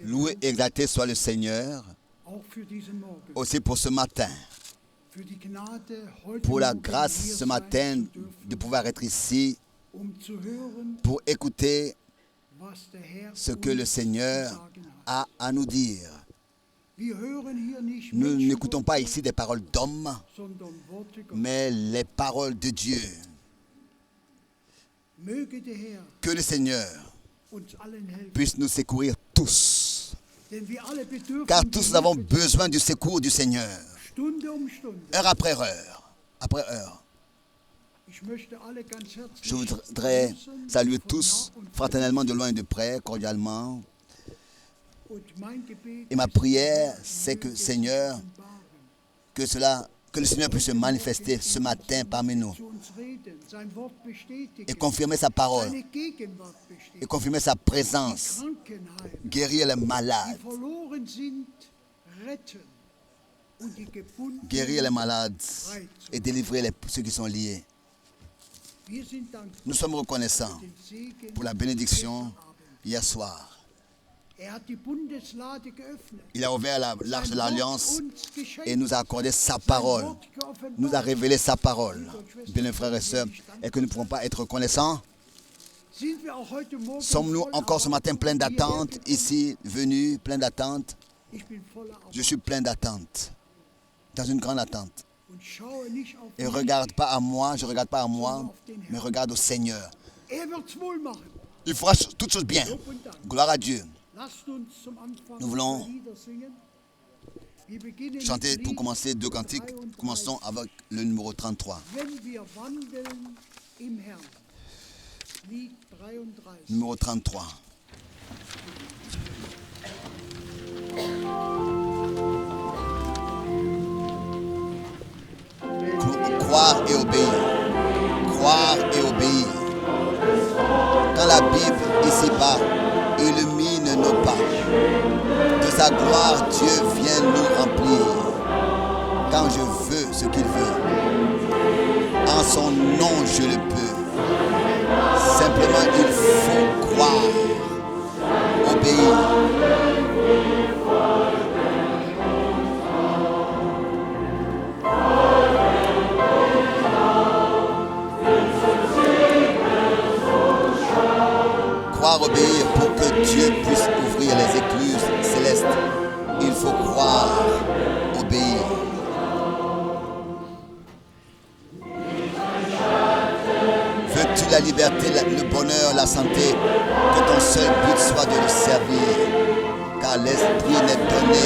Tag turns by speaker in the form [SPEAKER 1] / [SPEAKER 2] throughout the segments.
[SPEAKER 1] Loué et exalté soit le Seigneur, aussi pour ce matin, pour la grâce ce matin de pouvoir être ici, pour écouter ce que le Seigneur a à nous dire. Nous n'écoutons pas ici des paroles d'hommes, mais les paroles de Dieu. Que le Seigneur puisse nous secourir tous, car tous nous avons besoin du secours du Seigneur, heure après heure, après heure. Je voudrais saluer tous fraternellement de loin et de près, cordialement. Et ma prière, c'est que Seigneur, que le Seigneur puisse se manifester ce matin parmi nous et confirmer sa parole et confirmer sa présence, guérir les malades, et délivrer ceux qui sont liés. Nous sommes reconnaissants pour la bénédiction hier soir. Il a ouvert l'arche de l'Alliance et nous a accordé sa parole, nous a révélé sa parole. Bien, les frères et sœurs, et que nous ne pouvons pas être reconnaissants. Sommes-nous encore ce matin pleins d'attente, ici, venus, pleins d'attente? Je suis plein d'attente, dans une grande attente. Et regarde pas à moi, je ne regarde pas à moi, mais regarde au Seigneur. Il fera toutes choses bien. Gloire à Dieu. Nous voulons chanter pour commencer 2 cantiques. Commençons avec le numéro 33. Numéro 33. Croire et obéir. Croire et obéir. Quand la Bible ici-bas illumine nos pas, de sa gloire, Dieu vient nous remplir. Quand je veux ce qu'il veut, en son nom je le peux. Simplement il faut croire, obéir. Obéir pour que Dieu puisse ouvrir les écluses célestes. Il faut croire, obéir. Veux-tu la liberté, le bonheur, la santé, que ton seul but soit de le servir, car l'esprit n'est donné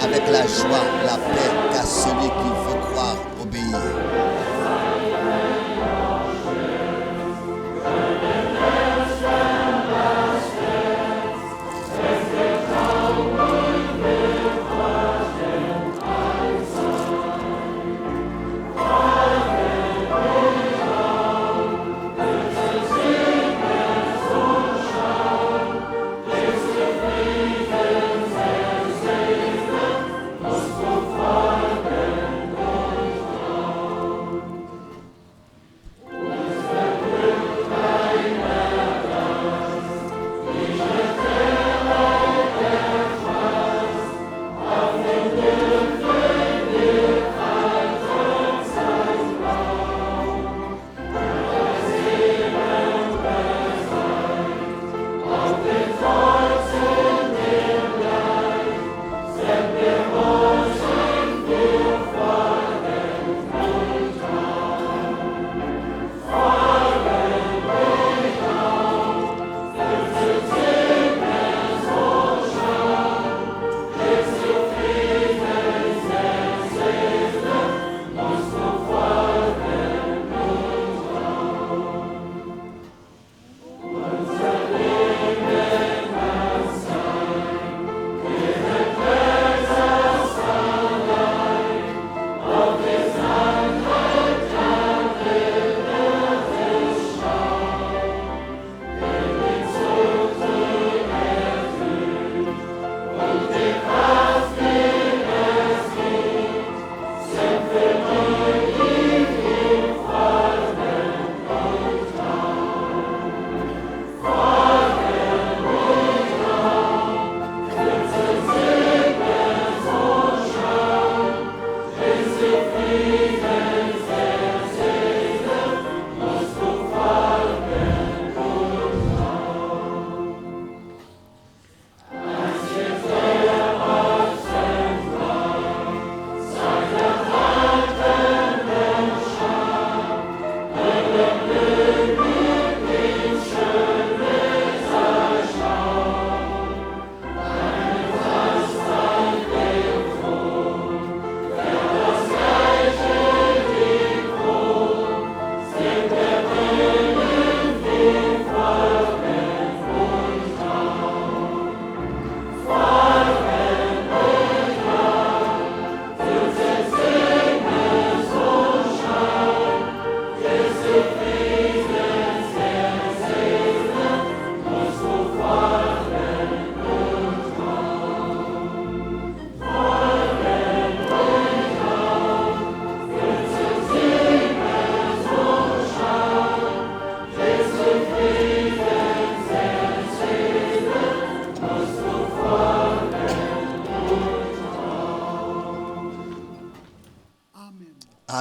[SPEAKER 1] avec la joie, la paix, qu'à celui qui veut croire, obéir.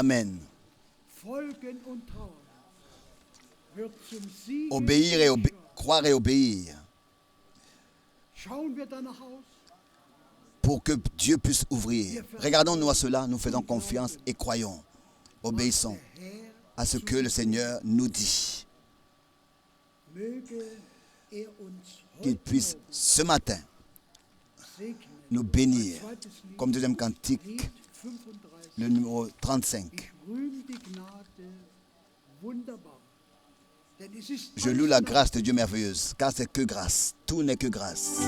[SPEAKER 1] Amen.
[SPEAKER 2] Folgen und trauen wird zum Sieg.
[SPEAKER 1] Obéir et croire et obéir
[SPEAKER 2] Schauen wir danach aus.
[SPEAKER 1] pour que Dieu puisse ouvrir. Regardons-nous à cela, nous faisons confiance et croyons. Obéissons à ce que le Seigneur nous dit.
[SPEAKER 2] Möge er uns
[SPEAKER 1] Qu'il
[SPEAKER 2] heute
[SPEAKER 1] puisse ce matin
[SPEAKER 2] segnen.
[SPEAKER 1] nous bénir.
[SPEAKER 2] Zweites Lied,
[SPEAKER 1] Comme deuxième cantique,
[SPEAKER 2] Lied 35.
[SPEAKER 1] le numéro 35.
[SPEAKER 2] Ich rühm die Gnade wunderbar. Denn es ist
[SPEAKER 1] Je loue la grâce de Dieu merveilleuse, car c'est que grâce. Tout n'est que grâce.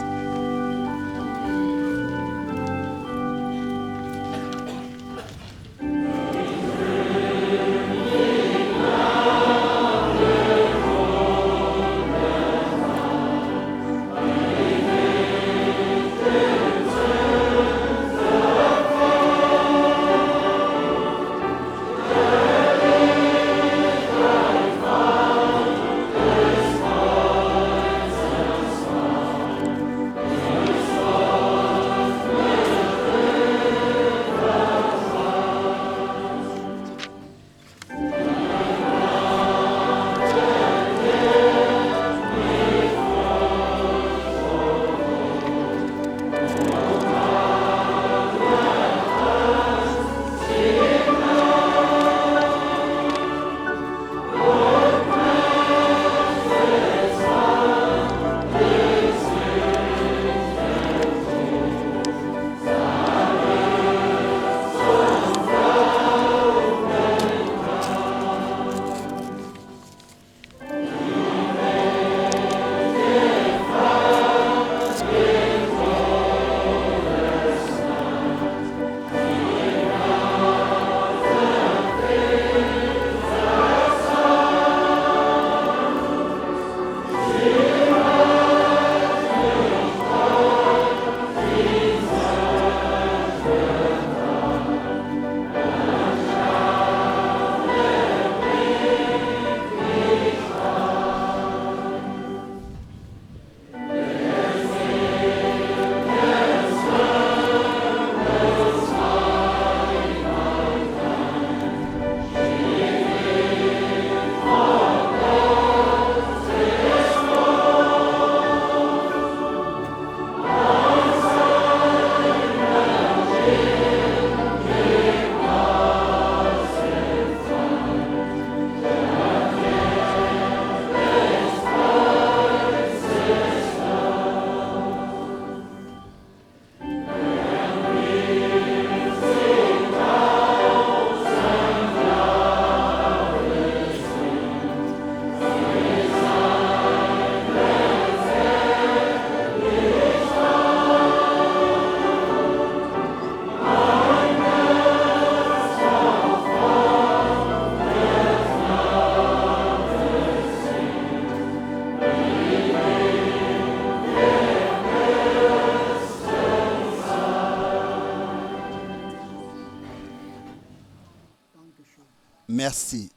[SPEAKER 1] Merci.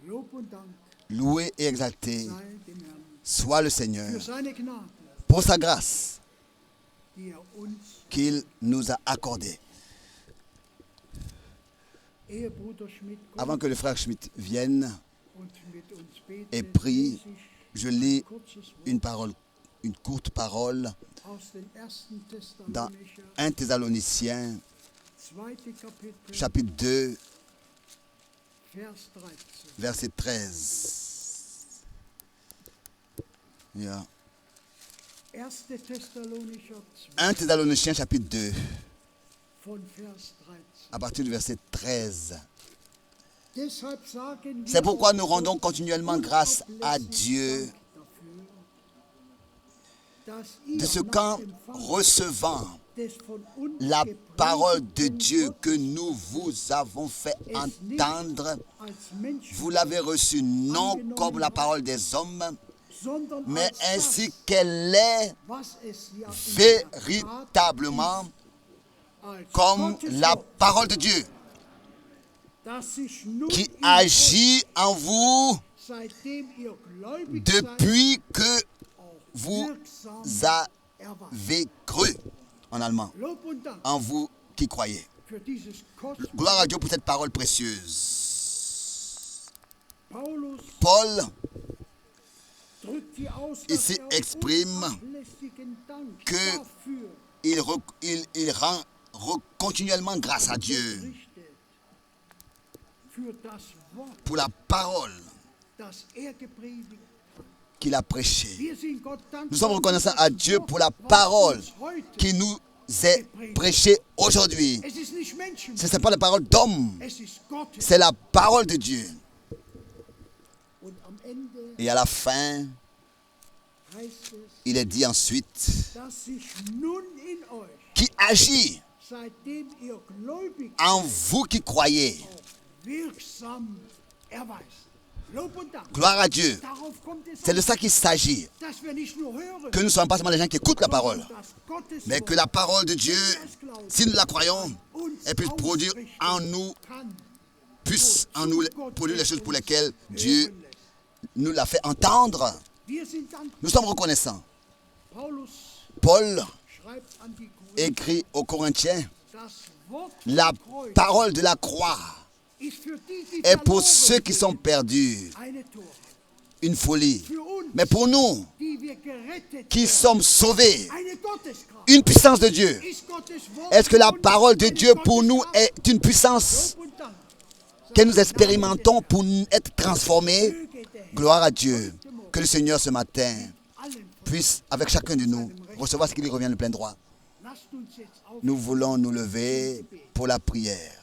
[SPEAKER 2] Lob und Dank
[SPEAKER 1] Loué et exalté
[SPEAKER 2] sei dem Herrn
[SPEAKER 1] soit le Seigneur
[SPEAKER 2] für seine Gnade,
[SPEAKER 1] pour sa grâce
[SPEAKER 2] die uns,
[SPEAKER 1] qu'il nous a accordée.
[SPEAKER 2] ehe Bruder Schmidt
[SPEAKER 1] Avant
[SPEAKER 2] kommt
[SPEAKER 1] que le frère Schmitt vienne
[SPEAKER 2] und mit uns betet,
[SPEAKER 1] et prie,
[SPEAKER 2] lese ich
[SPEAKER 1] je lis
[SPEAKER 2] kurzes Wort
[SPEAKER 1] une parole, une courte parole
[SPEAKER 2] aus den ersten
[SPEAKER 1] dans
[SPEAKER 2] Thessalonicher,
[SPEAKER 1] 1 Thessaloniciens,
[SPEAKER 2] zweite Kapitel,
[SPEAKER 1] chapitre 2,
[SPEAKER 2] Vers 13.
[SPEAKER 1] verset 13. Ja.
[SPEAKER 2] 1. Thessalonicher
[SPEAKER 1] 1
[SPEAKER 2] 2,
[SPEAKER 1] Thessaloniciens, chapitre 2,
[SPEAKER 2] von Vers 13.
[SPEAKER 1] à partir du verset 13.
[SPEAKER 2] Deshalb sagen wir
[SPEAKER 1] C'est pourquoi nous
[SPEAKER 2] auch
[SPEAKER 1] rendons continuellement grâce à Dieu
[SPEAKER 2] dass
[SPEAKER 1] de
[SPEAKER 2] ihr
[SPEAKER 1] ce
[SPEAKER 2] nach
[SPEAKER 1] qu'en
[SPEAKER 2] Empfang
[SPEAKER 1] recevant
[SPEAKER 2] des von uns
[SPEAKER 1] la parole de
[SPEAKER 2] gepredigten
[SPEAKER 1] Dieu
[SPEAKER 2] Wortes
[SPEAKER 1] que nous vous avons fait
[SPEAKER 2] es nicht
[SPEAKER 1] entendre,
[SPEAKER 2] als Menschen,
[SPEAKER 1] vous l'avez reçue non comme la parole des hommes,
[SPEAKER 2] sondern
[SPEAKER 1] mais
[SPEAKER 2] als
[SPEAKER 1] ainsi
[SPEAKER 2] das,
[SPEAKER 1] qu'elle est
[SPEAKER 2] was es ja in der Tat
[SPEAKER 1] véritablement
[SPEAKER 2] ist, als
[SPEAKER 1] comme
[SPEAKER 2] Gottes
[SPEAKER 1] la
[SPEAKER 2] Wort,
[SPEAKER 1] parole de Dieu
[SPEAKER 2] das sich nun
[SPEAKER 1] qui
[SPEAKER 2] in
[SPEAKER 1] agit en vous
[SPEAKER 2] euch, seitdem ihr gläubig seid,
[SPEAKER 1] depuis que
[SPEAKER 2] auch
[SPEAKER 1] vous
[SPEAKER 2] wirksam erwacht.
[SPEAKER 1] avez cru, en allemand,
[SPEAKER 2] Lob und Dank
[SPEAKER 1] en vous qui croyez.
[SPEAKER 2] für dieses kostbare.
[SPEAKER 1] Gloire à Dieu pour cette parole précieuse.
[SPEAKER 2] Paulus
[SPEAKER 1] Paul
[SPEAKER 2] drückt hier aus,
[SPEAKER 1] ici
[SPEAKER 2] dass
[SPEAKER 1] exprime
[SPEAKER 2] unablässigen Dank
[SPEAKER 1] que
[SPEAKER 2] dafür
[SPEAKER 1] il rend continuellement grâce à Dieu
[SPEAKER 2] richtet, für das Wort,
[SPEAKER 1] pour la parole
[SPEAKER 2] das gepredigt.
[SPEAKER 1] qu'il a prêchée.
[SPEAKER 2] Wir sind Gott dankbar.
[SPEAKER 1] Nous sommes reconnaissants à Dieu pour la parole qui nous est prêchée aujourd'hui.
[SPEAKER 2] Es ist nicht Menschen,
[SPEAKER 1] Ce n'est pas la parole d'homme,
[SPEAKER 2] es ist Gottes.
[SPEAKER 1] c'est la parole de Dieu.
[SPEAKER 2] Und am Ende
[SPEAKER 1] Et à la fin,
[SPEAKER 2] heißt es,
[SPEAKER 1] il est dit ensuite,
[SPEAKER 2] dass sich nun in euch,
[SPEAKER 1] qui agit
[SPEAKER 2] seitdem ihr gläubig
[SPEAKER 1] en vous qui croyez.
[SPEAKER 2] wirksam erweist. Lob und Dank.
[SPEAKER 1] Gloire à Dieu.
[SPEAKER 2] Darauf kommt es
[SPEAKER 1] C'est de
[SPEAKER 2] an,
[SPEAKER 1] ça qu'il s'agit.
[SPEAKER 2] dass wir nicht nur hören,
[SPEAKER 1] Que nous ne soyons pas seulement les gens qui écoutent la parole,
[SPEAKER 2] sondern dass Gottes
[SPEAKER 1] mais que
[SPEAKER 2] Wort
[SPEAKER 1] la parole de Dieu, si nous la croyons,
[SPEAKER 2] uns
[SPEAKER 1] elle puisse produire en nous,
[SPEAKER 2] kann,
[SPEAKER 1] puisse en nous produire les choses pour lesquelles Dieu nous l'a fait entendre.
[SPEAKER 2] wir sind dankbar.
[SPEAKER 1] Nous sommes reconnaissants.
[SPEAKER 2] Paulus
[SPEAKER 1] Paul
[SPEAKER 2] schreibt an die Korinther,
[SPEAKER 1] écrit aux Corinthiens,
[SPEAKER 2] das Wort
[SPEAKER 1] la
[SPEAKER 2] vom Kreuz
[SPEAKER 1] parole de la croix
[SPEAKER 2] ist für die, die
[SPEAKER 1] est pour
[SPEAKER 2] verloren
[SPEAKER 1] ceux qui sont
[SPEAKER 2] sind,
[SPEAKER 1] perdus
[SPEAKER 2] eine Torheit.
[SPEAKER 1] une folie.
[SPEAKER 2] Für uns,
[SPEAKER 1] Mais pour nous
[SPEAKER 2] die wir gerettet
[SPEAKER 1] qui
[SPEAKER 2] werden,
[SPEAKER 1] sommes sauvés,
[SPEAKER 2] eine Gotteskraft.
[SPEAKER 1] une puissance de Dieu.
[SPEAKER 2] Ist Gottes Wort
[SPEAKER 1] Est-ce que la
[SPEAKER 2] für uns
[SPEAKER 1] parole de
[SPEAKER 2] eine
[SPEAKER 1] Dieu pour nous
[SPEAKER 2] Gotteskraft?
[SPEAKER 1] est une puissance
[SPEAKER 2] Lob und Dank.
[SPEAKER 1] que nous expérimentons pour être transformés?
[SPEAKER 2] Möge der Herr
[SPEAKER 1] Gloire à Dieu. Que le Seigneur ce matin
[SPEAKER 2] allen
[SPEAKER 1] puisse, avec chacun de nous, recevoir ce qui lui revient de plein droit.
[SPEAKER 2] lasst uns jetzt auf
[SPEAKER 1] Nous voulons nous lever pour la prière.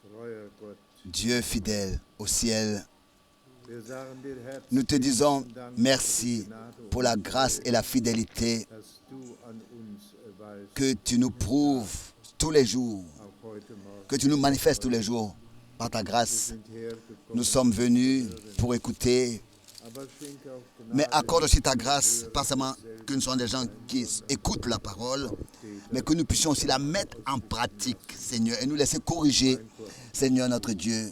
[SPEAKER 3] Treuer Gott,
[SPEAKER 1] Dieu fidèle au ciel,
[SPEAKER 3] wir sagen dir
[SPEAKER 1] nous te
[SPEAKER 3] herzlichen
[SPEAKER 1] disons
[SPEAKER 3] Dank
[SPEAKER 1] merci
[SPEAKER 3] für die Gnade und
[SPEAKER 1] pour la grâce et la fidélité
[SPEAKER 3] dass du an uns erweist,
[SPEAKER 1] que tu nous prouves tous les jours,
[SPEAKER 3] auch heute Morgen.
[SPEAKER 1] que tu nous manifestes tous les jours par ta
[SPEAKER 3] Wir
[SPEAKER 1] grâce.
[SPEAKER 3] sind hergekommen,
[SPEAKER 1] Nous sommes venus pour écouter,
[SPEAKER 3] aber schenke auch
[SPEAKER 1] mais
[SPEAKER 3] Gnade,
[SPEAKER 1] accorde aussi ta grâce, pas seulement que nous soyons des gens qui écoutent la parole, mais que nous puissions aussi la mettre en pratique, Seigneur, et nous laisser corriger, Seigneur notre Dieu.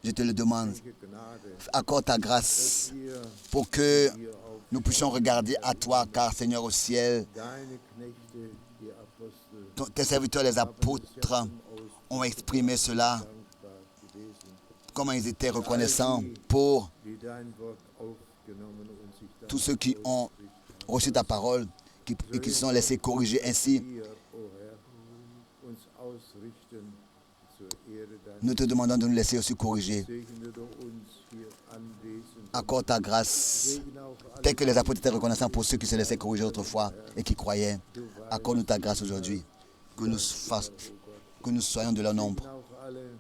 [SPEAKER 1] Je te le demande,
[SPEAKER 3] Gnade,
[SPEAKER 1] accorde ta grâce
[SPEAKER 3] wir
[SPEAKER 1] pour que
[SPEAKER 3] hier auf
[SPEAKER 1] nous puissions regarder à toi, car Seigneur au ciel,
[SPEAKER 3] deine Knechte, die Apostel,
[SPEAKER 1] tes serviteurs, les apôtres, ont exprimé cela,
[SPEAKER 3] dankbar gewesen,
[SPEAKER 1] comment ils étaient reconnaissants pour
[SPEAKER 3] die dein Wort aufgenommen und sich
[SPEAKER 1] tous ceux qui ont reçu ta parole et qui se sont laissés corriger ainsi.
[SPEAKER 3] hier, o Herr, uns ausrichten zur Ehre deiner.
[SPEAKER 1] Nous te demandons de nous laisser aussi corriger.
[SPEAKER 3] Segne du uns hier anwesend.
[SPEAKER 1] Accorde ta grâce,
[SPEAKER 3] Segne auch alle,
[SPEAKER 1] tel que les apôtres étaient reconnaissants pour ceux qui se laissaient corriger autrefois et qui croyaient. Accorde-nous ta grâce aujourd'hui, que nous soyons de leur nombre.
[SPEAKER 3] auch alle,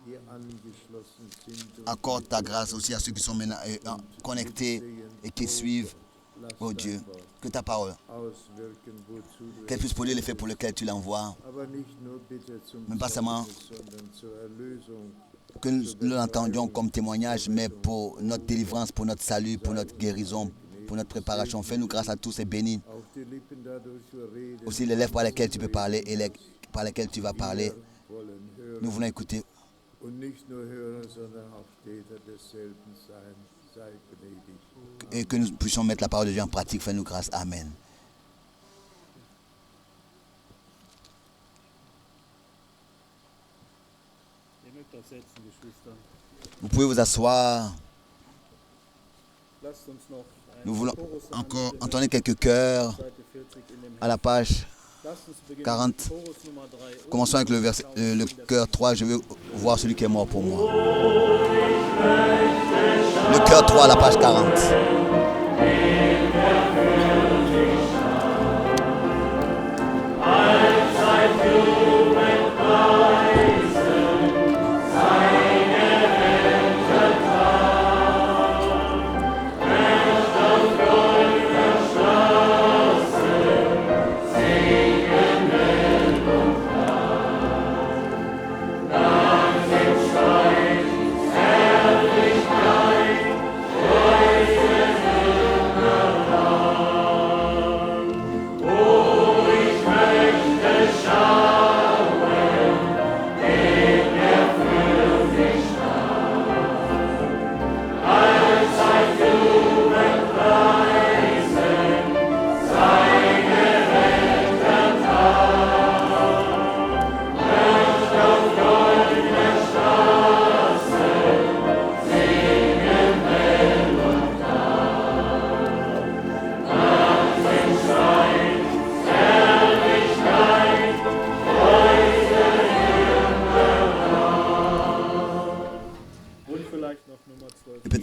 [SPEAKER 3] die angeschlossen sind und
[SPEAKER 1] Accorde ta grâce aussi à ceux qui sont maintenant connectés et qui suivent, oh Dieu, que ta parole,
[SPEAKER 3] auswirken, wozu du
[SPEAKER 1] qu'elle puisse produire l'effet pour lequel tu l'envoies,
[SPEAKER 3] aber nicht nur bitte zum
[SPEAKER 1] mais pas seulement
[SPEAKER 3] Zeugnis, sondern zur Erlösung.
[SPEAKER 1] que nous l'entendions comme témoignage, mais pour notre délivrance, pour notre salut, pour notre guérison, pour notre préparation. Fais-nous grâce à tous et bénis
[SPEAKER 3] Auch die Lippen dadurch reden
[SPEAKER 1] aussi les lèvres par lesquelles tu peux parler et par lesquelles tu vas parler.
[SPEAKER 3] wollen, hören
[SPEAKER 1] Nous voulons écouter.
[SPEAKER 3] und nicht nur hören, sondern auch Täter desselben sein. Sei gnädig.
[SPEAKER 1] Et que nous puissions mettre la parole de Dieu en pratique. Fais-nous grâce. Amen.
[SPEAKER 4] Ihr mögt euch setzen, Geschwister.
[SPEAKER 1] Vous pouvez vous asseoir.
[SPEAKER 4] Lasst uns noch einen
[SPEAKER 1] Nous voulons
[SPEAKER 4] Chorus
[SPEAKER 1] encore
[SPEAKER 4] anstimmen,
[SPEAKER 1] entendre quelques chœurs
[SPEAKER 4] Seite 40 in dem
[SPEAKER 1] à la page.
[SPEAKER 4] Lasst uns beginnen
[SPEAKER 1] 40.
[SPEAKER 4] mit Chorus Nummer 3.
[SPEAKER 1] Commençons avec le chœur 3. Je veux voir celui qui est mort pour moi. Le chœur 3 à la page 40.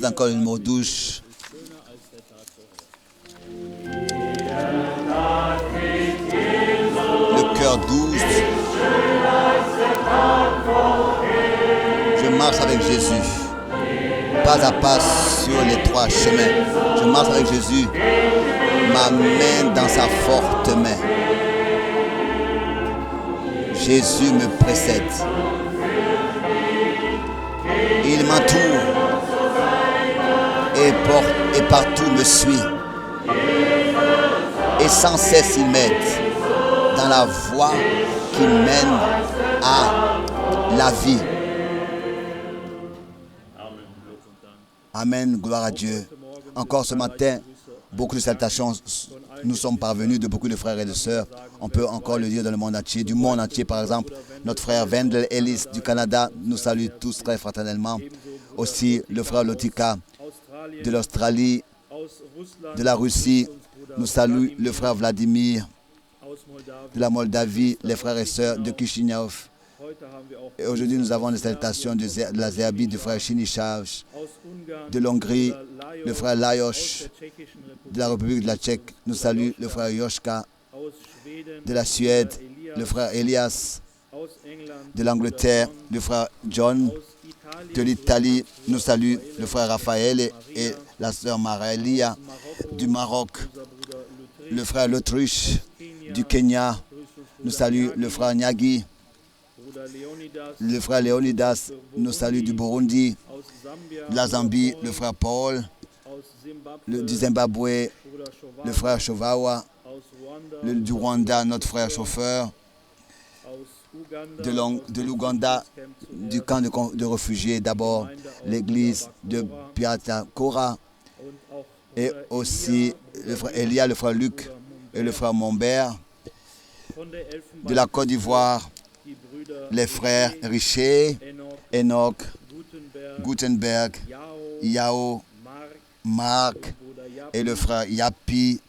[SPEAKER 1] chante encore le numéro 12.
[SPEAKER 4] Schöner als der Tag vorher.
[SPEAKER 1] Le cœur 12. Je marche avec Jésus, pas à pas sur les 3 chemins. Je marche avec Jésus, ma main dans sa forte main. Jésus me précède. Il m'entoure et partout me suit. Et sans cesse il m'aide dans la voie qui mène à la vie. Amen, gloire à Dieu. Encore ce matin, beaucoup de salutations nous sont parvenues de beaucoup de frères et de sœurs. On peut encore le dire dans le monde entier, du monde entier par exemple. Notre frère Wendel Ellis du Canada nous salue tous très fraternellement. Aussi le frère Lotika de l'Australie, de la Russie, nous salue le frère Vladimir de la Moldavie, les frères et sœurs de Kishinev. Et aujourd'hui, nous avons les salutations de la Serbie, du frère Chinichav, de l'Hongrie, le frère Lajos, de la République de la Tchèque. Nous saluons le frère Joschka, de la Suède, le frère Elias, de l'Angleterre, le frère John, de l'Italie. Nous saluons le frère Raphaël et la sœur Marélia, du Maroc, le frère l'Autriche, du Kenya. Nous saluons le frère Nyagi, le frère Léonidas. Nous saluons du Burundi, de la Zambie, le frère Paul, du Zimbabwe, le frère du Rwanda, notre frère chauffeur, de l'Ouganda, du camp de réfugiés d'abord, l'église de Piatakora, et aussi le frère Elia, le frère Luc et le frère Mombert, de la Côte d'Ivoire, les frères Richer, Enoch, Gutenberg, Yao, Marc et le frère Yapi.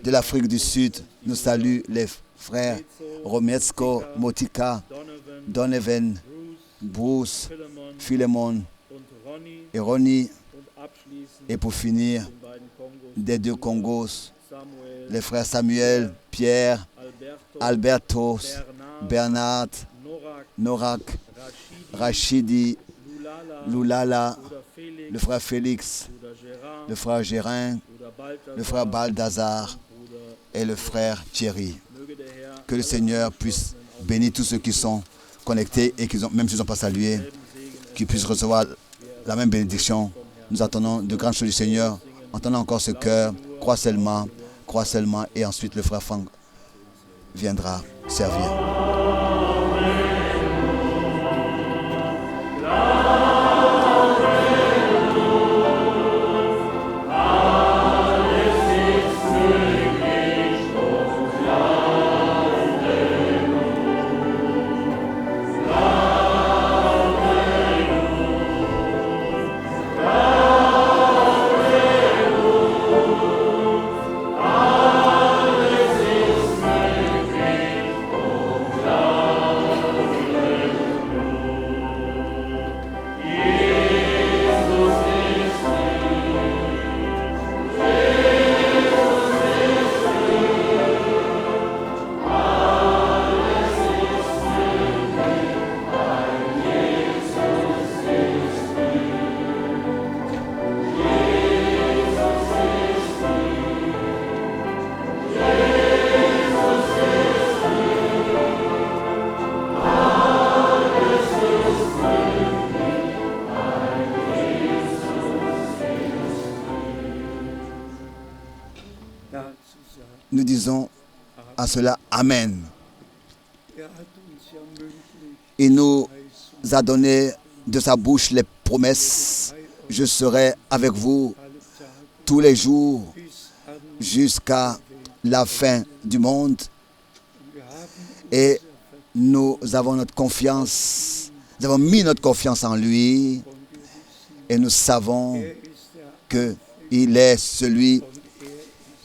[SPEAKER 1] De l'Afrique du Sud, nous saluons les frères Rometzko, Motika, Donovan, Bruce, Philemon et Ronnie. Et pour finir, des 2 Congos, les frères Samuel, Pierre, Alberto, Bernard, Norak, Rachidi, Loulala, le frère Félix, le frère Gérin, le frère Baldassar et le frère Thierry. Que le Seigneur puisse bénir tous ceux qui sont connectés et qui ont, même s'ils n'ont pas salué, qu'ils puissent recevoir la même bénédiction. Nous attendons de grandes choses du Seigneur. Entendons encore ce cœur. Crois seulement, et ensuite le frère Franck viendra servir. Nous disons à cela Amen. Il nous a donné de sa bouche les promesses. Je serai avec vous tous les jours jusqu'à la fin du monde. Et nous avons notre confiance, nous avons mis notre confiance en lui et nous savons qu'il est celui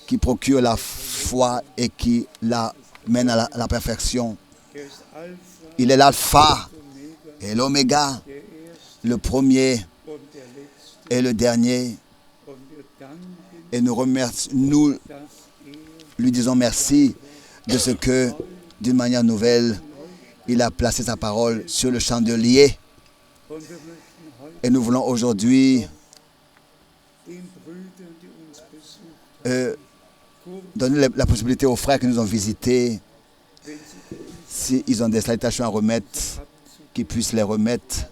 [SPEAKER 1] qui procure la foi et qui la mène à la perfection. Il est l'alpha et l'oméga, le premier est le dernier.
[SPEAKER 2] und wir danken,
[SPEAKER 1] Et nous
[SPEAKER 2] dass
[SPEAKER 1] lui disons merci de ce que, d'une manière nouvelle, il a placé sa parole sur le chandelier.
[SPEAKER 2] und wir möchten heute
[SPEAKER 1] Et nous voulons aujourd'hui
[SPEAKER 2] den Brüdern, die uns besucht haben,
[SPEAKER 1] donner la possibilité aux frères qui nous ont visités,
[SPEAKER 2] wenn sie
[SPEAKER 1] s'ils ont des salutations à remettre, qu'ils puissent les remettre.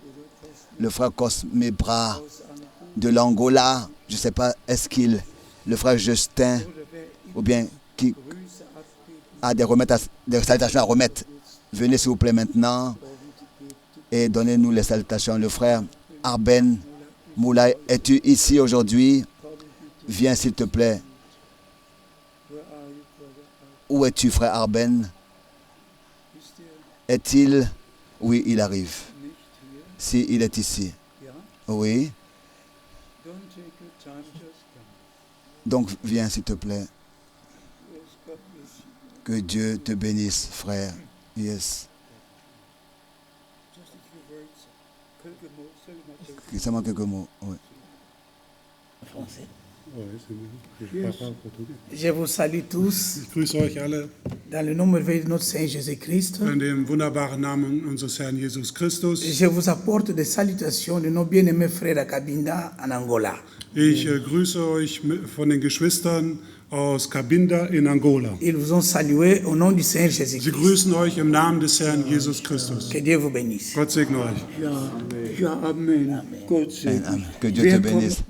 [SPEAKER 1] Le frère Cosme Bras de l'Angola, je ne sais pas, est-ce qu'il, le frère Justin,
[SPEAKER 2] oder wer immer
[SPEAKER 1] ou bien qui
[SPEAKER 2] Grüße abgeben
[SPEAKER 1] a des salutations à remettre, venez s'il vous plaît maintenant et donnez-nous les salutations. Le frère Arben Moulay, es-tu ici aujourd'hui? Viens s'il te plaît.
[SPEAKER 2] where are you, brother?
[SPEAKER 1] Où es-tu, frère Arben?
[SPEAKER 2] Ist er
[SPEAKER 1] Est-il? Oui, il arrive.
[SPEAKER 2] nicht hier?
[SPEAKER 1] Si, il est ici.
[SPEAKER 2] Ja?
[SPEAKER 1] Oui.
[SPEAKER 2] Don't take your time, just come.
[SPEAKER 1] Donc, viens s'il te plaît.
[SPEAKER 2] Yes, God bless you.
[SPEAKER 1] Que Dieu te bénisse, frère. Yes.
[SPEAKER 2] Just a few words. Quelques mots, seulement quelques
[SPEAKER 1] Seulement quelques mots. Oui.
[SPEAKER 5] Français.
[SPEAKER 6] Ouais, c'est bon. Je parle en portugais.
[SPEAKER 5] Je vous salue tous
[SPEAKER 6] Ich grüße euch alle
[SPEAKER 5] dans le nom merveilleux de notre Seigneur Jésus-Christ.
[SPEAKER 6] in dem wunderbaren Namen unseres Herrn Jesus Christus.
[SPEAKER 5] Je vous apporte des salutations de nos bien-aimés frères à Cabinda en Angola.
[SPEAKER 6] Ich grüße euch von den Geschwistern aus Cabinda in Angola.
[SPEAKER 5] Ils vous ont salué au nom du Seigneur
[SPEAKER 6] Sie
[SPEAKER 5] Jésus-Christ.
[SPEAKER 6] grüßen euch im Namen des Herrn Jesus Christus.
[SPEAKER 5] Que Dieu vous bénisse.
[SPEAKER 6] Gott segne euch.
[SPEAKER 2] Ja, Amen. Gott segne.
[SPEAKER 1] Amen. Que Dieu te bénisse.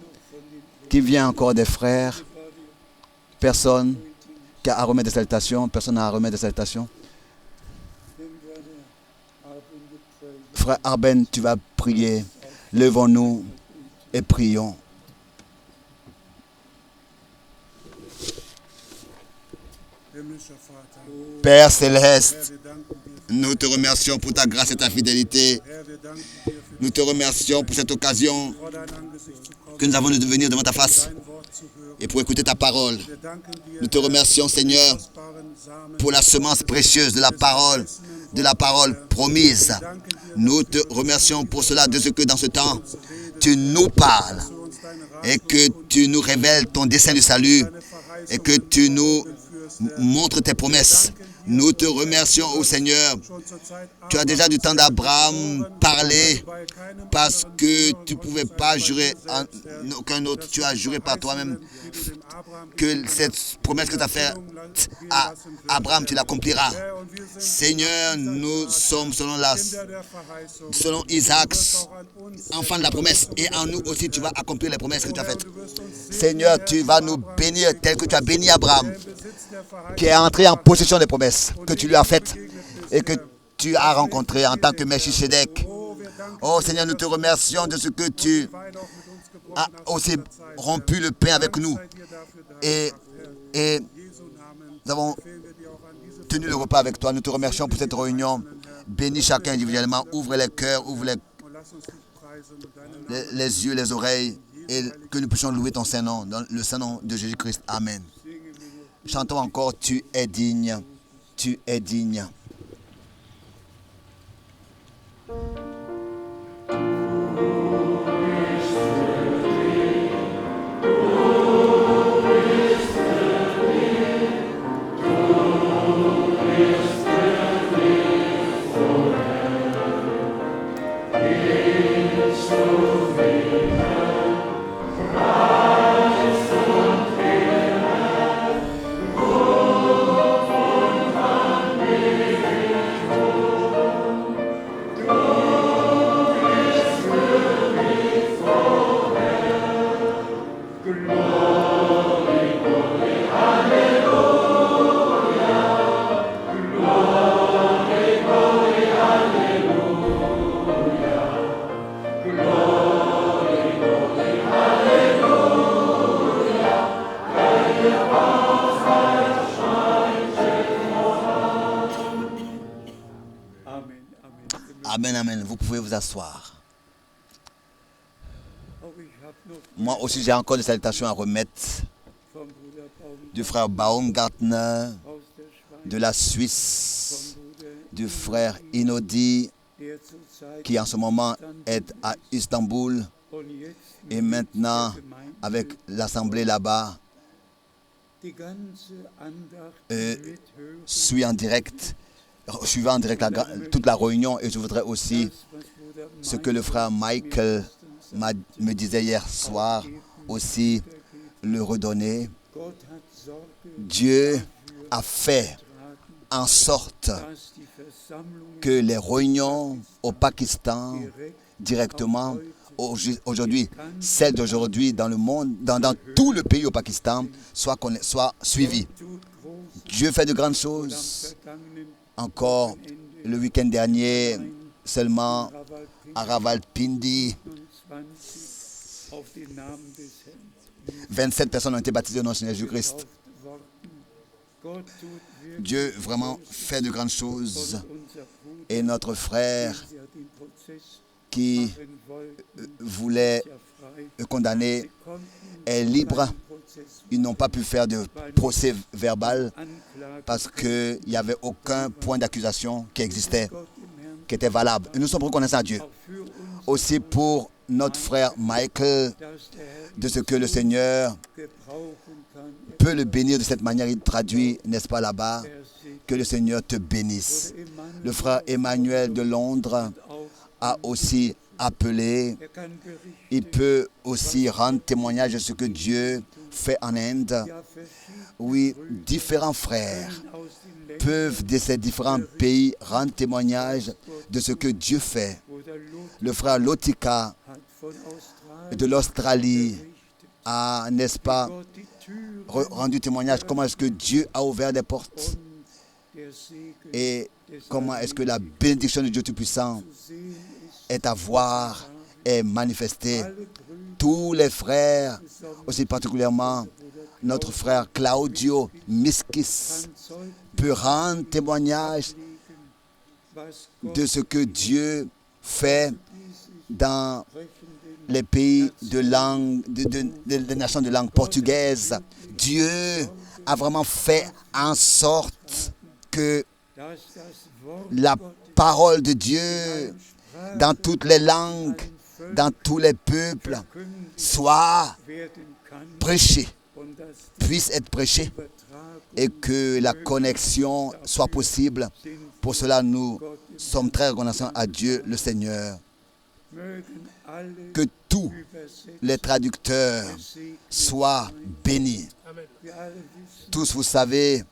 [SPEAKER 1] Qui vient encore des frères? Personne qui a à remettre des salutations? Personne n'a à remettre des salutations? Frère Arben, tu vas prier. Levons-nous et prions.
[SPEAKER 6] Himmlischer Vater,
[SPEAKER 1] Père céleste,
[SPEAKER 6] wir danken dir.
[SPEAKER 1] nous te remercions pour ta grâce et ta fidélité.
[SPEAKER 6] Herr, wir danken dir für
[SPEAKER 1] Nous te remercions pour cette occasion
[SPEAKER 6] vor dein Angesicht zu kommen,
[SPEAKER 1] que nous avons de venir devant ta face
[SPEAKER 6] dein Wort zu hören.
[SPEAKER 1] et pour écouter ta parole.
[SPEAKER 6] Wir danken dir
[SPEAKER 1] Nous te remercions, Seigneur,
[SPEAKER 6] kostbaren Samen.
[SPEAKER 1] pour la semence précieuse de la parole promise. Nous te remercions pour cela, de ce que dans ce temps, tu nous parles et que tu nous révèles ton dessein du salut et que tu nous montres tes promesses. Nous te remercions, ô Seigneur. Tu as déjà du temps d'Abraham parlé parce que tu ne pouvais pas jurer en aucun autre. Tu as juré par toi-même que cette promesse que tu as faite à Abraham, tu l'accompliras. Seigneur, nous sommes selon Isaac, enfant de la promesse, et en nous aussi tu vas accomplir les promesses que tu as faites. Seigneur, tu vas nous bénir tel que tu as béni Abraham, qui est entré en possession des promesses que tu lui as faites et que tu as rencontré en tant que Melchisedec. Oh Seigneur, nous te remercions de ce que tu as aussi rompu le pain avec nous et nous avons tenu le repas avec toi. Nous te remercions pour cette réunion. Bénis chacun individuellement. Ouvre les cœurs, ouvre les yeux, les oreilles, et que nous puissions louer ton Saint-Nom, dans le Saint-Nom de Jésus-Christ. Amen. Chantons encore, tu es digne, tu es digne. Amen, amen. Vous pouvez vous asseoir. Moi aussi, j'ai encore des salutations à remettre du frère Baumgartner, de la Suisse, du frère Inodi, qui en ce moment est à Istanbul,
[SPEAKER 3] Und jetzt
[SPEAKER 1] Et
[SPEAKER 3] mit
[SPEAKER 1] maintenant,
[SPEAKER 3] der Gemeinde
[SPEAKER 1] avec l'assemblée là-bas,
[SPEAKER 3] die ganze Andacht mithören,
[SPEAKER 1] suivant en direct toute la réunion. Et je voudrais aussi
[SPEAKER 3] das, was Bruder
[SPEAKER 1] ce que le frère Michael me disait hier soir, aussi le redonner.
[SPEAKER 3] Gott hat Sorge
[SPEAKER 1] Dieu a fait en sorte
[SPEAKER 3] dass die Versammlungen
[SPEAKER 1] que les réunions au Pakistan, directement, aujourd'hui, celles d'aujourd'hui dans le monde, dans tout le pays au Pakistan, soient suivies.
[SPEAKER 3] tut groß
[SPEAKER 1] Dieu fait de grandes choses.
[SPEAKER 3] vergangenen
[SPEAKER 1] Encore le week-end dernier, seulement à Rawalpindi,
[SPEAKER 3] 20 auf den Namen des Herrn
[SPEAKER 1] 27 personnes ont été baptisées au nom du Seigneur Jésus-Christ.
[SPEAKER 3] getauft worden. Gott tut wirklich
[SPEAKER 1] Dieu vraiment fait de grandes choses.
[SPEAKER 3] unser Bruder,
[SPEAKER 1] Et notre frère
[SPEAKER 3] der den Prozess
[SPEAKER 1] qui
[SPEAKER 3] machen wollte,
[SPEAKER 1] voulait
[SPEAKER 3] ja frei.
[SPEAKER 1] le condamner
[SPEAKER 3] Konnten
[SPEAKER 1] est libre.
[SPEAKER 3] keinen Prozess
[SPEAKER 1] Ils n'ont pas pu faire de procès verbal
[SPEAKER 3] anklagen.
[SPEAKER 1] parce qu'il n'y avait aucun point d'accusation qui existait,
[SPEAKER 3] Gott im Herrn
[SPEAKER 1] qui était valable. Et nous sommes reconnaissants à Dieu.
[SPEAKER 3] auch für uns,
[SPEAKER 1] Aussi pour notre frère Michael,
[SPEAKER 3] dass der Herr
[SPEAKER 1] de ce que le Seigneur
[SPEAKER 3] gebrauchen kann.
[SPEAKER 1] peut le bénir de cette manière. Il traduit, n'est-ce pas, là-bas, que le Seigneur te bénisse. Le frère Emmanuel de Londres
[SPEAKER 3] Auch
[SPEAKER 1] a aussi appelé.
[SPEAKER 3] kann berichten,
[SPEAKER 1] Il peut aussi rendre témoignage de ce que Dieu fait en Inde.
[SPEAKER 3] ja verschiedene
[SPEAKER 1] Oui, différents frères
[SPEAKER 3] aus den Ländern,
[SPEAKER 1] peuvent de ces différents pays rendre témoignage de ce que Dieu fait.
[SPEAKER 3] wo der Lot
[SPEAKER 1] Le frère Lotika
[SPEAKER 3] hat von Australien
[SPEAKER 1] de l'Australie
[SPEAKER 3] berichtet,
[SPEAKER 1] a, n'est-ce pas,
[SPEAKER 3] Gott die Türen
[SPEAKER 1] rendu témoignage comment est-ce que Dieu a ouvert des portes
[SPEAKER 3] und der Segen
[SPEAKER 1] et comment est-ce que la bénédiction de Dieu Tout-Puissant
[SPEAKER 3] zu sehen ist.
[SPEAKER 1] est à voir, est manifestée.
[SPEAKER 3] Alle Brüder
[SPEAKER 1] Tous les frères, aussi particulièrement notre frère Claudio Miskis,
[SPEAKER 3] kann Zeugnis
[SPEAKER 1] peut rendre témoignage
[SPEAKER 3] legen, was Gott
[SPEAKER 1] de ce que Dieu fait dans
[SPEAKER 3] sprechenden
[SPEAKER 1] les pays de langue, des nations de langue portugaise. Dieu a vraiment fait en sorte que
[SPEAKER 3] dass das Wort
[SPEAKER 1] la parole de Dieu dans toutes les langues, dans tous les peuples, soit
[SPEAKER 3] werden kann
[SPEAKER 1] prêchée,
[SPEAKER 3] und dass
[SPEAKER 1] puisse être prêchée
[SPEAKER 3] Vertrag
[SPEAKER 1] et que la connexion soit possible. Pour cela, nous sommes très reconnaissants à Dieu le Seigneur.
[SPEAKER 3] mögen alle
[SPEAKER 1] Que tous
[SPEAKER 3] übersetzt
[SPEAKER 1] les traducteurs
[SPEAKER 3] segnen.
[SPEAKER 1] soient bénis.
[SPEAKER 3] Wir alle wissen,
[SPEAKER 1] Tous, vous savez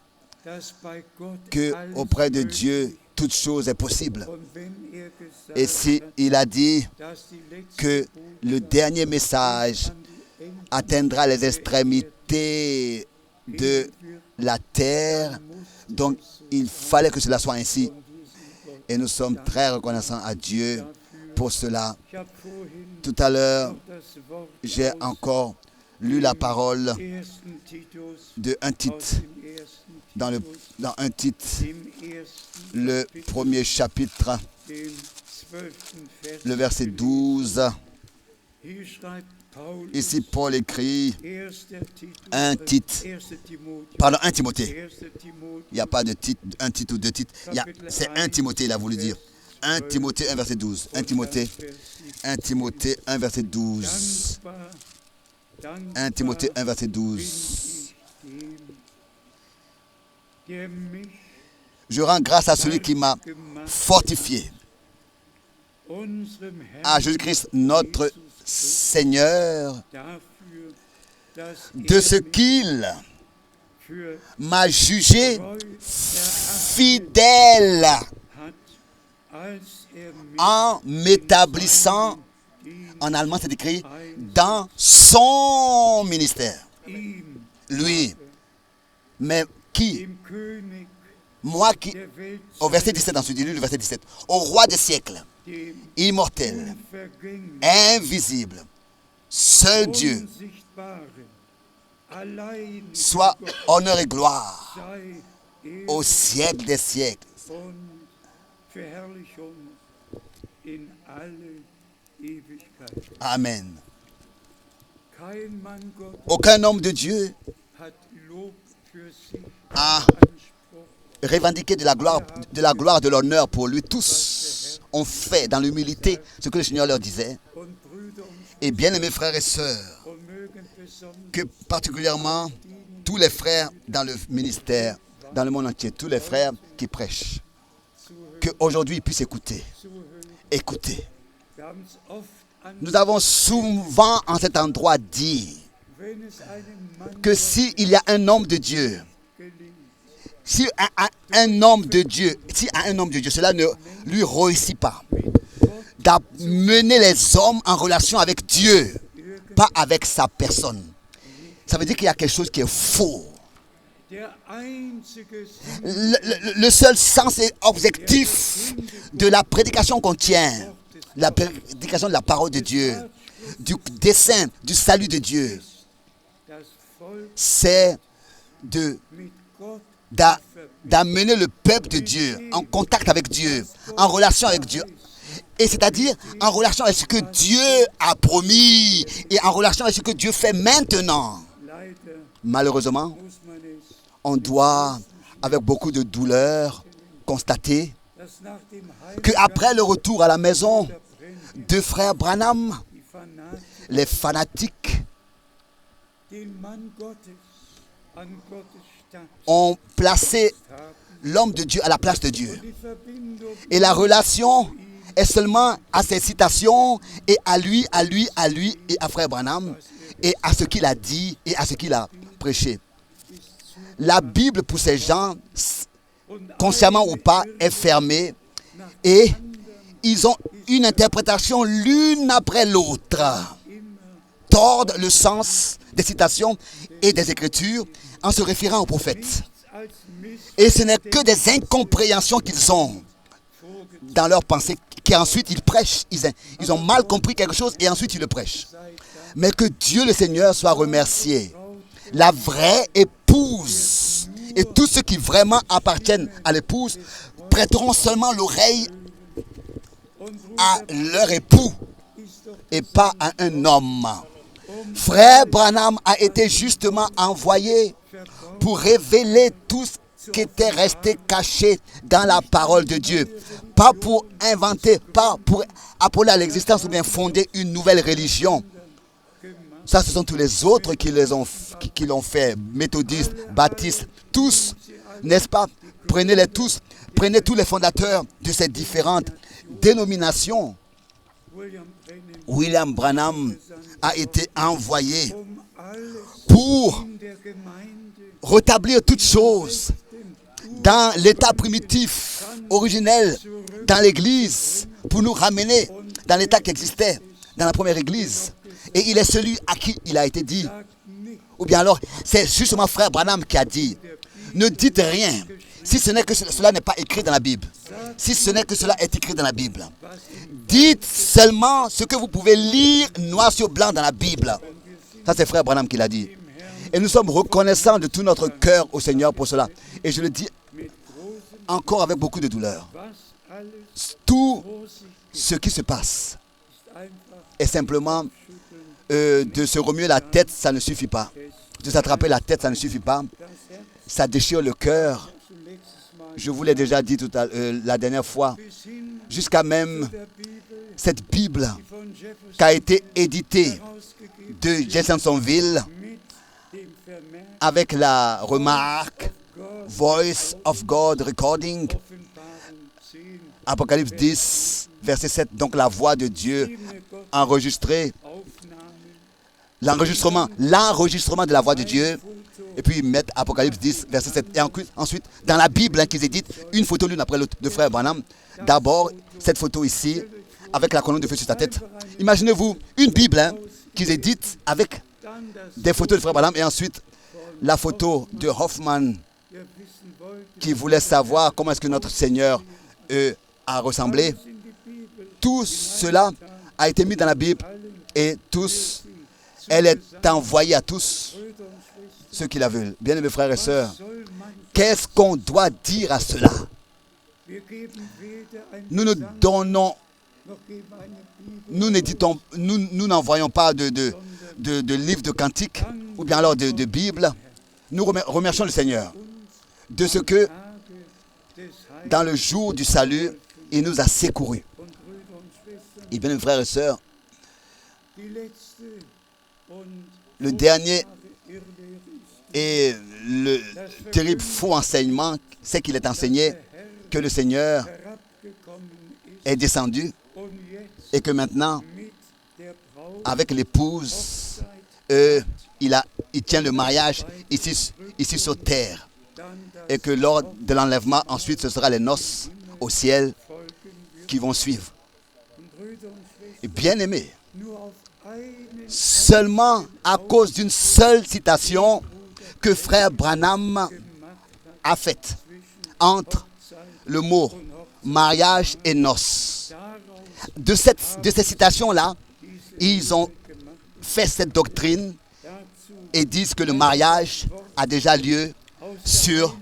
[SPEAKER 3] dass bei Gott
[SPEAKER 1] que
[SPEAKER 3] alles
[SPEAKER 1] auprès de
[SPEAKER 3] möglich
[SPEAKER 1] Dieu, toute chose est possible.
[SPEAKER 3] und wenn gesagt
[SPEAKER 1] Et si il a dit
[SPEAKER 3] dass die letzte
[SPEAKER 1] que le dernier message
[SPEAKER 3] an die Enden
[SPEAKER 1] atteindra les extrémités de la terre, donc il fallait que cela soit ainsi. Et nous sommes très reconnaissants à Dieu pour cela.
[SPEAKER 3] Ich habe vorhin
[SPEAKER 1] Tout à l'heure,
[SPEAKER 3] das Wort
[SPEAKER 1] j'ai encore lu la parole
[SPEAKER 3] 1. Titus
[SPEAKER 1] de un
[SPEAKER 3] aus
[SPEAKER 1] titre,
[SPEAKER 3] dem 1.
[SPEAKER 1] dans un titre,
[SPEAKER 3] dem 1.
[SPEAKER 1] le premier chapitre,
[SPEAKER 3] dem 12. Vers.
[SPEAKER 1] le verset 12.
[SPEAKER 3] Hier schreibt Paulus,
[SPEAKER 1] Ici, Paul écrit
[SPEAKER 3] 1. Titus,
[SPEAKER 1] un titre.
[SPEAKER 3] 1. Timotheus,
[SPEAKER 1] Pardon, 1 Timothée.
[SPEAKER 3] 1. Timotheus,
[SPEAKER 1] Il n'y a pas de titre, un titre ou deux titres. C'est 1 Timothée, il a voulu dire. 1 Timothée, 1 verset 12. 1 Timothée, 1 Timothée, 1 verset 12.
[SPEAKER 3] dankbar,
[SPEAKER 1] 1 Timothée, 1 verset
[SPEAKER 3] bin
[SPEAKER 1] 12.
[SPEAKER 3] ich dem, der mich,
[SPEAKER 1] Je rends grâce à celui qui m'a fortifié,
[SPEAKER 3] unserem Herrn
[SPEAKER 1] à Jésus-Christ, notre
[SPEAKER 3] Jesus
[SPEAKER 1] Seigneur,
[SPEAKER 3] dafür, dass
[SPEAKER 1] de ce qu'il
[SPEAKER 3] für
[SPEAKER 1] m'a jugé
[SPEAKER 3] treu erachtet
[SPEAKER 1] fidèle
[SPEAKER 3] hat, als mich
[SPEAKER 1] en m'établissant,
[SPEAKER 3] dient,
[SPEAKER 1] en allemand c'est écrit, dans son ministère.
[SPEAKER 3] ihm,
[SPEAKER 1] Lui, mais qui?
[SPEAKER 3] dem König
[SPEAKER 1] Moi qui,
[SPEAKER 3] der Welt,
[SPEAKER 1] au verset 17 ensuite, il lit le verset 17, au roi des siècles,
[SPEAKER 3] dem
[SPEAKER 1] immortel,
[SPEAKER 3] unvergänglichen,
[SPEAKER 1] invisible, seul Dieu,
[SPEAKER 3] unsichtbaren, allein
[SPEAKER 1] soit honneur et gloire
[SPEAKER 3] sei
[SPEAKER 1] au
[SPEAKER 3] Ehre
[SPEAKER 1] siècle des siècles.
[SPEAKER 3] und Verherrlichung in alle Ewigkeit.
[SPEAKER 1] Amen.
[SPEAKER 3] Kein Mann Gott
[SPEAKER 1] Aucun homme de Dieu
[SPEAKER 3] hat Lob für sich
[SPEAKER 1] a
[SPEAKER 3] Anspruch,
[SPEAKER 1] revendiqué de la gloire, de l'honneur pour lui. Tous ont fait dans l'humilité ce que le Seigneur leur disait.
[SPEAKER 3] und Brüder und
[SPEAKER 1] Et bien aimés frères et sœurs, que particulièrement tous les frères dans le ministère, dans le monde entier, tous les frères qui prêchent, qu'aujourd'hui ils puissent écouter. Écoutez. Nous avons souvent en cet endroit dit que s'il y a un homme de Dieu, si à un homme de Dieu, cela ne lui réussit pas d'amener les hommes en relation avec Dieu, pas avec sa personne. Ça veut dire qu'il y a quelque chose qui est faux. Le seul sens et objectif de la prédication qu'on tient, la prédication de la parole de Dieu, du dessein, du salut de Dieu, c'est d'amener le peuple de Dieu en contact avec Dieu, en relation avec Dieu. Et c'est-à-dire en relation avec ce que Dieu a promis et en relation avec ce que Dieu fait maintenant. Malheureusement, on doit, avec beaucoup de douleur, constater qu'après le retour à la maison de frère Branham, les fanatiques ont placé l'homme de Dieu à la place de Dieu. Et la relation est seulement à ses citations et à lui et à frère Branham et à ce qu'il a dit et à ce qu'il a prêché. La Bible pour ces gens, consciemment ou pas, est fermée et ils ont une interprétation l'une après l'autre, tordent le sens des citations et des Écritures en se référant aux prophètes. Et ce n'est que des incompréhensions qu'ils ont dans leur pensée, qu'ensuite ils prêchent. Ils ont mal compris quelque chose et ensuite ils le prêchent. Mais que Dieu le Seigneur soit remercié. La vraie épouse et tous ceux qui vraiment appartiennent à l'épouse prêteront seulement l'oreille à leur époux et pas à un homme. Frère Branham a été justement envoyé pour révéler tout ce qui était resté caché dans la parole de Dieu. Pas pour inventer, pas pour appeler à l'existence ou bien fonder une nouvelle religion. Ça, ce sont tous les autres qui l'ont fait, méthodistes, baptistes, tous, n'est-ce pas? Prenez-les tous, prenez tous les fondateurs de ces différentes dénominations. William Branham a été envoyé pour rétablir toutes choses dans l'état primitif, originel, dans l'église, pour nous ramener dans l'état qui existait dans la première église. Et il est celui à qui il a été dit. Ou bien alors, c'est justement frère Branham qui a dit, ne dites rien, si ce n'est que cela n'est pas écrit dans la Bible. Si ce n'est que cela est écrit dans la Bible. Dites seulement ce que vous pouvez lire noir sur blanc dans la Bible. Ça, c'est frère Branham qui l'a dit. Et nous sommes reconnaissants de tout notre cœur au Seigneur pour cela. Et je le dis encore avec beaucoup de douleur. Tout ce qui se passe est simplement de se remuer la tête, ça ne suffit pas. De s'attraper la tête, ça ne suffit pas. Ça déchire le cœur. Je vous l'ai déjà dit la dernière fois. Jusqu'à même cette Bible qui a été éditée de Jeffersonville avec la remarque Voice of God Recording, Apocalypse 10, verset 7, donc la voix de Dieu enregistrée, l'enregistrement de la voix de Dieu, et puis ils mettent Apocalypse 10, verset 7, et ensuite dans la Bible qu'ils éditent, une photo l'une après l'autre de frère Branham. D'abord, cette photo ici, avec la colonne de feu sur sa tête. Imaginez-vous une Bible qu'ils éditent avec des photos de frère Branham, et ensuite la photo de Hoffman, qui voulait savoir comment est-ce que notre Seigneur a ressemblé. Tout cela a été mis dans la Bible et tous, elle est envoyée à tous ceux qui la veulent. Bien-aimés frères et sœurs, qu'est-ce qu'on doit dire à cela? Nous ne donnons, nous n'envoyons pas de livres de cantiques ou bien alors de Bible. Nous remercions le Seigneur de ce que dans le jour du salut, il nous a secourus. Et bien, mes frères et sœurs,
[SPEAKER 3] Die letzte und
[SPEAKER 1] Le dernier
[SPEAKER 3] Irrlehre ist,
[SPEAKER 1] et le terrible faux enseignement, c'est qu'il est enseigné que le Seigneur
[SPEAKER 3] herabgekommen ist
[SPEAKER 1] est descendu
[SPEAKER 3] und jetzt
[SPEAKER 1] et que maintenant,
[SPEAKER 3] mit der Braut
[SPEAKER 1] avec l'épouse, il tient le mariage ici sur terre.
[SPEAKER 3] dann das
[SPEAKER 1] Et que lors de l'enlèvement, ensuite, ce sera les noces au ciel
[SPEAKER 3] folgen wird.
[SPEAKER 1] qui vont suivre.
[SPEAKER 3] Und Brüder und Schwestern,
[SPEAKER 1] Et bien aimé,
[SPEAKER 3] nur auf einen
[SPEAKER 1] seulement à cause d'une seule citation que frère Branham a faite entre le mot mariage et noces. De ces citations-là, ils ont fait cette doctrine et disent que le mariage a déjà lieu sur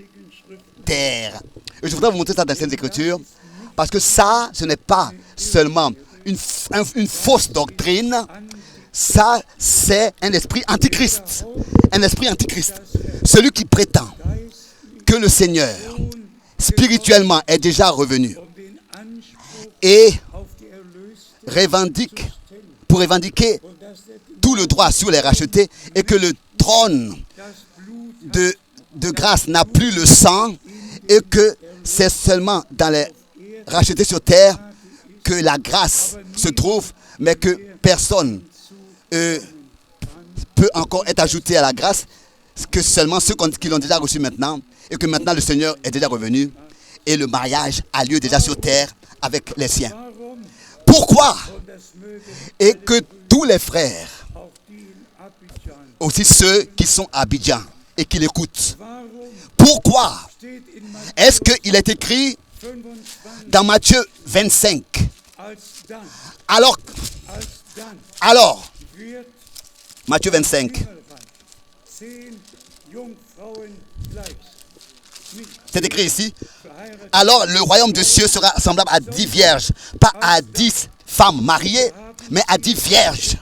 [SPEAKER 1] terre. Et je voudrais vous montrer ça dans les Saintes Écritures, parce que ça, ce n'est pas seulement une fausse doctrine, ça, c'est un esprit antichrist. Un esprit antichrist. Celui qui prétend que le Seigneur, spirituellement, est déjà revenu
[SPEAKER 3] den Anspruch
[SPEAKER 1] et
[SPEAKER 3] auf die Erlösten
[SPEAKER 1] pour revendiquer
[SPEAKER 3] und dass der
[SPEAKER 1] tout le droit sur les rachetés et que le trône
[SPEAKER 3] das Blut
[SPEAKER 1] de grâce n'a plus le sang et que c'est seulement dans les rachetés sur terre que la grâce se trouve, mais que personne peut encore être ajouté à la grâce, que seulement ceux qui l'ont déjà reçu maintenant, et que maintenant le Seigneur est déjà revenu et le mariage a lieu déjà sur terre avec les siens. Pourquoi? Et que tous les frères,
[SPEAKER 3] auch die in Abidjan
[SPEAKER 1] aussi ceux qui sont à Abidjan et qui l'écoutent, pourquoi
[SPEAKER 3] steht in
[SPEAKER 1] est-ce qu'il est écrit
[SPEAKER 3] 25
[SPEAKER 1] dans Matthieu 25,
[SPEAKER 3] als dann
[SPEAKER 1] alors,
[SPEAKER 3] wird
[SPEAKER 1] Matthieu 25,
[SPEAKER 3] Himmelreich 10 Jungfrauen gleich, nicht
[SPEAKER 1] c'est écrit ici,
[SPEAKER 3] verheiratet,
[SPEAKER 1] alors le royaume de cieux sera semblable à 10 vierges, pas à 10 femmes mariées, mais à 10 vierges.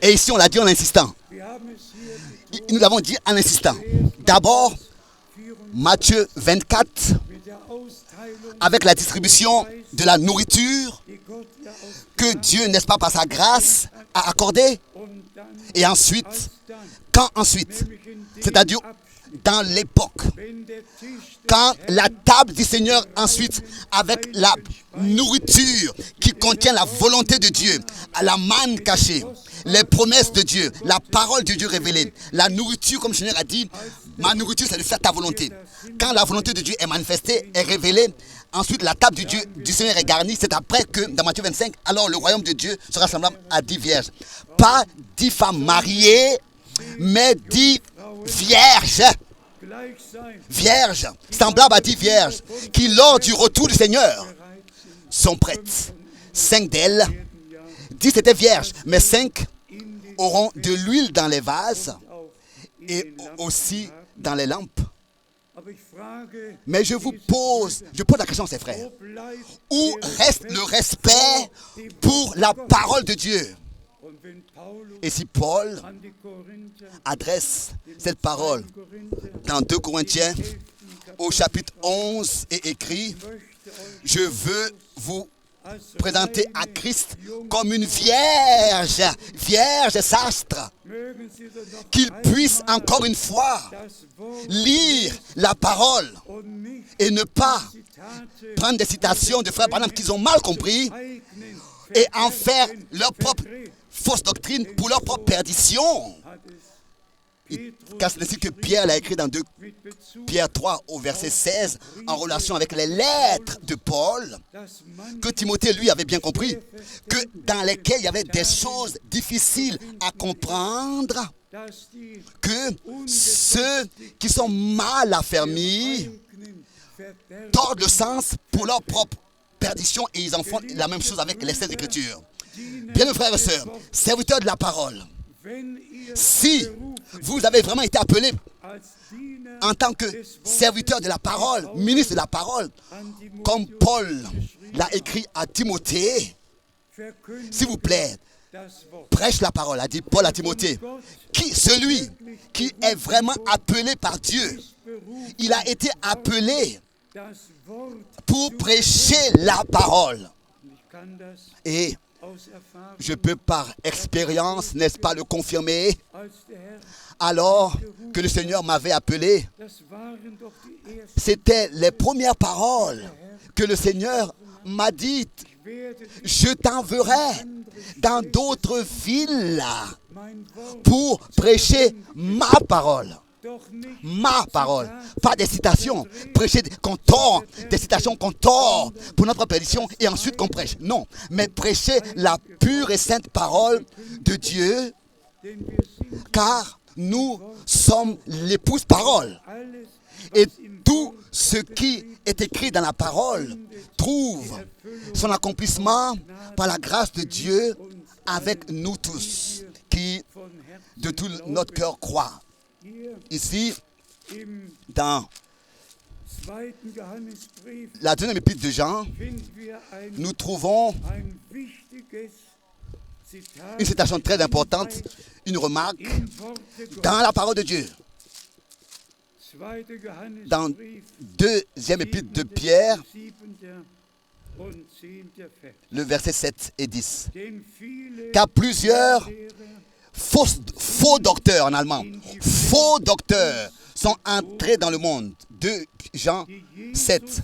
[SPEAKER 1] Et ici on l'a dit en insistant.
[SPEAKER 3] wir haben es hier
[SPEAKER 1] Nous l'avons dit en insistant. D'abord, Matthieu 24,
[SPEAKER 3] mit der Austeilung,
[SPEAKER 1] avec la distribution de la nourriture
[SPEAKER 3] die Gott ja aus
[SPEAKER 1] que Dieu, n'est-ce pas, par sa grâce, a accordée.
[SPEAKER 3] und dann,
[SPEAKER 1] Et ensuite,
[SPEAKER 3] dann,
[SPEAKER 1] quand ensuite,
[SPEAKER 3] nämlich in dem
[SPEAKER 1] c'est-à-dire dans l'époque,
[SPEAKER 3] wenn der Tisch des
[SPEAKER 1] quand la table du Seigneur ensuite, avec la nourriture qui contient la volonté de Dieu, la manne cachée, les promesses de Dieu, la parole de Dieu révélée, la nourriture, comme le Seigneur a dit, ma nourriture c'est de faire ta volonté. Quand la volonté de Dieu est manifestée, est révélée, ensuite la table du Seigneur est garnie, c'est après que dans Matthieu 25, alors le royaume de Dieu sera semblable à 10 vierges. Pas 10 femmes mariées, mais 10 vierges.
[SPEAKER 3] gleich sein,
[SPEAKER 1] Vierges, semblables à 10 vierges, qui lors du retour du Seigneur sont prêtes. 5 d'elles, 10 étaient vierges, mais 5 auront de l'huile dans les vases et aussi dans les lampes.
[SPEAKER 3] aber ich frage,
[SPEAKER 1] Mais je pose la question à ces frères.
[SPEAKER 3] wo bleibt
[SPEAKER 1] Où reste le respect pour la parole de Dieu?
[SPEAKER 3] und wenn Paulus
[SPEAKER 1] Et si Paul
[SPEAKER 3] an die Korinther,
[SPEAKER 1] adresse cette parole dans 2 Corinthiens au chapitre 11 et écrit, je veux vous présenter à Christ comme une vierge sastre,
[SPEAKER 3] mögen sie doch noch
[SPEAKER 1] qu'il puisse encore une fois
[SPEAKER 3] das Wort
[SPEAKER 1] lire la parole
[SPEAKER 3] und nicht
[SPEAKER 1] et ne pas
[SPEAKER 3] Zitate
[SPEAKER 1] prendre des citations de frères Branham qu'ils ont mal compris
[SPEAKER 3] eignen,
[SPEAKER 1] et en faire leur propre fausse doctrine pour leur propre perdition.
[SPEAKER 3] hat es
[SPEAKER 1] Car c'est ainsi que Pierre l'a écrit dans 2
[SPEAKER 3] mit Bezug,
[SPEAKER 1] Pierre 3 au verset 16 en relation avec les lettres de Paul,
[SPEAKER 3] dass man
[SPEAKER 1] que Timothée lui avait bien compris, que dans lesquelles il y avait des choses difficiles à comprendre,
[SPEAKER 3] dass die
[SPEAKER 1] que ceux qui sont mal affermis
[SPEAKER 3] eignen Verderben
[SPEAKER 1] tordent le sens pour leur propre perdition et ils en font la même chose avec les Saintes Écritures. Bien mes frères et sœurs, serviteurs de la parole,
[SPEAKER 3] wenn ihr
[SPEAKER 1] si vous avez vraiment été appelés
[SPEAKER 3] als Diener
[SPEAKER 1] en tant que serviteur de la parole, ministre de la parole,
[SPEAKER 3] an die
[SPEAKER 1] comme Paul l'a écrit à Timothée,
[SPEAKER 3] verkündigt
[SPEAKER 1] s'il vous plaît,
[SPEAKER 3] das Wort.
[SPEAKER 1] prêche la parole, a dit Paul à Timothée. Celui qui est vraiment appelé par Dieu, il a été appelé
[SPEAKER 3] Das Wort,
[SPEAKER 1] pour prêcher la parole.
[SPEAKER 3] ich kann das
[SPEAKER 1] Et je peux par expérience, n'est-ce pas, le confirmer.
[SPEAKER 2] als der Herr,
[SPEAKER 1] Alors que le Seigneur m'avait appelé,
[SPEAKER 2] das waren doch die ersten.
[SPEAKER 1] c'était les premières paroles que le Seigneur m'a dites.
[SPEAKER 2] Werde dich
[SPEAKER 1] Je t'enverrai dans d'autres villes
[SPEAKER 2] mein Wort
[SPEAKER 1] pour prêcher ma parole.
[SPEAKER 2] doch nicht
[SPEAKER 1] Ma parole, pas des citations, prêcher qu'on tord, des citations qu'on tord pour notre perdition et ensuite qu'on prêche. Non, mais prêcher la pure et sainte parole de Dieu,
[SPEAKER 2] denn wir sind
[SPEAKER 1] car nous sommes l'épouse parole.
[SPEAKER 2] alles,
[SPEAKER 1] Et tout ce qui est écrit dans la parole trouve son accomplissement par la grâce de Dieu avec nous tous, qui
[SPEAKER 2] von Herzen
[SPEAKER 1] de tout notre cœur croient.
[SPEAKER 2] hier
[SPEAKER 1] Ici,
[SPEAKER 2] im
[SPEAKER 1] dans
[SPEAKER 2] zweiten Johannesbrief
[SPEAKER 1] la deuxième épître de Jean,
[SPEAKER 2] finden wir
[SPEAKER 1] nous trouvons
[SPEAKER 2] ein wichtiges Zitat
[SPEAKER 1] une citation très importante, une remarque
[SPEAKER 2] im Worte Gottes.
[SPEAKER 1] dans la parole de Dieu.
[SPEAKER 2] Zweiter
[SPEAKER 1] Dans
[SPEAKER 2] Johannesbrief,
[SPEAKER 1] deuxième épître de Pierre,
[SPEAKER 2] 7. und 10. Vers.
[SPEAKER 1] le verset 7 et 10.
[SPEAKER 2] Denn viele
[SPEAKER 1] Car plusieurs
[SPEAKER 2] Lehrer
[SPEAKER 1] faux docteurs en allemand, faux docteurs sont entrés dans le monde. 2 Jean
[SPEAKER 2] die Jesus
[SPEAKER 1] 7.
[SPEAKER 2] Christus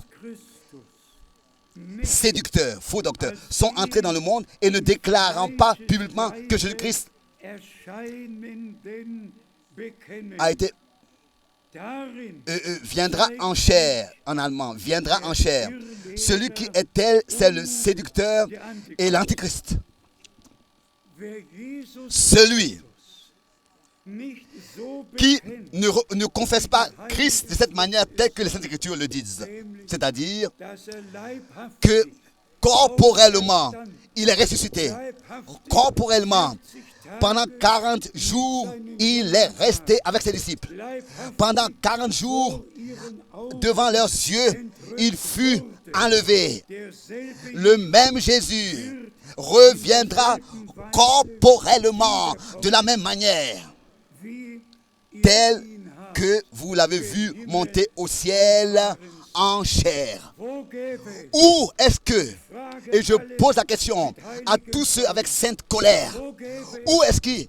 [SPEAKER 2] nicht
[SPEAKER 1] Séducteurs, faux docteurs, sont entrés dans le monde et ne déclarant pas publiquement que Jésus-Christ
[SPEAKER 2] erscheinenden bekennen.
[SPEAKER 1] a été
[SPEAKER 2] Darin
[SPEAKER 1] viendra en chair, en allemand, viendra en chair. Celui qui est tel, c'est le séducteur et l'antichrist.
[SPEAKER 2] wer Jesus
[SPEAKER 1] Celui
[SPEAKER 2] nicht so
[SPEAKER 1] qui
[SPEAKER 2] bekennt,
[SPEAKER 1] ne confesse pas Christ de cette manière telle que les Saintes Écritures le disent. C'est-à-dire
[SPEAKER 2] dass leibhaftig
[SPEAKER 1] que corporellement, il est ressuscité. Corporellement, pendant 40 jours, il est resté avec ses disciples. Pendant 40 jours, devant leurs yeux, il fut enlevé. Le même Jésus reviendra corporellement de la même manière, tel que vous l'avez vu monter au ciel en chair. Où est-ce que, et je pose la question à tous ceux avec sainte colère, où est-ce qu'il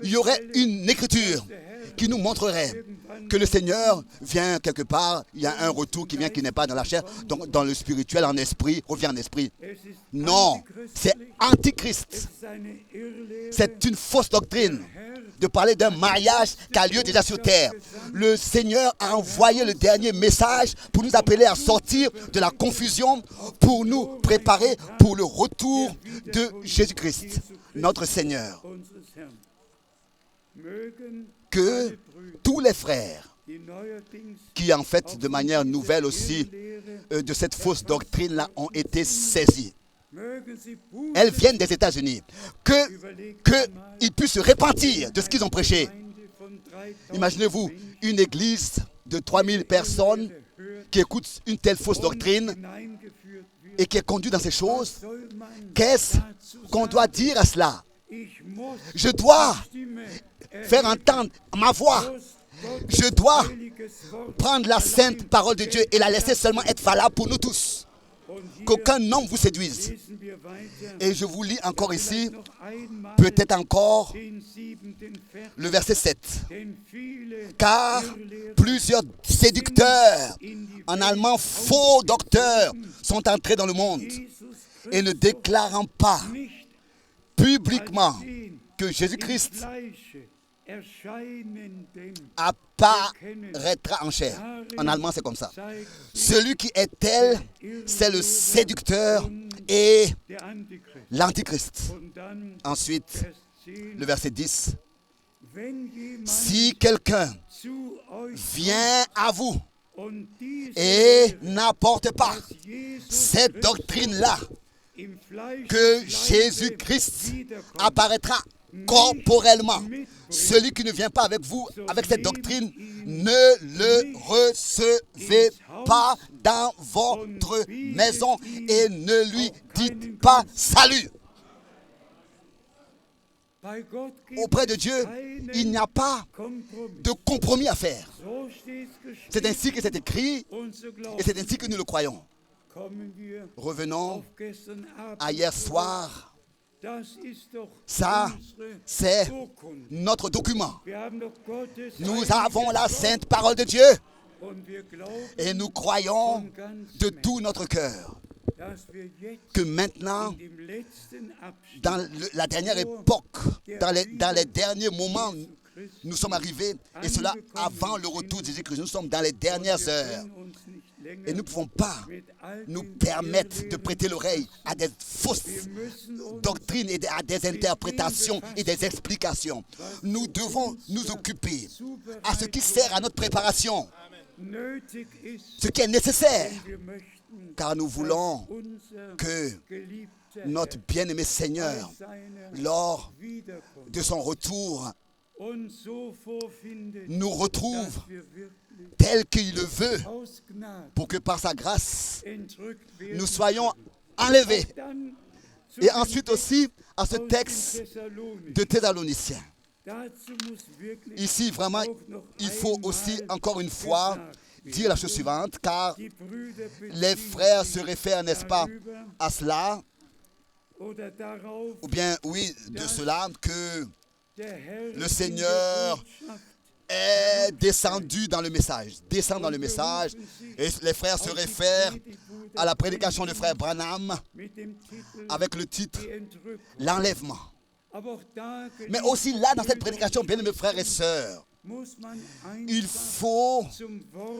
[SPEAKER 1] y aurait une écriture qui nous montrerait que le Seigneur vient quelque part, il y a un retour qui vient qui n'est pas dans la chair, donc dans le spirituel, en esprit, revient en esprit. Non, c'est antichrist. C'est une fausse doctrine de parler d'un mariage qui a lieu déjà sur terre. Le Seigneur a envoyé le dernier message pour nous appeler à sortir de la confusion, pour nous préparer pour le retour de Jésus-Christ, notre Seigneur. Que tous les frères qui en fait de manière nouvelle aussi de cette fausse doctrine-là ont été saisis. Elles viennent des États-Unis. Qu'ils puissent se repentir de ce qu'ils ont prêché. Imaginez-vous une église de 3000 personnes qui écoutent une telle fausse doctrine et qui est conduite dans ces choses. Qu'est-ce qu'on doit dire à cela? Je dois faire entendre ma voix. Je dois prendre la sainte parole de Dieu et la laisser seulement être valable pour nous tous. Qu'aucun homme vous séduise. Et je vous lis encore ici, peut-être encore, le verset 7. Car plusieurs séducteurs, en allemand faux docteurs, sont entrés dans le monde et ne déclarant pas publiquement que Jésus-Christ apparaîtra en chair. En allemand, c'est comme ça. Celui qui est tel, c'est le séducteur et l'antichrist. Ensuite, le verset 10. Si quelqu'un vient à vous et n'apporte pas cette doctrine-là, que Jésus-Christ apparaîtra corporellement. Celui qui ne vient pas avec vous, avec cette doctrine, ne le recevez pas dans votre maison et ne lui dites pas salut. Auprès de Dieu, il n'y a pas de compromis à faire. C'est ainsi que c'est écrit et c'est ainsi que nous le croyons. Revenons à hier soir Ça, c'est notre document. Nous avons la sainte parole de Dieu et nous croyons de tout notre cœur que maintenant, dans la dernière époque, dans les derniers moments, nous sommes arrivés, et cela avant le retour de Jésus-Christ. Nous sommes dans les dernières heures. Et nous ne pouvons pas nous permettre de prêter l'oreille à des fausses doctrines et à des interprétations et des explications. Nous devons nous occuper à ce qui sert à notre préparation, ce qui est nécessaire, car nous voulons que notre bien-aimé Seigneur, lors de son retour, nous retrouve tel qu'il le veut, pour que par sa grâce, nous soyons enlevés. Et ensuite aussi à ce texte de Thessaloniciens. Ici, vraiment, il faut aussi, encore une fois, dire la chose suivante, car les frères se réfèrent, n'est-ce pas, à cela, ou bien, oui, de cela, que le Seigneur est descendu dans le message, descend dans le message, et les frères se réfèrent à la prédication de frère Branham avec le titre « L'enlèvement ». Mais aussi là, dans cette prédication, bien mes frères et sœurs, il faut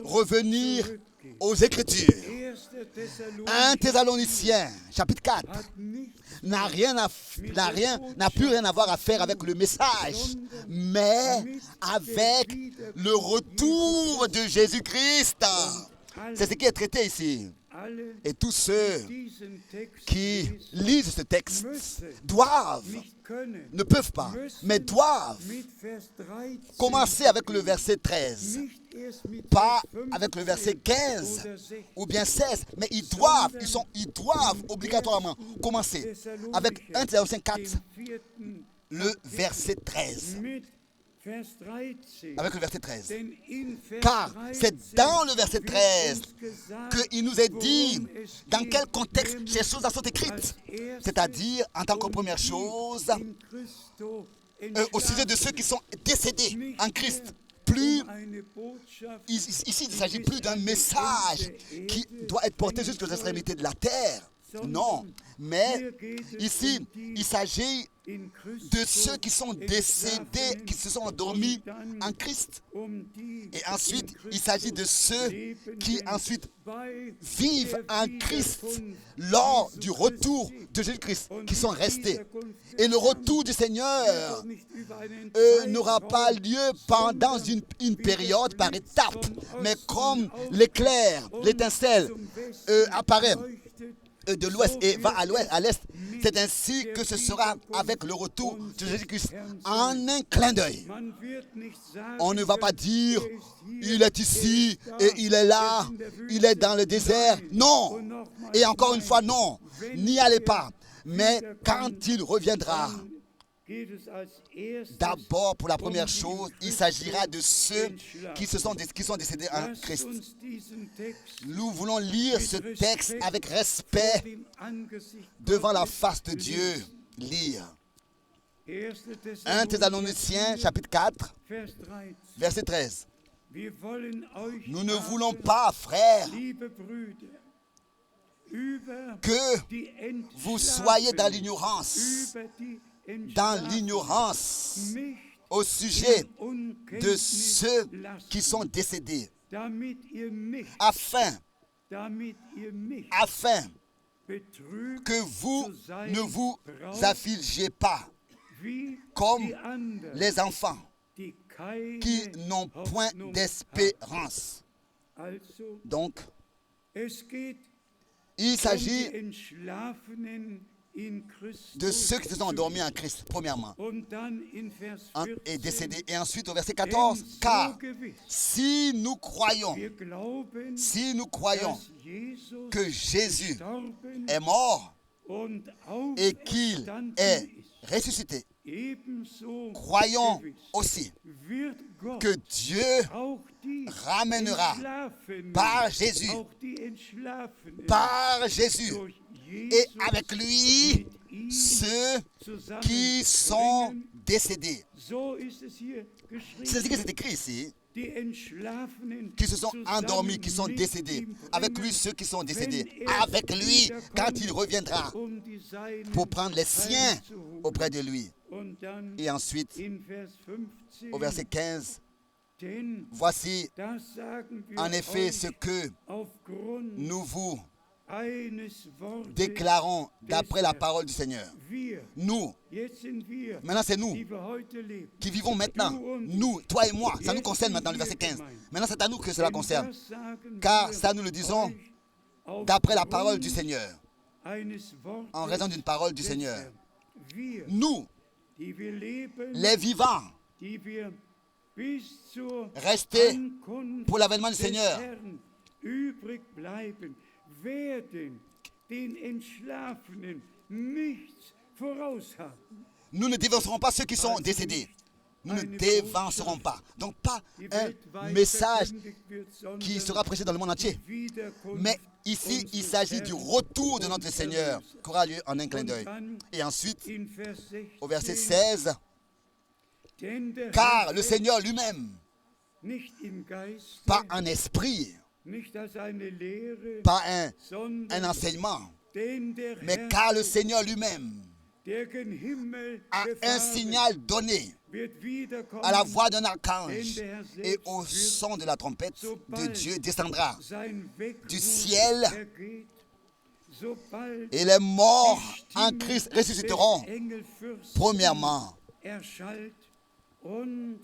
[SPEAKER 1] revenir aux Écritures. 1 Thessaloniciens, chapitre 4, n'a plus rien à voir à faire avec le message, mais avec le retour de Jésus-Christ. C'est ce qui est traité ici. Et tous ceux qui lisent ce texte doivent, ne peuvent pas, mais doivent commencer avec le verset 13, pas avec le verset 15 ou bien 16, mais ils doivent obligatoirement commencer avec 1 Thessaloniciens 4, le verset 13. Avec le verset 13. Car c'est dans le verset 13 qu'il nous est dit dans quel contexte ces choses sont écrites. C'est-à-dire, en tant que première chose, au sujet de ceux qui sont décédés en Christ. Ici, il ne s'agit plus d'un message qui doit être porté jusqu'aux extrémités de la terre. Non, mais ici, il s'agit de ceux qui sont décédés, qui se sont endormis en Christ. Et ensuite, il s'agit de ceux qui ensuite vivent en Christ lors du retour de Jésus-Christ, qui sont restés. Et le retour du Seigneur n'aura pas lieu pendant une période par étape, mais comme l'éclair, l'étincelle apparaît de l'ouest et va à l'est, c'est ainsi que ce sera avec le retour de Jésus-Christ en un clin d'œil. On ne va pas dire il est ici et il est là, il est dans le désert. Non, et encore une fois non, n'y allez pas. Mais quand il reviendra, d'abord, pour la première chose, il s'agira de ceux qui sont décédés en Christ. Nous voulons lire ce texte avec respect devant la face de Dieu. Lire 1 Thessaloniciens, chapitre 4, verset 13. Nous ne voulons pas, frères, que vous soyez dans l'ignorance au sujet de ceux qui sont décédés, afin que vous ne vous affligiez pas comme les enfants qui n'ont point d'espérance. Donc, il s'agit de ceux qui se sont endormis en Christ, premièrement, et décédés. Et ensuite, au verset 14, car si nous croyons que Jésus est mort et qu'il est ressuscité, croyons aussi que Dieu ramènera par Jésus, et avec lui ceux qui sont décédés.
[SPEAKER 2] So ist es hier
[SPEAKER 1] C'est ce qui
[SPEAKER 2] geschrieben.
[SPEAKER 1] est écrit ici,
[SPEAKER 2] Die Entschlafenen
[SPEAKER 1] qui se sont endormis,
[SPEAKER 2] zusammen
[SPEAKER 1] qui sont
[SPEAKER 2] mit
[SPEAKER 1] décédés.
[SPEAKER 2] ihm
[SPEAKER 1] Avec lui,
[SPEAKER 2] bringen,
[SPEAKER 1] ceux qui sont décédés.
[SPEAKER 2] wenn er
[SPEAKER 1] Avec lui,
[SPEAKER 2] wiederkommt,
[SPEAKER 1] quand il reviendra,
[SPEAKER 2] die Seinen
[SPEAKER 1] pour prendre les siens
[SPEAKER 2] heimzuholen.
[SPEAKER 1] auprès de lui.
[SPEAKER 2] Und dann
[SPEAKER 1] Et ensuite,
[SPEAKER 2] in Vers 15,
[SPEAKER 1] au verset 15,
[SPEAKER 2] denn
[SPEAKER 1] voici
[SPEAKER 2] das sagen wir
[SPEAKER 1] en effet
[SPEAKER 2] euch
[SPEAKER 1] ce que
[SPEAKER 2] aufgrund
[SPEAKER 1] nous vous
[SPEAKER 2] eines Wortes
[SPEAKER 1] déclarons d'après la
[SPEAKER 2] des
[SPEAKER 1] parole du Seigneur.
[SPEAKER 2] Wir,
[SPEAKER 1] Nous,
[SPEAKER 2] jetzt sind wir,
[SPEAKER 1] maintenant c'est nous
[SPEAKER 2] die wir heute leben.
[SPEAKER 1] qui vivons maintenant. Nous, toi et moi, ça nous concerne maintenant le verset 15. Maintenant c'est à nous que cela
[SPEAKER 2] Denn
[SPEAKER 1] concerne.
[SPEAKER 2] das sagen
[SPEAKER 1] Car
[SPEAKER 2] wir
[SPEAKER 1] ça nous le disons
[SPEAKER 2] euch
[SPEAKER 1] d'après la
[SPEAKER 2] aufgrund
[SPEAKER 1] parole du Seigneur.
[SPEAKER 2] eines Wortes
[SPEAKER 1] En raison d'une parole du
[SPEAKER 2] des
[SPEAKER 1] Seigneur.
[SPEAKER 2] Herrn. Wir,
[SPEAKER 1] Nous,
[SPEAKER 2] die wir leben,
[SPEAKER 1] les vivants,
[SPEAKER 2] die wir bis zur
[SPEAKER 1] restés
[SPEAKER 2] Ankunft
[SPEAKER 1] pour l'avènement du
[SPEAKER 2] des
[SPEAKER 1] Seigneur,
[SPEAKER 2] Herrn übrig bleiben, werden den Entschlafenen nichts voraushaben.
[SPEAKER 1] nous ne dévancerons pas ceux qui sont décédés. Nous ne dévancerons pas. Donc pas
[SPEAKER 2] Die
[SPEAKER 1] un
[SPEAKER 2] weltweit
[SPEAKER 1] message
[SPEAKER 2] verkündigt wird, sondern
[SPEAKER 1] qui sera prêché dans le monde entier.
[SPEAKER 2] die Wiederkunft
[SPEAKER 1] Mais ici, il
[SPEAKER 2] unseres
[SPEAKER 1] s'agit du
[SPEAKER 2] Herrn
[SPEAKER 1] retour de
[SPEAKER 2] und
[SPEAKER 1] notre Seigneur,
[SPEAKER 2] Erlösers.
[SPEAKER 1] qui aura lieu en un clin
[SPEAKER 2] Und
[SPEAKER 1] d'œil.
[SPEAKER 2] dann
[SPEAKER 1] Et ensuite,
[SPEAKER 2] in Vers 16,
[SPEAKER 1] au verset 16,
[SPEAKER 2] denn der
[SPEAKER 1] car
[SPEAKER 2] Herr
[SPEAKER 1] le Seigneur lui-même,
[SPEAKER 2] nicht im Geiste,
[SPEAKER 1] pas un esprit,
[SPEAKER 2] nicht als eine Lehre,
[SPEAKER 1] pas un
[SPEAKER 2] sondern
[SPEAKER 1] enseignement,
[SPEAKER 2] denn der
[SPEAKER 1] mais
[SPEAKER 2] Herr,
[SPEAKER 1] car le Seigneur lui-même
[SPEAKER 2] der gen Himmel
[SPEAKER 1] a un
[SPEAKER 2] befahren,
[SPEAKER 1] signal donné
[SPEAKER 2] wird wiederkommen,
[SPEAKER 1] à la voix d'un archange
[SPEAKER 2] denn der Herr
[SPEAKER 1] et
[SPEAKER 2] selbst
[SPEAKER 1] au
[SPEAKER 2] wird
[SPEAKER 1] son de la trompette de Dieu descendra
[SPEAKER 2] sein Weckruf
[SPEAKER 1] du ciel,
[SPEAKER 2] ergeht, sobald
[SPEAKER 1] et les morts
[SPEAKER 2] die
[SPEAKER 1] en
[SPEAKER 2] Stimme
[SPEAKER 1] Christ
[SPEAKER 2] des
[SPEAKER 1] ressusciteront
[SPEAKER 2] Engelfürsten
[SPEAKER 1] premièrement.
[SPEAKER 2] erschallt und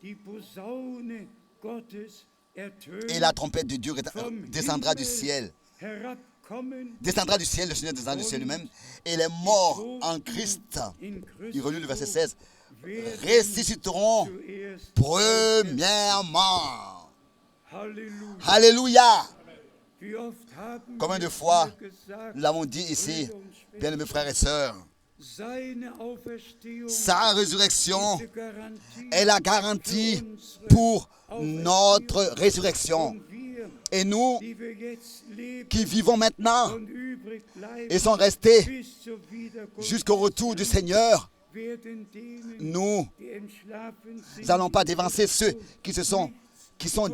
[SPEAKER 2] die Posaune Gottes ertönt,
[SPEAKER 1] Et la trompette de Dieu
[SPEAKER 2] vom
[SPEAKER 1] descendra du
[SPEAKER 2] Himmel
[SPEAKER 1] ciel.
[SPEAKER 2] herabkommen,
[SPEAKER 1] Descendra du ciel, le Seigneur descendra du ciel lui-même. Et les morts en Christ,
[SPEAKER 2] in
[SPEAKER 1] il relit le verset
[SPEAKER 2] Christus
[SPEAKER 1] 16,
[SPEAKER 2] werden
[SPEAKER 1] ressusciteront
[SPEAKER 2] zuerst
[SPEAKER 1] premièrement.
[SPEAKER 2] Halleluja.
[SPEAKER 1] Alléluia.
[SPEAKER 2] Wie oft haben
[SPEAKER 1] Combien de
[SPEAKER 2] wir
[SPEAKER 1] fois
[SPEAKER 2] hier gesagt,
[SPEAKER 1] nous l'avons dit ici, bien-aimés frères et sœurs,
[SPEAKER 2] seine Auferstehung,
[SPEAKER 1] sa résurrection
[SPEAKER 2] diese Garantie
[SPEAKER 1] est la garantie pour notre résurrection.
[SPEAKER 2] und wir,
[SPEAKER 1] Et nous
[SPEAKER 2] die wir jetzt leben
[SPEAKER 1] qui vivons maintenant
[SPEAKER 2] und übrig bleiben,
[SPEAKER 1] et sont restés
[SPEAKER 2] bis zur Wiederkunft
[SPEAKER 1] jusqu'au retour du Seigneur,
[SPEAKER 2] werden denen,
[SPEAKER 1] nous
[SPEAKER 2] die entschlafen sind,
[SPEAKER 1] n'allons pas dévancer ceux qui sont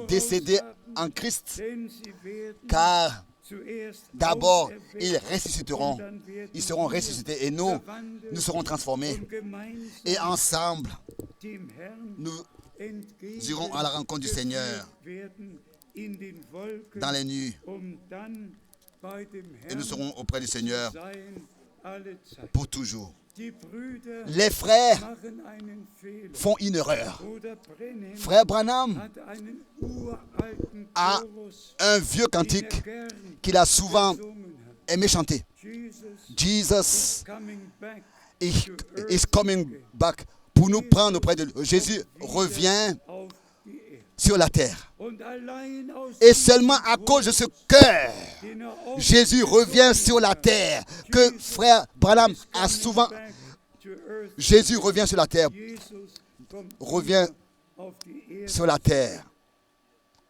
[SPEAKER 1] décédés en Christ,
[SPEAKER 2] denn sie werden
[SPEAKER 1] car
[SPEAKER 2] zuerst
[SPEAKER 1] d'abord
[SPEAKER 2] auferweckt
[SPEAKER 1] ils ressusciteront,
[SPEAKER 2] und dann werden
[SPEAKER 1] ils seront
[SPEAKER 2] wir
[SPEAKER 1] ressuscités et nous serons transformés.
[SPEAKER 2] und gemeinsam
[SPEAKER 1] Et ensemble,
[SPEAKER 2] dem Herrn
[SPEAKER 1] nous
[SPEAKER 2] entgegen
[SPEAKER 1] irons à la rencontre du Seigneur
[SPEAKER 2] werden in den Wolken,
[SPEAKER 1] dans les nuits
[SPEAKER 2] dann bei dem
[SPEAKER 1] et
[SPEAKER 2] Herrn
[SPEAKER 1] nous serons auprès du Seigneur
[SPEAKER 2] sein alle Zeit.
[SPEAKER 1] pour toujours.
[SPEAKER 2] Die Brüder
[SPEAKER 1] Les frères
[SPEAKER 2] machen einen Fehler.
[SPEAKER 1] font une erreur.
[SPEAKER 2] Bruder Brenhem
[SPEAKER 1] Frère Branham
[SPEAKER 2] hat einen uralten
[SPEAKER 1] a
[SPEAKER 2] Chorus,
[SPEAKER 1] un vieux
[SPEAKER 2] den
[SPEAKER 1] cantique
[SPEAKER 2] gern
[SPEAKER 1] qu'il a souvent
[SPEAKER 2] gesungen hat.
[SPEAKER 1] aimé chanter.
[SPEAKER 2] Jesus
[SPEAKER 1] Jesus
[SPEAKER 2] coming back
[SPEAKER 1] is
[SPEAKER 2] to earth
[SPEAKER 1] coming back pour nous prendre auprès de lui. Jésus revient
[SPEAKER 2] auf die Erde.
[SPEAKER 1] sur la terre.
[SPEAKER 2] Und allein aus
[SPEAKER 1] Et seulement à cause de ce cœur,
[SPEAKER 2] den
[SPEAKER 1] Jésus revient sur la terre. Que frère Branham a souvent...
[SPEAKER 2] back to earth.
[SPEAKER 1] Jésus revient sur la terre,
[SPEAKER 2] Jesus kommt
[SPEAKER 1] revient
[SPEAKER 2] auf die Erde.
[SPEAKER 1] sur la terre.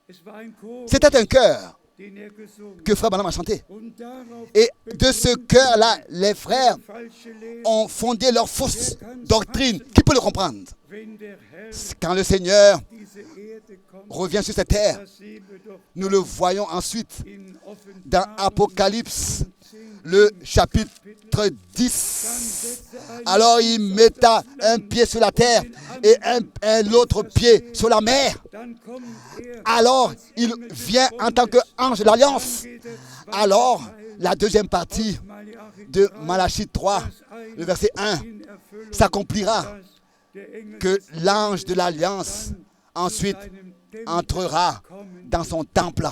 [SPEAKER 2] Es war ein Chor,
[SPEAKER 1] C'était un cœur
[SPEAKER 2] den gesungen
[SPEAKER 1] que frère Branham a chanté.
[SPEAKER 2] und darauf
[SPEAKER 1] Et de ce cœur-là, les frères
[SPEAKER 2] falsche Lehre,
[SPEAKER 1] ont fondé leur fausse doctrine. Qui peut le comprendre?
[SPEAKER 2] wenn der Herr
[SPEAKER 1] Quand le Seigneur
[SPEAKER 2] diese Erde kommt,
[SPEAKER 1] revient sur cette terre,
[SPEAKER 2] das sehen wir doch
[SPEAKER 1] nous le voyons ensuite
[SPEAKER 2] in
[SPEAKER 1] dans
[SPEAKER 2] Offenbarung
[SPEAKER 1] Apocalypse, le chapitre 10. Alors il metta un pied sur la terre et l'autre pied sur la mer.
[SPEAKER 2] dann kommt
[SPEAKER 1] Alors il vient en tant qu'ange de l'Alliance. Alors la deuxième partie de Malachie 3, le verset 1, s'accomplira que l'ange de l'Alliance ensuite entrera dans son temple.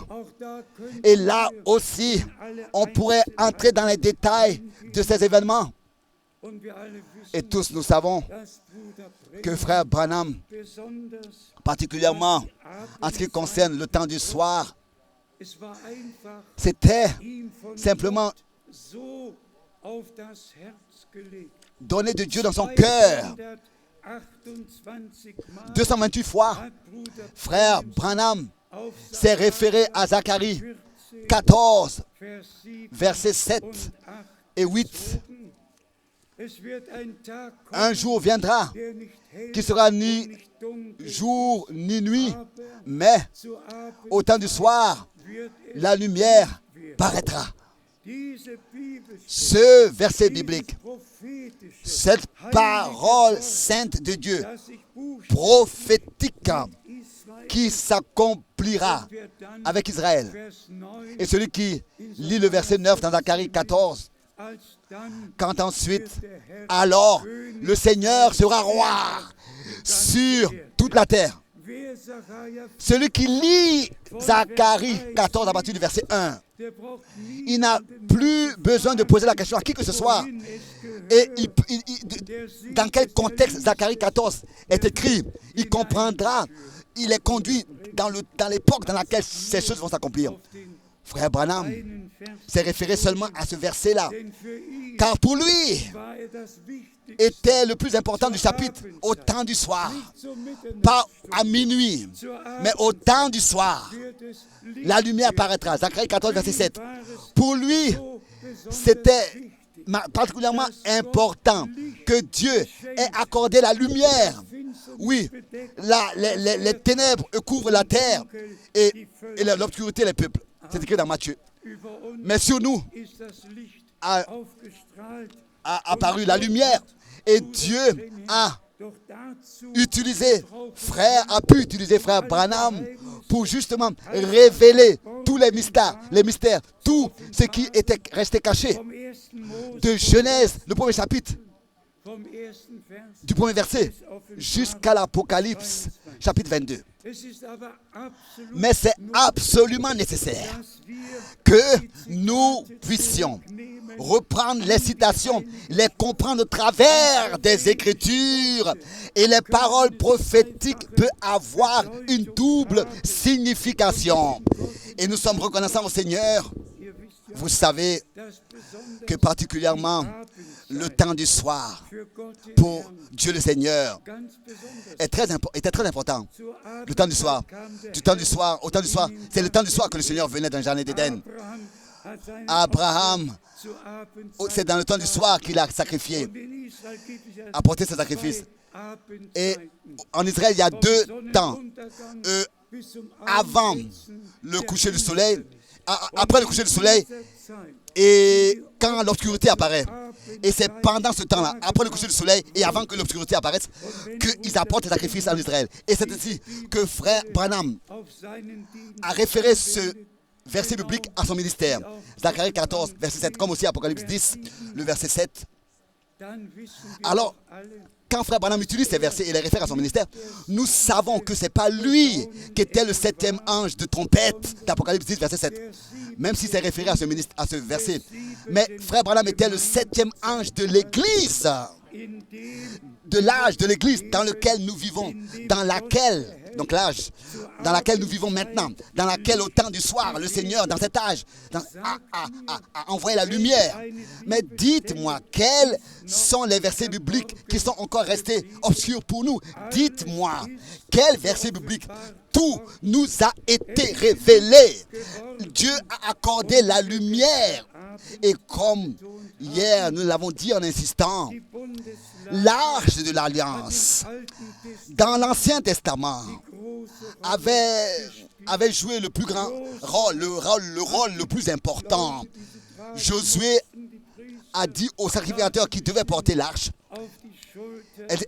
[SPEAKER 1] Et là aussi, on pourrait entrer dans les détails de ces événements. Et tous nous savons que frère Branham, particulièrement en ce qui concerne le temps du soir, c'était simplement donné de Dieu dans son cœur. 228 fois, frère Branham s'est référé à Zacharie 14, versets 7 et 8. Un jour viendra qui sera ni jour ni nuit, mais au temps du soir, la lumière paraîtra. Ce verset biblique, cette parole sainte de Dieu, prophétique, qui s'accomplira avec Israël. Et celui qui lit le verset 9 dans Zacharie 14, quand ensuite, alors, le Seigneur sera roi sur toute la terre. Celui qui lit Zacharie 14 à partir du verset 1, il n'a plus besoin de poser la question à qui que ce soit. Et dans quel contexte Zacharie 14 est écrit, il comprendra, il est conduit dans l'époque dans laquelle ces choses vont s'accomplir. Frère Branham s'est référé seulement à ce verset-là, car pour lui était le plus important du chapitre au temps du soir, pas à minuit, mais au temps du soir. La lumière paraîtra. Zacharie 14, verset 7. Pour lui, c'était particulièrement important que Dieu ait accordé la lumière. Oui, les ténèbres couvrent la terre et l'obscurité les peuples. C'est écrit dans Matthieu. Mais sur nous a apparu la lumière et Dieu a pu utiliser frère Branham pour justement révéler tous les mystères, tout ce qui était resté caché. De Genèse, le premier chapitre, du premier verset, jusqu'à l'Apocalypse, chapitre 22. Mais c'est absolument nécessaire que nous puissions reprendre les citations, les comprendre au travers des Écritures. Et les paroles prophétiques peuvent avoir une double signification. Et nous sommes reconnaissants au Seigneur. Vous savez que particulièrement le temps du soir pour Dieu le Seigneur était très important. Le temps du soir. Au temps du soir, c'est le temps du soir que le Seigneur venait dans le jardin d'Éden. Abraham, c'est dans le temps du soir qu'il a sacrifié, apporté ses sacrifices. Et en Israël, il y a deux temps. Avant le coucher du soleil, après le coucher du soleil, et quand l'obscurité apparaît. Et c'est pendant ce temps-là, après le coucher du soleil et avant que l'obscurité apparaisse, qu'ils apportent les sacrifices en Israël. Et c'est ainsi que frère Branham a référé ce verset biblique à son ministère. Zacharie 14, verset 7, comme aussi Apocalypse 10, le verset 7. Alors, quand frère Branham utilise ces versets et les réfère à son ministère, nous savons que ce n'est pas lui qui était le septième ange de trompette d'Apocalypse 10, verset 7. Même si c'est référé à ce verset. Mais frère Branham était le septième ange de l'Église, de l'âge de l'Église dans lequel nous vivons, dans laquelle nous vivons maintenant, dans laquelle au temps du soir, le Seigneur, dans cet âge, a envoyé la lumière. Mais dites-moi, quels sont les versets bibliques qui sont encore restés obscurs pour nous? Dites-moi, quels versets bibliques? Tout nous a été révélé. Dieu a accordé la lumière. Et comme hier, nous l'avons dit en insistant, l'arche de l'Alliance, dans l'Ancien Testament, avait joué le plus grand rôle, le rôle le plus important. Josué a dit au sacrificateur qui devait porter l'arche,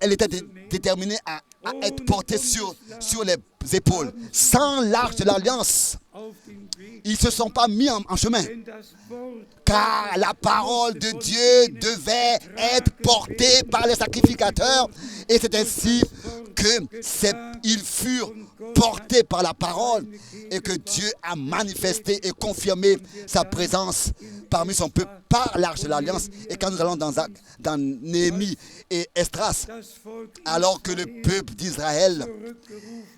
[SPEAKER 1] elle était déterminée à être portée sur les épaules. Sans l'arche de l'Alliance, ils ne se sont pas mis en chemin. Car la parole de Dieu devait être portée par les sacrificateurs. Et c'est ainsi qu'ils furent portés par la parole et que Dieu a manifesté et confirmé sa présence parmi son peuple par l'arche de l'Alliance. Et quand nous allons dans Néhémie et Esdras, alors que le peuple d'Israël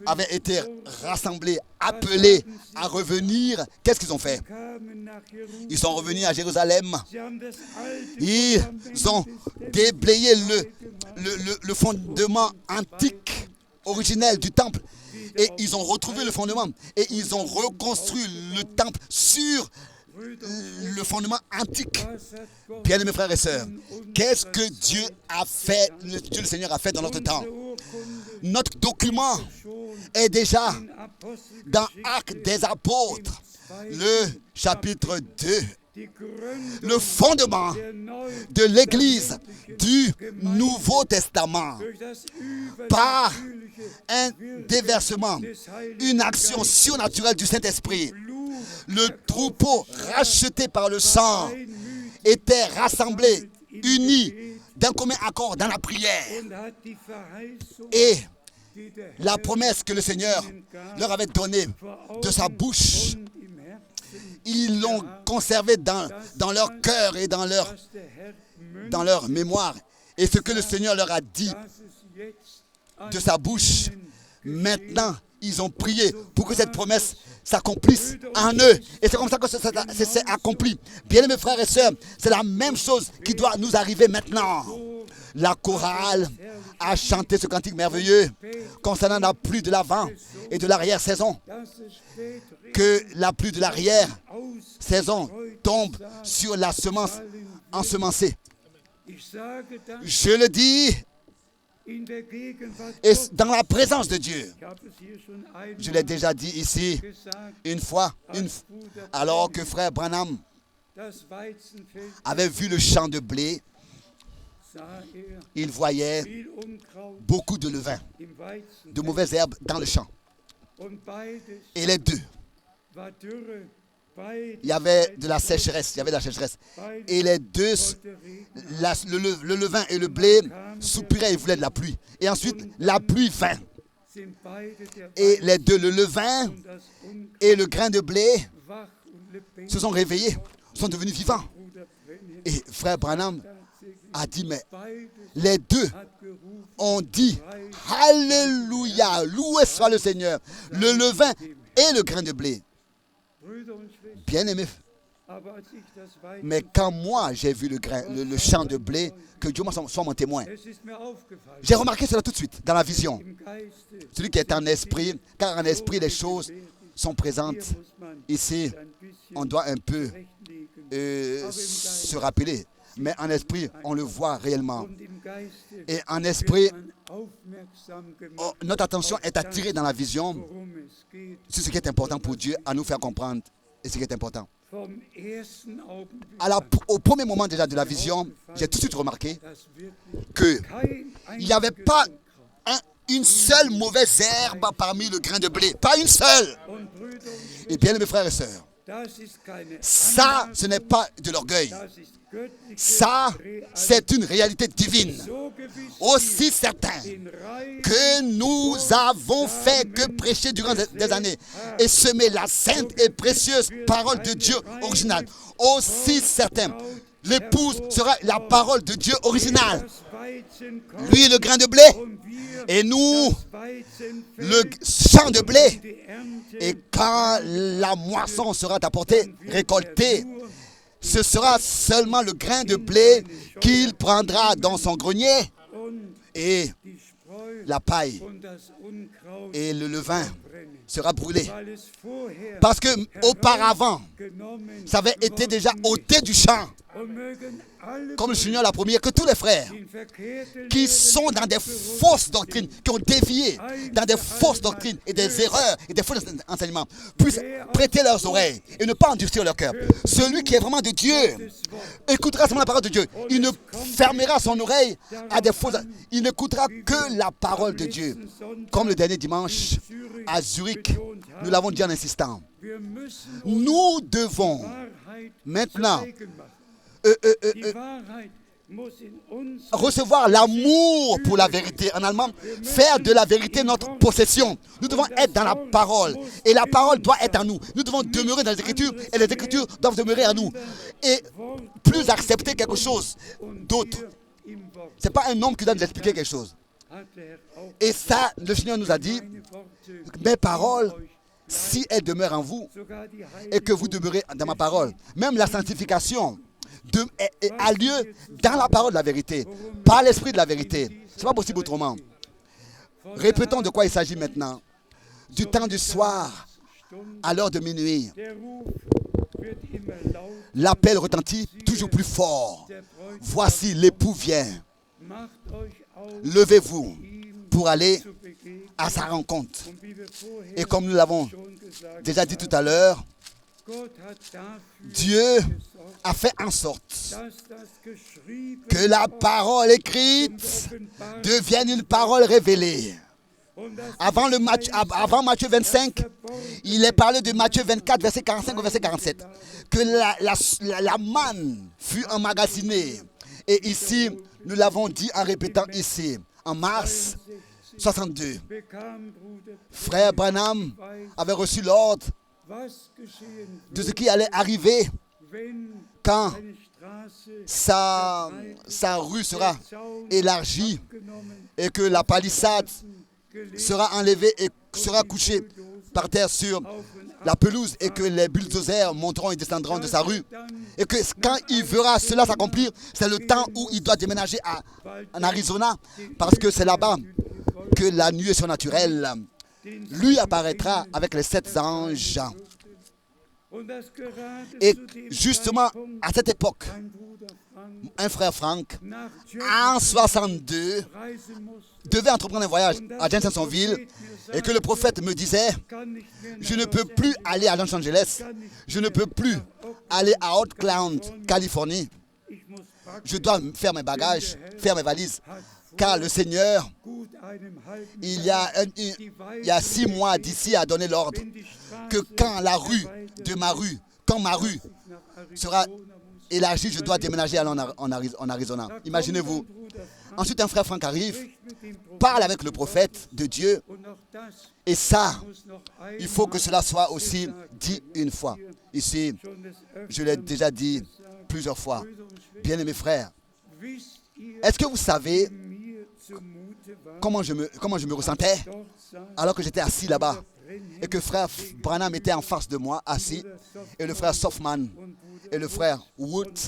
[SPEAKER 1] avait été rassemblé, appelé à revenir, qu'est-ce qu'ils ont fait? Ils sont revenus à Jérusalem. Ils ont déblayé le fondement antique, originel du temple. Et ils ont retrouvé le fondement. Et ils ont reconstruit le temple sur le fondement antique. Bien aimés frères et sœurs, qu'est-ce que Dieu a fait, Dieu le Seigneur a fait dans notre temps? Notre document est déjà dans Actes des Apôtres, le chapitre 2. Le fondement de l'Église du Nouveau Testament par un déversement, une action surnaturelle du Saint-Esprit. Le troupeau racheté par le sang était rassemblé, uni d'un commun accord dans la prière. Et la promesse que le Seigneur leur avait donnée de sa bouche, ils l'ont conservée dans leur cœur et dans leur mémoire. Et ce que le Seigneur leur a dit de sa bouche, maintenant, ils ont prié pour que cette promesse s'accomplisse en eux. Et c'est comme ça que c'est accompli. Bien-aimés frères et sœurs, c'est la même chose qui doit nous arriver maintenant. La chorale a chanté ce cantique merveilleux concernant la pluie de l'avant et de l'arrière-saison. Que la pluie de l'arrière-saison tombe sur la semence ensemencée. Je le dis, et dans la présence de Dieu. Je l'ai déjà dit ici une fois, alors que frère Branham avait vu le champ de blé, il voyait beaucoup de levain, de mauvaises herbes dans le champ. Et les deux, il y avait de la sécheresse, Et les deux, le levain et le blé soupiraient et voulaient de la pluie. Et ensuite, la pluie vint. Et les deux, le levain et le grain de blé, se sont réveillés, sont devenus vivants. Et frère Branham a dit, mais les deux ont dit, Alléluia, loué soit le Seigneur, le levain et le grain de blé. Bien-aimé, mais quand moi j'ai vu le champ de blé, que Dieu soit mon témoin, j'ai remarqué cela tout de suite dans la vision. Celui qui est en esprit, car en esprit les choses sont présentes. Ici, on doit un peu se rappeler, mais en esprit, on le voit réellement. Et en esprit, notre attention est attirée dans la vision sur ce qui est important pour Dieu à nous faire comprendre et ce qui est important. Au premier moment déjà de la vision, j'ai tout de suite remarqué qu'il n'y avait pas une seule mauvaise herbe parmi le grain de blé. Pas une seule. Et bien, mes frères et sœurs, ça, ce n'est pas de l'orgueil. Ça, c'est une réalité divine. Aussi certain que nous avons fait que prêcher durant des années et semer la sainte et précieuse parole de Dieu originale. Aussi certain, l'épouse sera la parole de Dieu originale. Lui, le grain de blé, et nous, le champ de blé. Et quand la moisson sera apportée, récoltée, ce sera seulement le grain de blé qu'il prendra dans son grenier et la paille et le levain sera brûlé. Parce que auparavant, ça avait été déjà ôté du champ. Comme le Seigneur l'a promis, que tous les frères qui sont dans des fausses doctrines, qui ont dévié dans des fausses doctrines et des erreurs et des faux enseignements, puissent prêter leurs oreilles et ne pas endurcir leur cœur. Celui qui est vraiment de Dieu écoutera seulement la parole de Dieu. Il ne fermera son oreille à des fausses. Il n'écoutera que la parole de Dieu. Comme le dernier dimanche à Zurich, nous l'avons dit en insistant. Nous devons maintenant recevoir l'amour pour la vérité. En allemand, faire de la vérité notre possession. Nous devons être dans la parole. Et la parole doit être en nous. Nous devons demeurer dans les Écritures. Et les Écritures doivent demeurer en nous. Et plus accepter quelque chose d'autre. Ce n'est pas un homme qui doit nous expliquer quelque chose. Et ça, le Seigneur nous a dit, mes paroles, si elles demeurent en vous, et que vous demeurez dans ma parole, même la sanctification a lieu dans la parole de la vérité, par l'esprit de la vérité. Ce n'est pas possible autrement. Répétons de quoi il s'agit maintenant. Du temps du soir à l'heure de minuit.
[SPEAKER 2] wird immer laut.
[SPEAKER 1] L'appel retentit toujours plus fort.
[SPEAKER 2] Der Bräutigam
[SPEAKER 1] Voici, l'époux vient.
[SPEAKER 2] macht euch auf,
[SPEAKER 1] Levez-vous
[SPEAKER 2] ihm
[SPEAKER 1] pour aller
[SPEAKER 2] zu begegnen.
[SPEAKER 1] à sa rencontre.
[SPEAKER 2] Und wie wir vorher
[SPEAKER 1] Et comme nous l'avons
[SPEAKER 2] schon gesagt
[SPEAKER 1] déjà dit tout
[SPEAKER 2] haben,
[SPEAKER 1] à l'heure,
[SPEAKER 2] Gott hat dafür
[SPEAKER 1] Dieu
[SPEAKER 2] gesorgt,
[SPEAKER 1] a fait en sorte
[SPEAKER 2] dass das geschrieben
[SPEAKER 1] que la parole écrite devienne une parole révélée.
[SPEAKER 2] und das
[SPEAKER 1] Avant Matthieu 25, il est parlé de Matthieu 24, verset 45 au verset 47. Que la manne fut emmagasinée. Et ici, nous l'avons dit en répétant ici, en mars 62.
[SPEAKER 2] bekam Bruder
[SPEAKER 1] Frère Branham avait reçu l'ordre
[SPEAKER 2] was geschehen
[SPEAKER 1] de ce qui allait arriver
[SPEAKER 2] wenn
[SPEAKER 1] quand
[SPEAKER 2] eine Straße
[SPEAKER 1] sa rue sera
[SPEAKER 2] Zaun
[SPEAKER 1] élargie
[SPEAKER 2] genommen,
[SPEAKER 1] et que la palissade
[SPEAKER 2] gelegt
[SPEAKER 1] sera enlevée et sera couchée par terre sur
[SPEAKER 2] auf und ab,
[SPEAKER 1] la pelouse et que les bulldozers monteront et descendront de sa rue.
[SPEAKER 2] dann
[SPEAKER 1] Et que quand il verra cela s'accomplir, c'est le temps où il doit déménager en Arizona parce que c'est là-bas que la nuée surnaturelle lui apparaîtra avec les 7 anges.
[SPEAKER 2] und das gerade
[SPEAKER 1] Et
[SPEAKER 2] zu dem
[SPEAKER 1] justement,
[SPEAKER 2] Zeitpunkt
[SPEAKER 1] à cette époque,
[SPEAKER 2] mein Bruder Frank
[SPEAKER 1] un frère Frank,
[SPEAKER 2] nach
[SPEAKER 1] en
[SPEAKER 2] Jersey
[SPEAKER 1] 62,
[SPEAKER 2] reisen musste
[SPEAKER 1] devait entreprendre un voyage à Jeffersonville et que le prophète me disait,
[SPEAKER 2] kann nicht mehr
[SPEAKER 1] je
[SPEAKER 2] nach
[SPEAKER 1] ne peux
[SPEAKER 2] Los
[SPEAKER 1] plus
[SPEAKER 2] Angeles,
[SPEAKER 1] aller à Los Angeles, je ne peux plus aller à Oakland, Californie,
[SPEAKER 2] ich muss praktisch
[SPEAKER 1] je dois faire mes bagages, faire mes valises, car le Seigneur,
[SPEAKER 2] gut einem halben
[SPEAKER 1] il y a 6 mois d'ici, a donné l'ordre
[SPEAKER 2] wenn die Straße
[SPEAKER 1] que quand la rue de ma rue, quand ma rue
[SPEAKER 2] nach Arizona
[SPEAKER 1] sera
[SPEAKER 2] muss.
[SPEAKER 1] élargie, je dois déménager en Arizona. Imaginez-vous. Ensuite, un frère Frank arrive,
[SPEAKER 2] Spricht mit dem Propheten
[SPEAKER 1] parle avec le prophète de Dieu,
[SPEAKER 2] und auch das
[SPEAKER 1] et ça,
[SPEAKER 2] muss noch
[SPEAKER 1] il faut que
[SPEAKER 2] einmal
[SPEAKER 1] cela soit aussi dit une fois. Ici,
[SPEAKER 2] schon des
[SPEAKER 1] je l'ai
[SPEAKER 2] Öfteren
[SPEAKER 1] déjà dit
[SPEAKER 2] gesagt,
[SPEAKER 1] plusieurs fois.
[SPEAKER 2] Brüder und Schwestern,
[SPEAKER 1] Bien-aimés frères,
[SPEAKER 2] wisst ihr,
[SPEAKER 1] est-ce que vous savez
[SPEAKER 2] mir zumute war,
[SPEAKER 1] comment je me ressentais
[SPEAKER 2] dort saß
[SPEAKER 1] alors que j'étais assis là-bas et que frère Branham était en face de moi, assis, et le frère Softman
[SPEAKER 2] und Bruder
[SPEAKER 1] et le frère Wood,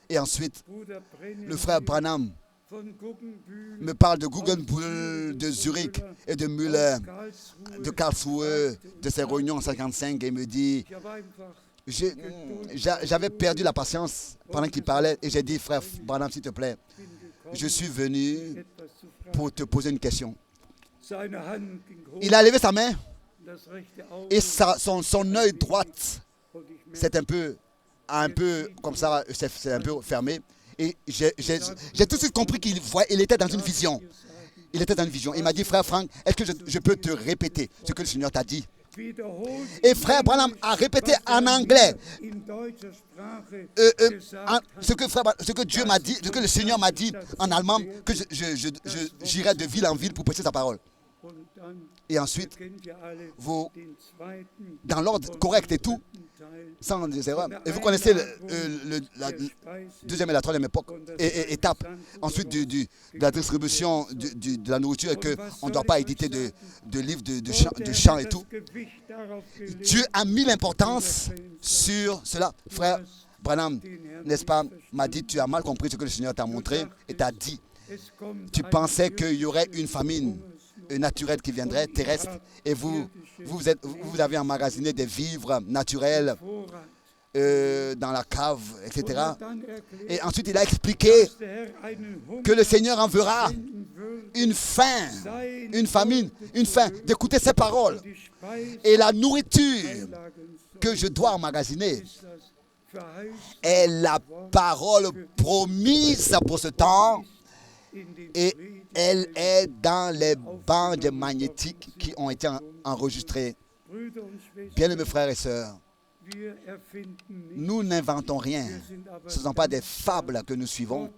[SPEAKER 1] et ensuite
[SPEAKER 2] Bruder Brennan
[SPEAKER 1] le frère Branham
[SPEAKER 2] von Guggenbühl
[SPEAKER 1] me parle de Guggenbull, de Zurich et de Müller,
[SPEAKER 2] Karlsruhe.
[SPEAKER 1] de Karlsruhe, de ses réunions en 55, et il me dit,
[SPEAKER 2] Ich habe einfach
[SPEAKER 1] j'avais perdu la patience pendant qu'il parlait, et j'ai dit, frère Branham, s'il te plaît,
[SPEAKER 2] bin gekommen,
[SPEAKER 1] je suis venu
[SPEAKER 2] etwas zu fragen.
[SPEAKER 1] pour te poser une question.
[SPEAKER 2] Seine Hand ging hoch,
[SPEAKER 1] Il a levé sa main
[SPEAKER 2] das rechte Auge,
[SPEAKER 1] et son œil droit,
[SPEAKER 2] und ich merkte,
[SPEAKER 1] c'est un peu comme ça, c'est un peu fermé. Et j'ai tout de suite compris il était dans une vision. Il était dans une vision. Il m'a dit, frère Frank, est-ce que je peux te répéter ce que le Seigneur t'a dit?
[SPEAKER 2] wiederholt
[SPEAKER 1] Et frère Branham a répété en anglais
[SPEAKER 2] in deutscher Sprache gesagt
[SPEAKER 1] ce que Dieu m'a dit, ce que le Seigneur m'a dit en allemand, que j'irai de ville en ville pour prêcher sa parole.
[SPEAKER 2] und dann
[SPEAKER 1] Et ensuite,
[SPEAKER 2] kennt ihr alle
[SPEAKER 1] vous,
[SPEAKER 2] den zweiten
[SPEAKER 1] dans l'ordre correct et tout,
[SPEAKER 2] Teil
[SPEAKER 1] sans des erreurs. Et vous connaissez la
[SPEAKER 2] der Speise
[SPEAKER 1] deuxième et la troisième étape. Ensuite, de la distribution de la nourriture et qu'on ne doit pas éditer de livres de chants et tout.
[SPEAKER 2] das Gewicht darauf gelegt,
[SPEAKER 1] Dieu a mis l'importance sur cela. Frère Branham, n'est-ce pas, m'a dit, tu as mal compris ce que le Seigneur t'a montré et t'a dit.
[SPEAKER 2] es kommt
[SPEAKER 1] Tu
[SPEAKER 2] ein
[SPEAKER 1] pensais qu'il y aurait une famine naturelle qui viendrait, terrestre, et vous avez emmagasiné des vivres naturels
[SPEAKER 2] Vorrat.
[SPEAKER 1] dans la cave, etc.
[SPEAKER 2] Dann erklärt,
[SPEAKER 1] Et ensuite, il a expliqué
[SPEAKER 2] dass der Herr einen Hunger
[SPEAKER 1] que le Seigneur enverra
[SPEAKER 2] senden würde,
[SPEAKER 1] une faim,
[SPEAKER 2] sein
[SPEAKER 1] une famine, une faim, d'écouter ses paroles.
[SPEAKER 2] die Speise
[SPEAKER 1] Et la nourriture
[SPEAKER 2] einlagen soll.
[SPEAKER 1] que je dois emmagasiner
[SPEAKER 2] Ist das verheißen
[SPEAKER 1] est la parole promise pour ce temps.
[SPEAKER 2] in den
[SPEAKER 1] Et elle est dans les bandes magnétiques qui ont été enregistrées.
[SPEAKER 2] Brüder und Schwestern,
[SPEAKER 1] Bien-aimés frères et sœurs,
[SPEAKER 2] wir erfinden nicht,
[SPEAKER 1] nous n'inventons rien.
[SPEAKER 2] wir sind aber
[SPEAKER 1] Ce ne sont pas des fables que nous suivons,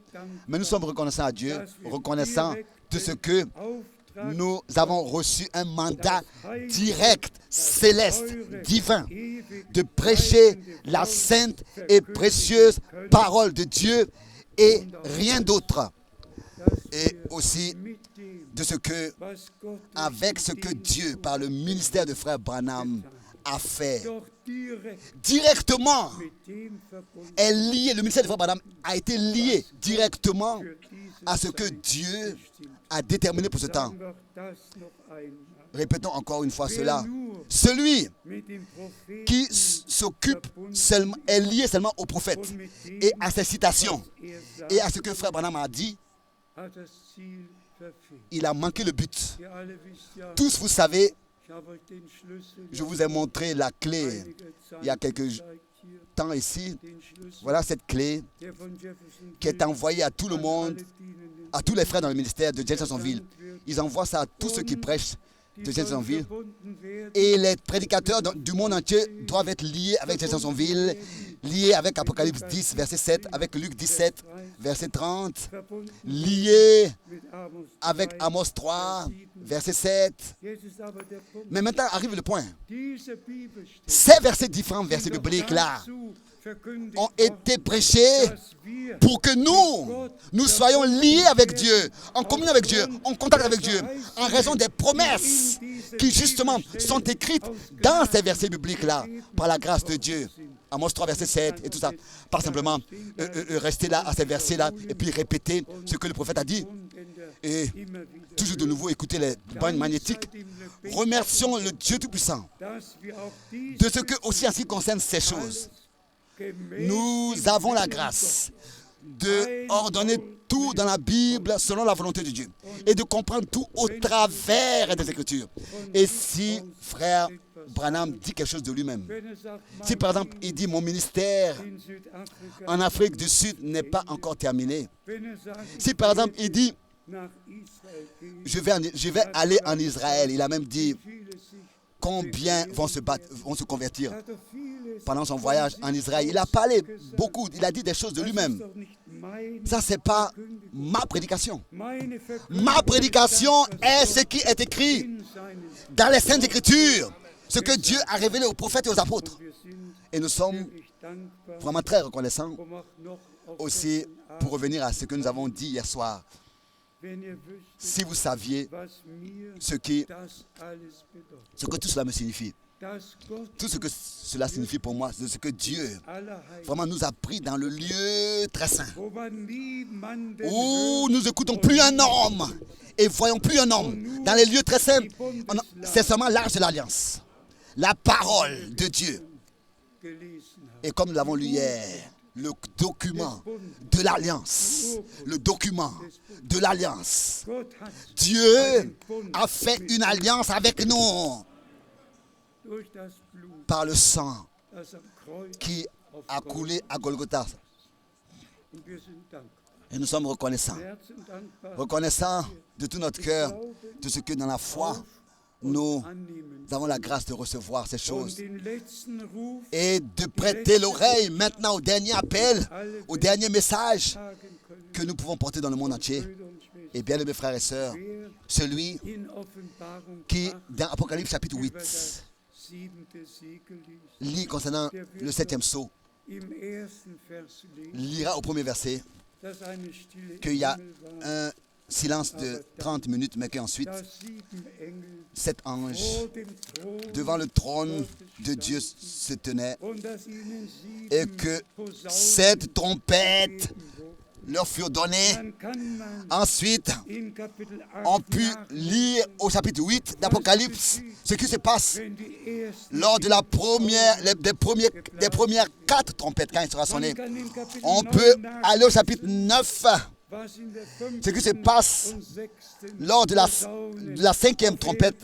[SPEAKER 1] mais nous sommes reconnaissants à Dieu, reconnaissants de ce que
[SPEAKER 2] Auftrag
[SPEAKER 1] nous avons reçu un mandat direct, céleste, divin, de prêcher la sainte et précieuse parole de Dieu et rien d'autre. Et aussi
[SPEAKER 2] mit dem,
[SPEAKER 1] de ce que,
[SPEAKER 2] was Gott
[SPEAKER 1] avec ce que Dieu, par le ministère de frère Branham, a fait
[SPEAKER 2] doch direkt
[SPEAKER 1] directement,
[SPEAKER 2] mit dem verbunden
[SPEAKER 1] est lié, le ministère de frère Branham a été lié directement
[SPEAKER 2] für diese
[SPEAKER 1] à ce que Dieu a déterminé pour ce temps.
[SPEAKER 2] Sagen wir das noch einmal.
[SPEAKER 1] Répétons encore une fois cela.
[SPEAKER 2] Wer nur
[SPEAKER 1] Celui qui s'occupe seulement, est lié seulement au prophète et à ses citations et à ce que frère Branham a dit, il a manqué le but. Tous vous savez, je vous ai montré la clé il y a quelques temps ici. Voilà cette clé qui est envoyée à tout le monde, à tous les frères dans le ministère de Jeffersonville. Ils envoient ça à tous ceux qui prêchent de Jeffersonville. Et les prédicateurs du monde entier doivent être liés avec Jeffersonville, liés avec Apocalypse 10, verset 7, avec Luc 17, verset 30, liés avec Amos 3, verset 7. Mais maintenant arrive le point. Ces versets différents, versets bibliques-là, ont été prêchés pour que nous soyons liés avec Dieu, en communion avec Dieu, en contact avec Dieu, en raison des promesses qui justement sont écrites dans ces versets bibliques-là, par la grâce de Dieu. Amos 3, verset 7 et tout ça. Pas simplement rester là à ces versets-là et puis répéter ce que le prophète a dit. Et toujours de nouveau écouter les bandes magnétiques. Remercions le Dieu Tout-Puissant de ce que, aussi en ce qui concerne ces choses, nous avons la grâce de ordonner tout dans la Bible selon la volonté de Dieu et de comprendre tout au travers des Écritures. Et si frère Branham dit quelque chose de lui-même, si par exemple il dit mon ministère en Afrique du Sud n'est pas encore terminé, si par exemple il dit je vais aller en Israël, il a même dit combien vont se convertir pendant son voyage en Israël. Il a parlé beaucoup, il a dit des choses de lui-même. Ça, ce n'est pas ma prédication. Ma prédication est ce qui est écrit dans les Saintes Écritures, ce que Dieu a révélé aux prophètes et aux apôtres. Et nous sommes vraiment très reconnaissants aussi pour revenir à ce que nous avons dit hier soir. Si vous saviez ce que tout cela me signifie, tout ce que cela signifie pour moi, c'est ce que Dieu vraiment nous a pris dans le lieu très saint, où nous n'écoutons plus un homme et voyons plus un homme. Dans les lieux très saints, c'est seulement l'arche de l'Alliance, la parole de Dieu. Et comme nous l'avons lu hier, le document de l'Alliance, le document de l'Alliance. Dieu a fait une alliance avec nous par le sang qui a coulé à Golgotha. Et nous sommes reconnaissants. Reconnaissants de tout notre cœur de ce que dans la foi, nous avons la grâce de recevoir ces choses et de prêter l'oreille maintenant au dernier appel, au dernier message que nous pouvons porter dans le monde entier. Et bien, mes frères et sœurs, celui qui, dans Apocalypse chapitre 8, lit concernant le 7e sceau, lira au premier verset qu'il y a un silence de 30 minutes, mais qu'ensuite, 7 anges devant le trône de Dieu se tenaient et que 7 trompettes leur furent données. Ensuite, on put lire au chapitre 8 d'Apocalypse ce qui se passe lors de des premières 4 trompettes quand il sera sonné. On peut aller au chapitre 9. Ce qui se passe lors de la 5e trompette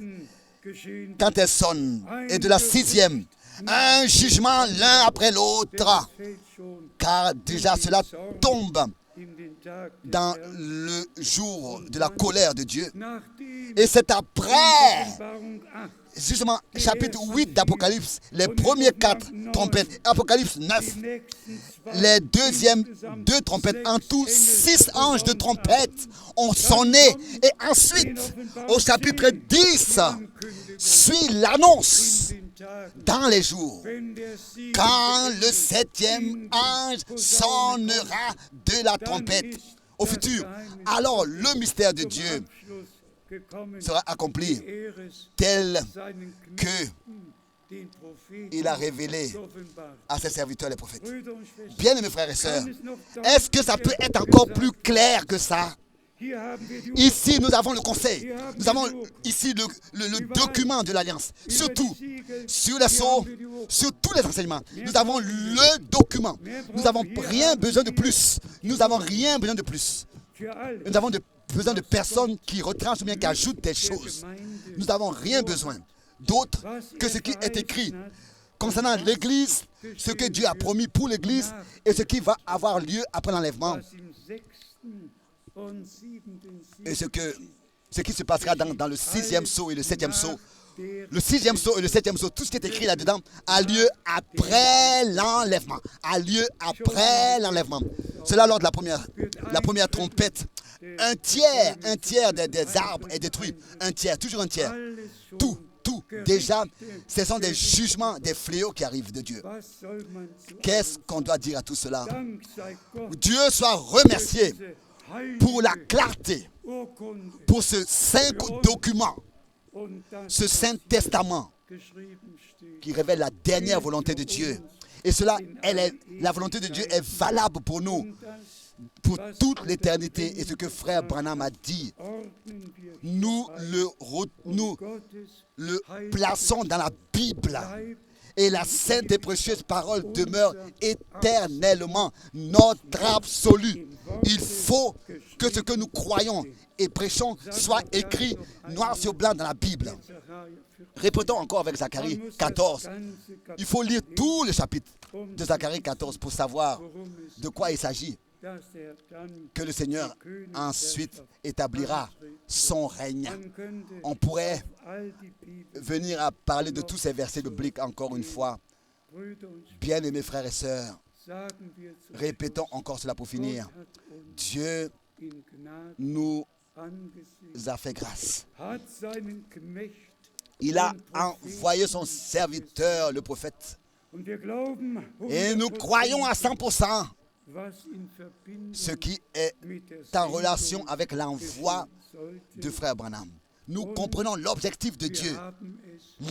[SPEAKER 1] quand elle sonne et de la 6e, un jugement l'un après l'autre, car déjà cela tombe dans le jour de la colère de Dieu. Et c'est après, justement, chapitre 8 d'Apocalypse, les premiers 4 trompettes, Apocalypse 9, les deuxièmes 2 trompettes, en tout 6 anges de trompettes ont sonné. Et ensuite, au chapitre 10, suit l'annonce dans les jours, quand le 7e ange sonnera de la trompette au futur, alors le mystère de Dieu sera accompli tel que il a révélé à ses serviteurs les prophètes. Bien, mes frères et sœurs, est-ce que ça peut être encore plus clair que ça? Ici, nous avons le conseil. Nous avons ici le document de l'Alliance. Surtout, sur les sceaux, sur tous les enseignements. Nous avons le document. Nous n'avons rien besoin de plus. Nous n'avons rien besoin de plus. Nous avons besoin de personnes qui retranchent ou bien qui ajoutent des choses. Nous n'avons rien besoin d'autre que ce qui est écrit concernant l'Église, ce que Dieu a promis pour l'Église et ce qui va avoir lieu après l'enlèvement. Et ce qui se passera dans le 6e sceau et le 7e sceau. Le 6e sceau et le 7e sceau, tout ce qui est écrit là-dedans a lieu après l'enlèvement. A lieu après l'enlèvement. Cela lors de la première trompette. Un tiers des arbres est détruit. Un tiers, toujours un tiers. Tout, déjà, ce sont des jugements, des fléaux qui arrivent de Dieu. Qu'est-ce qu'on doit dire à tout cela? Dieu soit remercié pour la clarté, pour ce saint document, ce saint testament qui révèle la dernière volonté de Dieu. Et cela, la volonté de Dieu est valable pour nous, pour toute l'éternité. Et ce que frère Branham a dit, nous le plaçons dans la Bible. Et la sainte et précieuse parole demeure éternellement notre absolu. Il faut que ce que nous croyons et prêchons soit écrit noir sur blanc dans la Bible. Répétons encore avec Zacharie 14. Il faut lire tout le chapitre de Zacharie 14 pour savoir de quoi il s'agit. Que le Seigneur ensuite établira son règne. On pourrait venir à parler de tous ces versets bibliques encore une fois. Bien-aimés frères et sœurs, répétons encore cela pour finir. Dieu nous a fait grâce. Il a envoyé son serviteur, le prophète. Et nous croyons à 100% ce qui est en relation avec l'envoi de frère Branham. Nous comprenons l'objectif de Dieu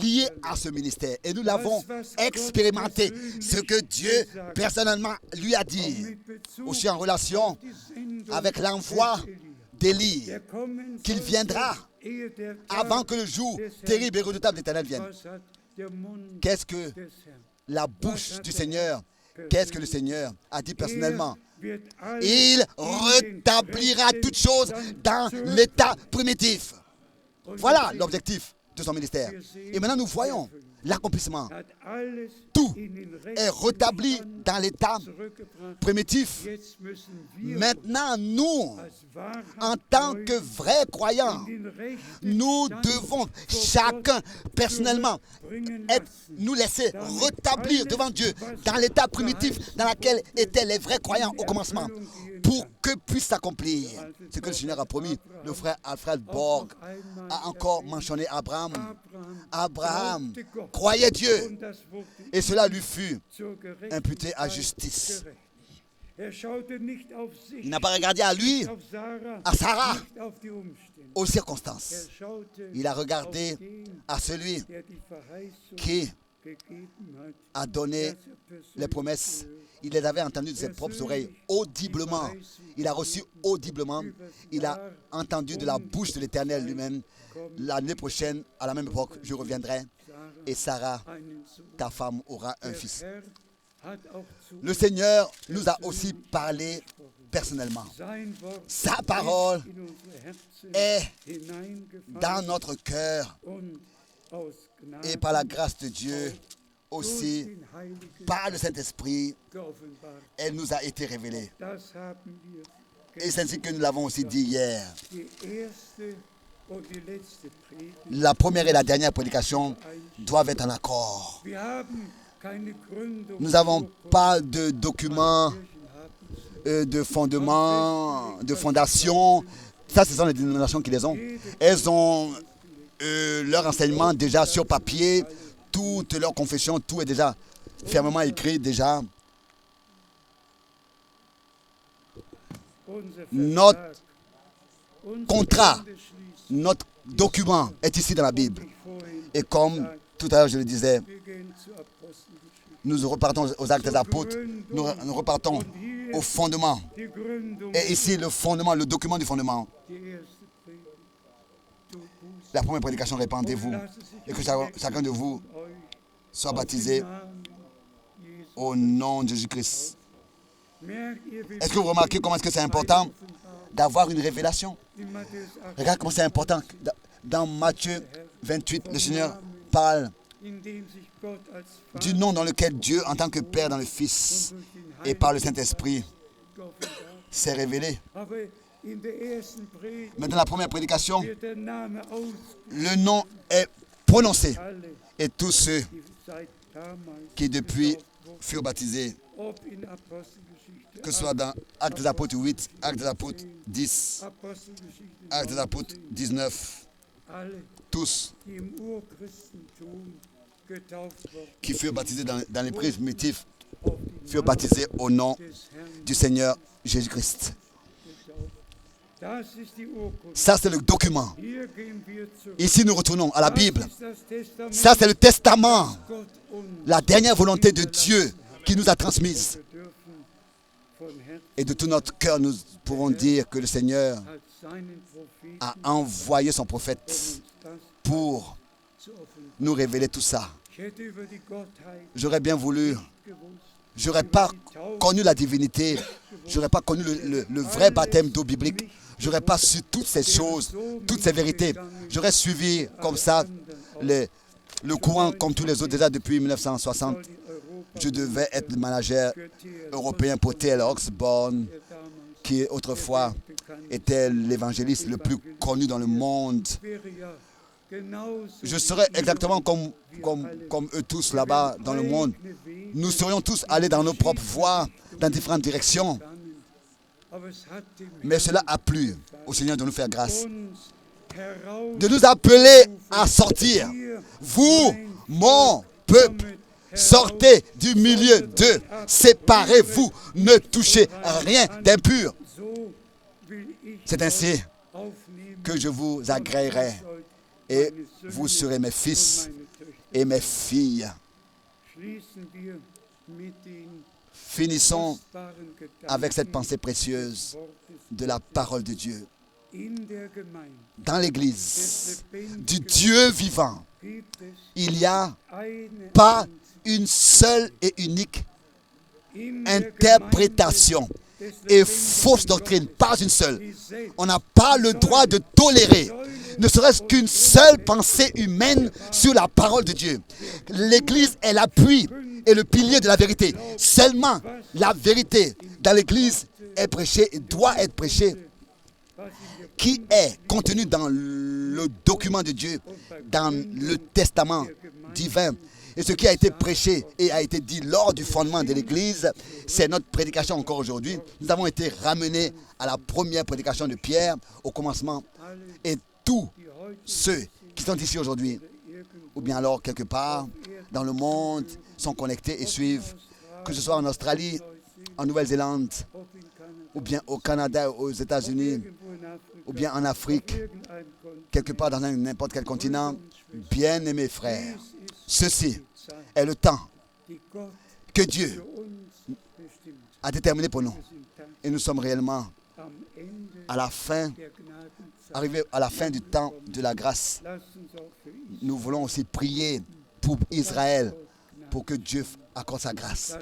[SPEAKER 1] lié à ce ministère et nous l'avons expérimenté, ce que Dieu personnellement lui a dit, aussi en relation avec l'envoi d'Élie, qu'il viendra avant que le jour terrible et redoutable de l'Éternel vienne. Qu'est-ce que la bouche du Seigneur, qu'est-ce que le Seigneur a dit personnellement? Il rétablira toutes choses dans l'état primitif. Voilà l'objectif de son ministère. Et maintenant nous voyons l'accomplissement. Tout est rétabli dans l'état primitif. Maintenant, nous, en tant que vrais croyants, nous devons chacun personnellement nous laisser rétablir devant Dieu dans l'état primitif dans lequel étaient les vrais croyants au commencement, pour que puisse s'accomplir ce que le Seigneur a promis. Le frère Alfred Borg a encore mentionné Abraham. Abraham croyait Dieu et cela lui fut imputé à justice. Il n'a pas regardé à lui, à Sarah, aux circonstances. Il a regardé à celui qui a donné les promesses. Il les avait entendues de ses propres oreilles, audiblement. Il a reçu audiblement. Il a entendu de la bouche de l'Éternel lui-même. L'année prochaine, à la même époque, je reviendrai et Sarah, ta femme, aura un fils. Le Seigneur nous a aussi parlé personnellement. Sa parole est dans notre cœur et par la grâce de Dieu aussi, par le Saint-Esprit, elle nous a été révélée. Et c'est ainsi que nous l'avons aussi dit hier. La première et la dernière prédication doivent être en accord. Nous n'avons pas de documents, de fondements, de fondations. Ça, ce sont les dénominations qui les ont. Elles ont leur enseignement déjà sur papier. Toute leur confession, tout est déjà fermement écrit déjà. Notre contrat, notre document est ici dans la Bible. Et comme tout à l'heure je le disais, nous repartons aux actes des apôtres, nous repartons au fondement.
[SPEAKER 2] die Gründung,
[SPEAKER 1] Et ici, le fondement, le document du fondement.
[SPEAKER 2] die erste Predigt. Tut Buße
[SPEAKER 1] La première prédication, répandez-vous.
[SPEAKER 2] und lasse sich
[SPEAKER 1] Et que
[SPEAKER 2] ein
[SPEAKER 1] chacun de vous
[SPEAKER 2] von euch
[SPEAKER 1] soit
[SPEAKER 2] auf
[SPEAKER 1] baptisé
[SPEAKER 2] den Namen Jesu.
[SPEAKER 1] au nom de Jésus-Christ.
[SPEAKER 2] Merkt ihr, wie
[SPEAKER 1] Est-ce que vous remarquez comment est-ce que c'est important d'avoir une révélation?
[SPEAKER 2] in Matthäus 8,
[SPEAKER 1] Regarde comment c'est important. Dans Matthieu 28, le Seigneur parle
[SPEAKER 2] in dem sich Gott als
[SPEAKER 1] du nom dans lequel Dieu, en tant que Père dans le Fils et par le Saint-Esprit,
[SPEAKER 2] Vater
[SPEAKER 1] s'est révélé.
[SPEAKER 2] Aber in der ersten Predigt
[SPEAKER 1] Mais dans la première prédication,
[SPEAKER 2] wird der Name ausgesprochen.
[SPEAKER 1] le nom est prononcé.
[SPEAKER 2] Alle,
[SPEAKER 1] Et tous ceux
[SPEAKER 2] die seit damals
[SPEAKER 1] qui depuis
[SPEAKER 2] getauft wurden,
[SPEAKER 1] furent baptisés,
[SPEAKER 2] ob in Apostelgeschichte
[SPEAKER 1] que ce soit dans Actes des Apôtres 8, Actes des Apôtres 10,
[SPEAKER 2] Apostelgeschichte
[SPEAKER 1] Actes des Apôtres
[SPEAKER 2] 19,
[SPEAKER 1] 19,
[SPEAKER 2] alle,
[SPEAKER 1] tous
[SPEAKER 2] die im Urchristentum getauft wurden,
[SPEAKER 1] qui furent baptisés dans les primitifs
[SPEAKER 2] auf den
[SPEAKER 1] furent
[SPEAKER 2] Namen
[SPEAKER 1] baptisés au nom
[SPEAKER 2] des Herrn
[SPEAKER 1] du Seigneur Jésus-Christ.
[SPEAKER 2] getauft. Das ist die Urkunde.
[SPEAKER 1] Ça, c'est le document.
[SPEAKER 2] Hier gehen wir zurück.
[SPEAKER 1] Ici, nous retournons à la
[SPEAKER 2] Das
[SPEAKER 1] Bible.
[SPEAKER 2] ist das Testament,
[SPEAKER 1] Ça, c'est le testament,
[SPEAKER 2] Gott uns
[SPEAKER 1] la dernière volonté de Dieu qui nous a transmise.
[SPEAKER 2] wir dürfen von Herzen
[SPEAKER 1] Et de tout notre cœur, nous pouvons dire que le Seigneur
[SPEAKER 2] als seinen Propheten
[SPEAKER 1] a envoyé son prophète
[SPEAKER 2] uns das
[SPEAKER 1] pour
[SPEAKER 2] zu offenbaren.
[SPEAKER 1] nous révéler tout ça.
[SPEAKER 2] Ich hätte über die Gottheit
[SPEAKER 1] J'aurais bien voulu,
[SPEAKER 2] gewusst,
[SPEAKER 1] j'aurais pas connu la divinité, j'aurais pas connu le vrai baptême d'eau biblique, j'aurais pas su toutes ces choses, toutes ces vérités. J'aurais suivi comme ça le courant comme tous les autres déjà depuis 1960.
[SPEAKER 2] die Europa
[SPEAKER 1] Je devais être le manager
[SPEAKER 2] für TR
[SPEAKER 1] européen pour T.L. Osborne,
[SPEAKER 2] damals
[SPEAKER 1] qui autrefois
[SPEAKER 2] bekannt
[SPEAKER 1] était l'évangéliste le plus connu dans le monde.
[SPEAKER 2] wäre ja genauso
[SPEAKER 1] Je serais exactement comme eux tous là-bas dans le monde. Nous serions tous allés dans nos propres voies, dans différentes directions.
[SPEAKER 2] gegangen. Aber es hat dem
[SPEAKER 1] Mais cela a plu au Seigneur de nous faire grâce,
[SPEAKER 2] uns heraus
[SPEAKER 1] de nous appeler à sortir. Vous, mon peuple, sortez du milieu d'eux, séparez-vous, ne touchez rien d'impur.
[SPEAKER 2] so will ich
[SPEAKER 1] C'est ainsi
[SPEAKER 2] aufnehmen
[SPEAKER 1] que je vous agréerai et vous serez mes fils
[SPEAKER 2] meine Töchter.
[SPEAKER 1] et mes filles.
[SPEAKER 2] Schließen wir mit den
[SPEAKER 1] Finissons
[SPEAKER 2] kostbaren Gedanken
[SPEAKER 1] avec cette pensée précieuse
[SPEAKER 2] des Wortes.
[SPEAKER 1] de la parole de Dieu.
[SPEAKER 2] In der Gemeinde
[SPEAKER 1] Dans l'Église du Dieu vivant,
[SPEAKER 2] gibt es
[SPEAKER 1] il n'y a
[SPEAKER 2] eine
[SPEAKER 1] pas une seule et unique
[SPEAKER 2] in der
[SPEAKER 1] interprétation
[SPEAKER 2] Gemeinde
[SPEAKER 1] et
[SPEAKER 2] des
[SPEAKER 1] fausse doctrine, pas une seule.
[SPEAKER 2] die selbst
[SPEAKER 1] On n'a pas le droit de tolérer ne serait-ce qu'une seule pensée humaine sur la parole de Dieu. L'Église est l'appui et le pilier de la vérité. Seulement la vérité dans l'Église est prêchée et doit être prêchée, qui est contenue dans le document de Dieu, dans le testament divin. Et ce qui a été prêché et a été dit lors du fondement de l'Église, c'est notre prédication encore aujourd'hui. Nous avons été ramenés à la première prédication de Pierre au commencement. Et tous ceux qui sont ici aujourd'hui, ou bien alors quelque part dans le monde, sont connectés et suivent, que ce soit en Australie, en Nouvelle-Zélande, ou bien au Canada, aux États-Unis, ou bien en Afrique, quelque part dans n'importe quel continent. Bien-aimés frères, ceci est le temps que Dieu a déterminé pour nous. Et nous sommes réellement à la fin, arrivés à la fin du temps de la grâce. Nous voulons aussi prier pour Israël, pour que Dieu accorde sa grâce,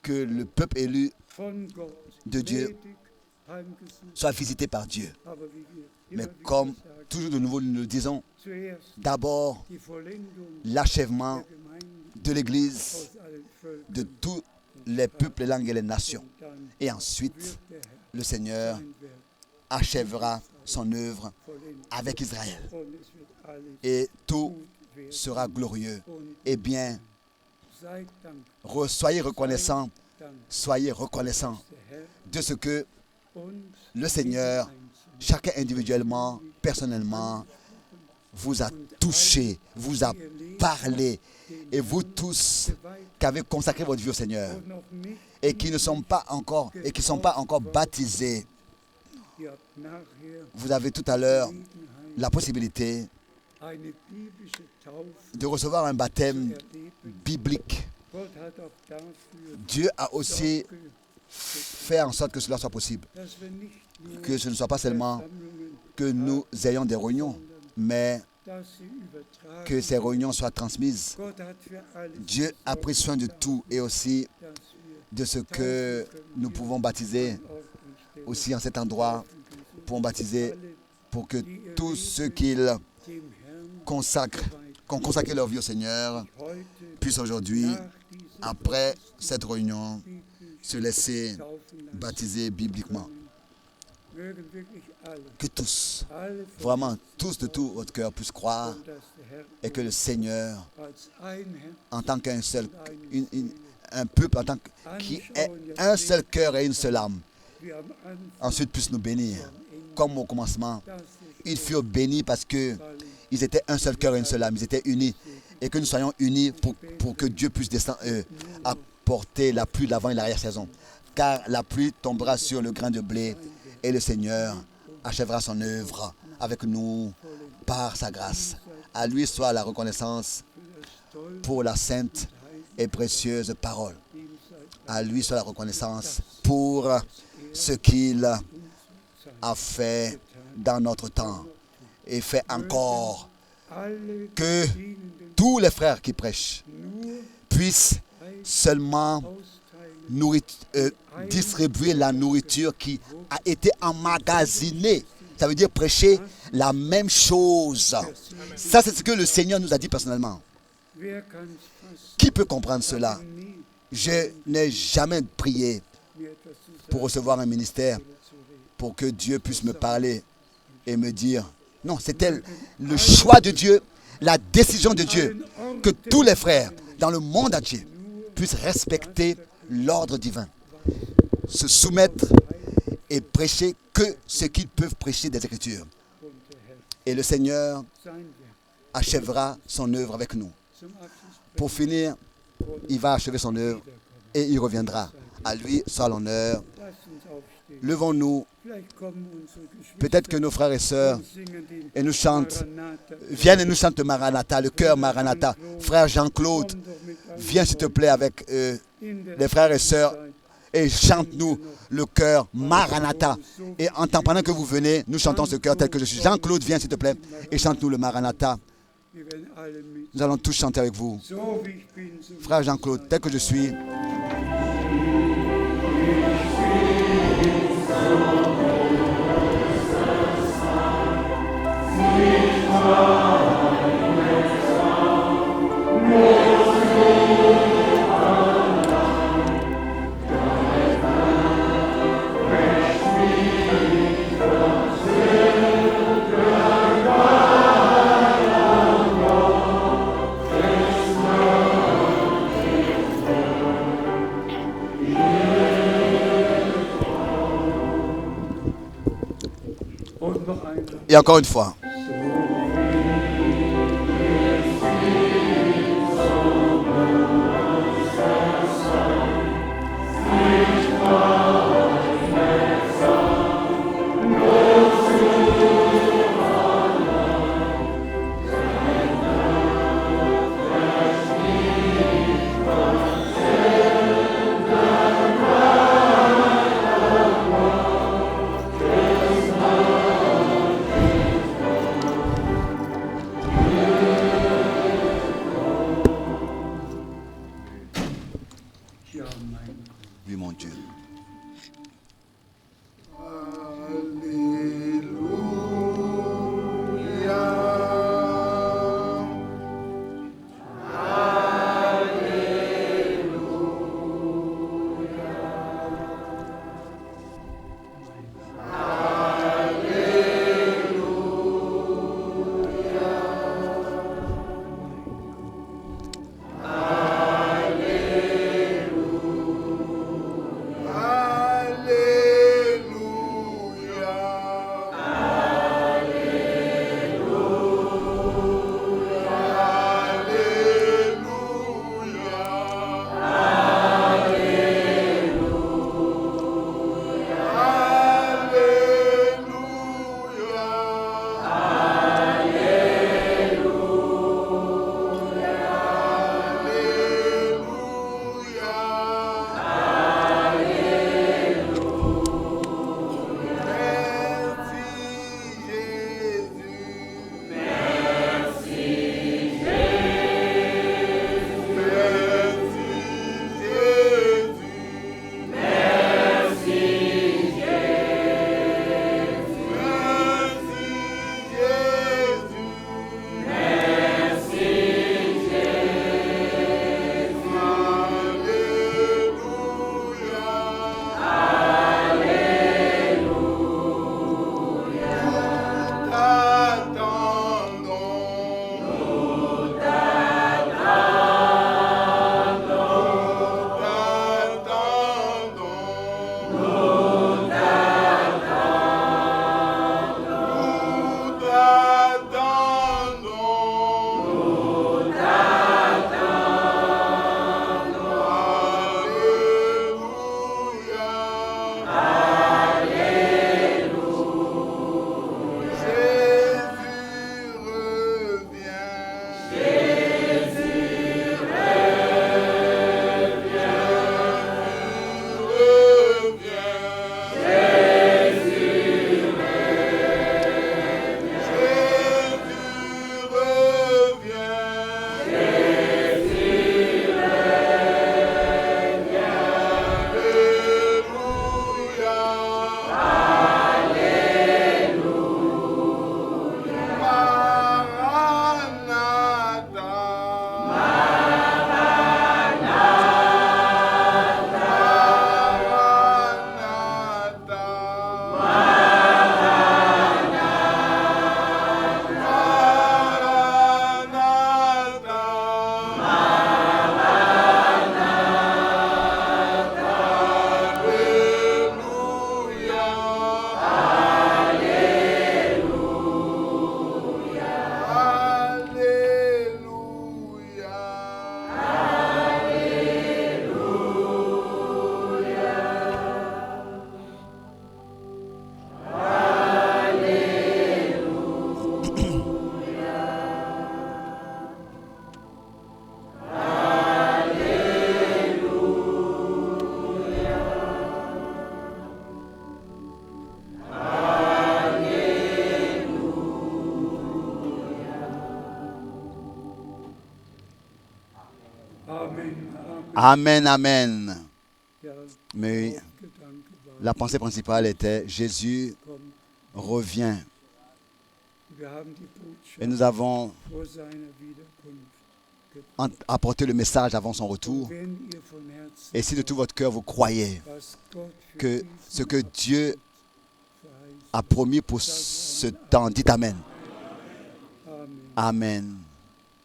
[SPEAKER 1] que le peuple élu de Dieu soit visité par Dieu. Mais comme toujours de nouveau nous le disons, d'abord l'achèvement de l'Église, de tous les peuples, les langues et les nations. Et ensuite, le Seigneur achèvera son œuvre avec Israël. Et tout sera glorieux. Eh bien, soyez reconnaissants de ce que le Seigneur, chacun individuellement, personnellement, vous a touché, vous a parlé. Et vous tous qui avez consacré votre vie au Seigneur et qui ne sont pas encore baptisés, vous avez tout à l'heure la possibilité de recevoir un baptême biblique
[SPEAKER 3] Gott hat auch dafür
[SPEAKER 1] Dieu a aussi fait en sorte que cela soit possible.
[SPEAKER 3] dass wir nicht nur
[SPEAKER 1] Que ce ne soit pas seulement
[SPEAKER 3] Versammlungen,
[SPEAKER 1] que nous ayons des réunions, mais
[SPEAKER 3] dass sie übertragen.
[SPEAKER 1] que ces réunions soient transmises.
[SPEAKER 3] Gott hat für alles
[SPEAKER 1] Dieu a pris soin de tout et aussi
[SPEAKER 3] dass wir
[SPEAKER 1] de ce que nous pouvons baptiser
[SPEAKER 3] Ordnung
[SPEAKER 1] aussi en cet endroit, pouvons baptiser pour que tous ceux qu'ils
[SPEAKER 3] dem Herrn
[SPEAKER 1] consacrent, qui ont consacré leur vie au Seigneur,
[SPEAKER 3] heute
[SPEAKER 1] puissent aujourd'hui,
[SPEAKER 3] nach diesem
[SPEAKER 1] après cette réunion, se laisser
[SPEAKER 3] Taufen lassen.
[SPEAKER 1] baptiser bibliquement.
[SPEAKER 3] Mögen wirklich
[SPEAKER 1] Que tous,
[SPEAKER 3] alle
[SPEAKER 1] vraiment tous de tout votre cœur puissent croire
[SPEAKER 3] dass der Herr
[SPEAKER 1] et que le Seigneur,
[SPEAKER 3] als ein Herr
[SPEAKER 1] en tant qu'un seul, un peuple en tant qui est un seul cœur et une seule âme,
[SPEAKER 3] wie am Anfang
[SPEAKER 1] ensuite puisse nous bénir. Comme au commencement,
[SPEAKER 3] das
[SPEAKER 1] ils furent bénis parce que ils étaient un seul cœur et une seule âme. Ils étaient unis. Et que nous soyons unis pour que Dieu puisse descendre, apporter la pluie de l'avant et l'arrière-saison. Car la pluie tombera sur le grain de blé et le Seigneur achèvera son œuvre avec nous par sa grâce. À lui soit la reconnaissance pour la sainte et précieuse parole. À lui soit la reconnaissance pour ce qu'il a fait dans notre temps et fait encore.
[SPEAKER 3] alle
[SPEAKER 1] Que
[SPEAKER 3] dienenden
[SPEAKER 1] tous les frères qui prêchent
[SPEAKER 3] nur
[SPEAKER 1] puissent seulement distribuer la nourriture qui a été emmagasinée. Ça veut dire prêcher la même chose. Ça, c'est ce que le Seigneur nous a dit personnellement.
[SPEAKER 3] wer kann's fassen,
[SPEAKER 1] Qui peut comprendre cela?
[SPEAKER 3] nie
[SPEAKER 1] Je n'ai jamais prié
[SPEAKER 3] mir etwas zu sagen
[SPEAKER 1] pour recevoir un ministère,
[SPEAKER 3] zu reden.
[SPEAKER 1] pour que Dieu puisse me parler et me dire. Non, c'était le choix de Dieu, la décision de Dieu, que tous les frères dans le monde entier puissent respecter l'ordre divin, se soumettre et prêcher que ce qu'ils peuvent prêcher des Écritures.
[SPEAKER 3] Und der Herr
[SPEAKER 1] Et le Seigneur
[SPEAKER 3] sein Werk
[SPEAKER 1] achèvera son œuvre avec nous.
[SPEAKER 3] zum Abschluss
[SPEAKER 1] Pour finir, il va achever son œuvre et il reviendra. À lui soit l'honneur.
[SPEAKER 3] Lass uns aufstehen.
[SPEAKER 1] Levons-nous.
[SPEAKER 3] Vielleicht kommen unsere Geschwister
[SPEAKER 1] Peut-être que nos frères et sœurs
[SPEAKER 3] und singen den
[SPEAKER 1] et nous chantent,
[SPEAKER 3] Maranatha.
[SPEAKER 1] viennent et nous chantent Maranatha, le cœur Maranatha. Frère Jean-Claude,
[SPEAKER 3] Komm doch mit einem
[SPEAKER 1] viens s'il te plaît avec
[SPEAKER 3] in der
[SPEAKER 1] les frères et sœurs
[SPEAKER 3] Zeit.
[SPEAKER 1] et chante-nous le cœur Maranatha. Et en temps pendant que vous venez, nous chantons ce cœur tel que je suis. Jean-Claude, viens s'il te plaît et chante-nous le Maranatha.
[SPEAKER 3] Wir werden alle mit.
[SPEAKER 1] Nous allons tous chanter avec vous.
[SPEAKER 3] So wie ich bin, so wie
[SPEAKER 1] Frère Jean-Claude, tel que je suis,
[SPEAKER 3] und noch einmal.
[SPEAKER 1] et encore une fois. Amen, amen.
[SPEAKER 2] Ja,
[SPEAKER 1] Mais
[SPEAKER 2] Gedanke war,
[SPEAKER 1] la pensée principale était Jésus
[SPEAKER 2] komm,
[SPEAKER 1] revient.
[SPEAKER 2] wir haben die
[SPEAKER 1] Et
[SPEAKER 2] Botschaft
[SPEAKER 1] nous avons
[SPEAKER 2] vor seiner Wiederkunft.
[SPEAKER 1] apporté le message avant son retour.
[SPEAKER 2] Wenn ihr von Herzen
[SPEAKER 1] Et si de tout votre cœur vous croyez
[SPEAKER 2] was Gott für
[SPEAKER 1] que
[SPEAKER 2] diesen
[SPEAKER 1] ce que Dieu
[SPEAKER 2] verheißt,
[SPEAKER 1] a promis pour ce temps, dites Amen.
[SPEAKER 2] Amen.
[SPEAKER 1] Amen.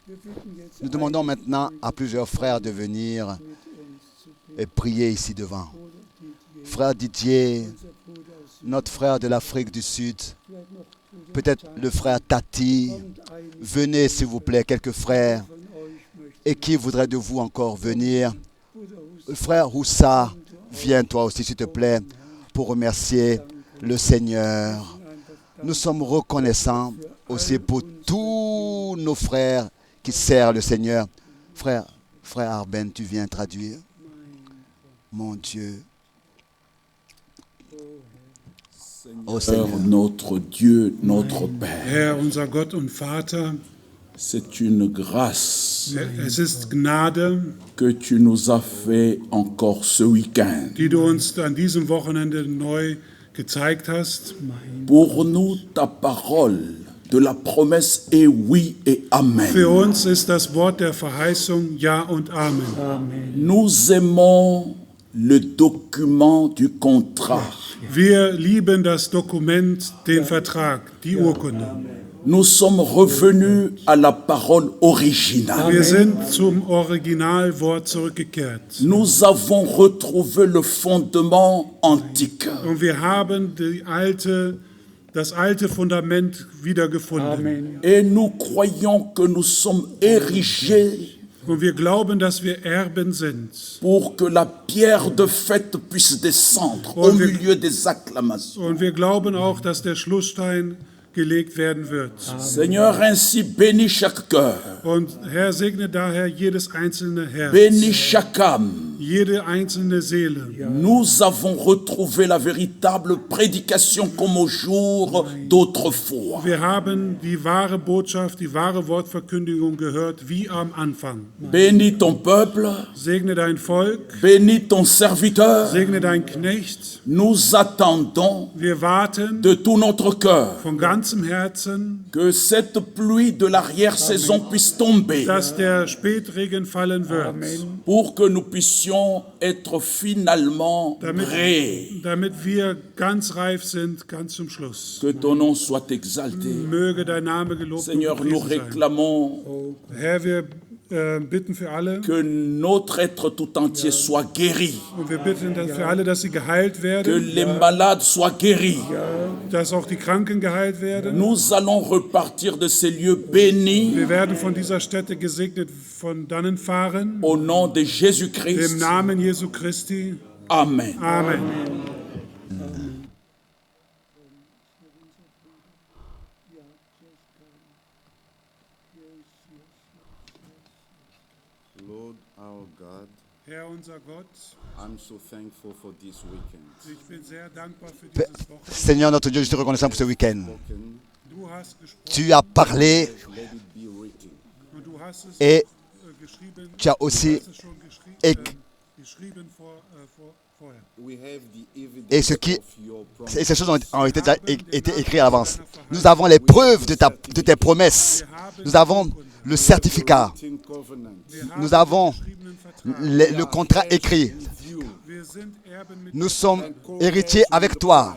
[SPEAKER 2] Wir bitten jetzt
[SPEAKER 1] Nous demandons
[SPEAKER 2] einige
[SPEAKER 1] maintenant à
[SPEAKER 2] Brüder,
[SPEAKER 1] plusieurs frères de venir
[SPEAKER 2] mit uns zu beten.
[SPEAKER 1] et prier ici devant.
[SPEAKER 2] Bruder Didier,
[SPEAKER 1] Frère Didier,
[SPEAKER 2] unser Bruder aus
[SPEAKER 1] notre frère de l'Afrique du Sud,
[SPEAKER 2] vielleicht noch Bruder
[SPEAKER 1] peut-être
[SPEAKER 2] Tati.
[SPEAKER 1] le frère Tati.
[SPEAKER 2] Kommt einige
[SPEAKER 1] Venez s'il vous plaît, quelques frères.
[SPEAKER 2] von euch möchten.
[SPEAKER 1] Et qui voudrait de vous encore venir?
[SPEAKER 2] Bruder Hus,
[SPEAKER 1] Frère Roussa, viens toi aussi s'il te plaît pour remercier le Seigneur.
[SPEAKER 2] einfach
[SPEAKER 1] Nous sommes reconnaissants aussi pour tous nos frères qui servent le Seigneur. Frère Arben, tu viens traduire? Mon Dieu. Oh
[SPEAKER 7] Seigneur,
[SPEAKER 1] Seigneur.
[SPEAKER 7] notre Dieu, notre Père,
[SPEAKER 6] Herr, unser Gott und Vater,
[SPEAKER 7] c'est une grâce
[SPEAKER 6] es ist Gnade,
[SPEAKER 7] que tu nous as fait encore ce week-end.
[SPEAKER 6] die du uns an diesem Wochenende neu gezeigt hast.
[SPEAKER 7] Pour nous, ta parole de la promesse est oui et amen.
[SPEAKER 6] Für uns ist das Wort der Verheißung Ja und Amen.
[SPEAKER 7] Nous aimons le document du contrat.
[SPEAKER 6] Wir lieben das Dokument, den Vertrag, die Urkunde.
[SPEAKER 7] Nous sommes revenus à la parole originale.
[SPEAKER 6] Wir sind zum Originalwort zurückgekehrt.
[SPEAKER 7] Nous avons retrouvé le fondement antique.
[SPEAKER 6] Und wir haben das alte Fundament wiedergefunden.
[SPEAKER 7] Et nous croyons que nous sommes érigés
[SPEAKER 6] Und wir glauben, dass wir Erben sind.
[SPEAKER 7] pour que la pierre de fête puisse descendre au milieu des acclamations.
[SPEAKER 6] Und wir glauben auch, dass der Schlussstein gelegt werden wird.
[SPEAKER 7] Seigneur, ainsi bénis chaque cœur,
[SPEAKER 6] Und Herr, segne daher jedes einzelne Herz,
[SPEAKER 7] bénis chaque âme.
[SPEAKER 6] jede einzelne Seele.
[SPEAKER 7] Nous avons retrouvé la véritable prédication comme au jour d'autrefois.
[SPEAKER 6] Wir haben die wahre Botschaft, die wahre Wortverkündigung gehört, wie am Anfang.
[SPEAKER 7] Bénis ton peuple,
[SPEAKER 6] Segne dein Volk,
[SPEAKER 7] bénis ton serviteur.
[SPEAKER 6] segne dein Knecht.
[SPEAKER 7] Nous attendons
[SPEAKER 6] Wir warten
[SPEAKER 7] de tout notre cœur
[SPEAKER 6] von ganzem Herzen,
[SPEAKER 7] que cette pluie de l'arrière-saison puisse tomber
[SPEAKER 6] dass der Spätregen fallen wird,
[SPEAKER 7] pour que nous puissions être finalement prêts.
[SPEAKER 6] damit wir ganz reif sind, ganz zum Schluss.
[SPEAKER 7] Que ton nom soit exalté.
[SPEAKER 6] Möge dein Name gelobt und
[SPEAKER 7] Seigneur, nous
[SPEAKER 6] gepriesen sein.
[SPEAKER 7] réclamons
[SPEAKER 6] Herr, wir bitten für alle
[SPEAKER 7] que notre être tout entier soit guéri,
[SPEAKER 6] und wir bitten für alle, dass sie geheilt
[SPEAKER 7] que
[SPEAKER 6] werden,
[SPEAKER 7] les malades soient guéris.
[SPEAKER 6] dass auch die Kranken geheilt werden.
[SPEAKER 7] Nous allons repartir de ces lieux bénis
[SPEAKER 6] Wir werden von dieser Stätte gesegnet von dannen fahren.
[SPEAKER 7] au nom de
[SPEAKER 6] Im
[SPEAKER 7] Jésus-Christ.
[SPEAKER 6] Namen Jesu Christi.
[SPEAKER 7] Amen.
[SPEAKER 6] Amen.
[SPEAKER 3] Lord our God,
[SPEAKER 6] Herr, unser Gott,
[SPEAKER 3] I'm so thankful for this weekend.
[SPEAKER 6] ich bin sehr dankbar für dieses Wochenende.
[SPEAKER 1] Seigneur notre Dieu, je suis reconnaissant pour ce week-end.
[SPEAKER 6] Du hast gesprochen
[SPEAKER 1] Tu as parlé
[SPEAKER 3] Let it be written.
[SPEAKER 6] und du hast es
[SPEAKER 1] et
[SPEAKER 6] geschrieben.
[SPEAKER 1] tu as aussi
[SPEAKER 6] Du hast es schon
[SPEAKER 1] éc-
[SPEAKER 6] geschrieben vorher.
[SPEAKER 3] We have the evidence
[SPEAKER 1] Et ce qui-
[SPEAKER 3] of your promise.
[SPEAKER 1] et ces choses ont été déjà été écrites à l'avance. Nous avons les preuves de tes promesses. Nous avons le certificat.
[SPEAKER 3] Written covenant.
[SPEAKER 1] Nous avons
[SPEAKER 6] Geschriebenen Vertrag.
[SPEAKER 1] le contrat écrit.
[SPEAKER 6] Wir sind Erben mit
[SPEAKER 1] Nous sommes héritiers avec toi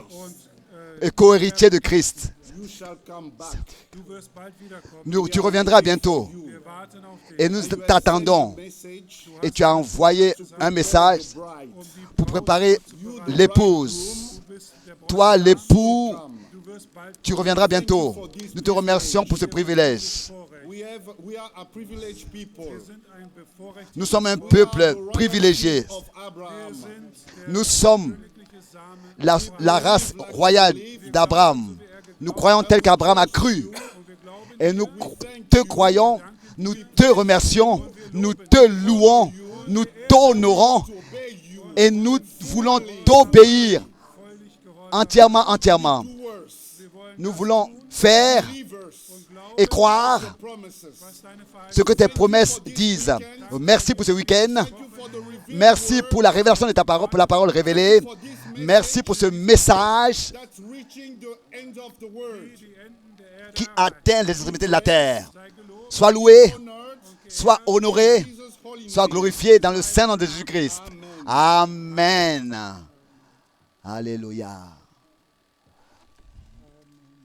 [SPEAKER 1] et co-héritiers de Christ.
[SPEAKER 3] You shall come back.
[SPEAKER 6] Du wirst bald wiederkommen.
[SPEAKER 1] Tu reviendras bientôt
[SPEAKER 6] Wir warten auf dich.
[SPEAKER 1] et nous t'attendons.
[SPEAKER 3] Message
[SPEAKER 1] Et tu as envoyé un message
[SPEAKER 3] bride.
[SPEAKER 1] pour préparer l'épouse.
[SPEAKER 6] Du bist der Braut.
[SPEAKER 1] Toi, l'époux,
[SPEAKER 6] Du wirst bald
[SPEAKER 1] tu reviendras bientôt. Nous te remercions pour ce privilège.
[SPEAKER 6] vorrecht.
[SPEAKER 3] We are a privileged people.
[SPEAKER 6] Wir sind ein bevorrechtigter
[SPEAKER 1] Nous sommes un peuple privilégié.
[SPEAKER 3] Of Abraham.
[SPEAKER 1] Nous sommes
[SPEAKER 6] Samen.
[SPEAKER 1] la race royale d'Abraham. Nous croyons tel qu'Abraham a cru. Et nous te croyons, nous te remercions, nous te louons, nous t'honorons et nous voulons t'obéir entièrement, entièrement. Nous voulons faire et croire ce que tes promesses disent. Merci pour ce week-end. Merci pour la révélation de ta parole, pour la parole révélée. Merci pour ce message qui atteint les extrémités de la terre. Sois loué, sois honoré, sois glorifié dans le Saint-Nom de Jésus-Christ. Amen. Alléluia.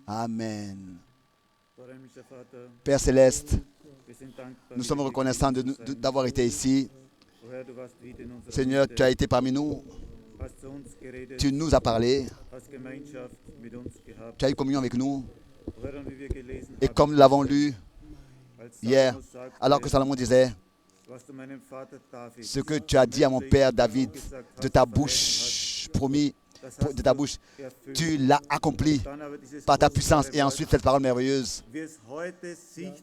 [SPEAKER 1] Amen. Père Céleste, nous sommes reconnaissants d'avoir été ici. Seigneur, tu as été parmi nous. Tu nous as parlé. Tu as eu communion avec nous. Et comme nous l'avons lu hier, alors que Salomon disait, ce que tu as dit à mon père David, de ta bouche, promis, de ta bouche, tu l'as accompli par ta puissance. Et ensuite, cette parole merveilleuse,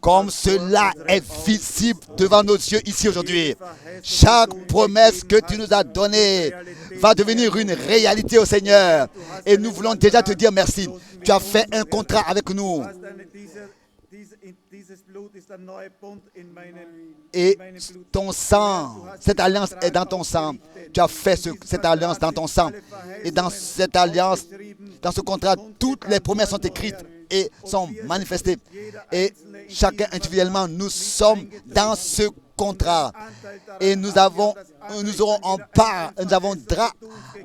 [SPEAKER 1] comme cela est visible devant nos yeux ici aujourd'hui. Chaque promesse que tu nous as donnée va devenir une réalité au Seigneur. Et nous voulons déjà te dire merci. Tu as fait un contrat avec nous. Et ton sang, cette alliance est dans ton sang. Tu as fait cette alliance dans ton sang. Et dans cette alliance, dans ce contrat, toutes les promesses sont écrites et sont manifestées. Et chacun individuellement, nous sommes dans ce contrat. Et nous aurons en part, nous avons droit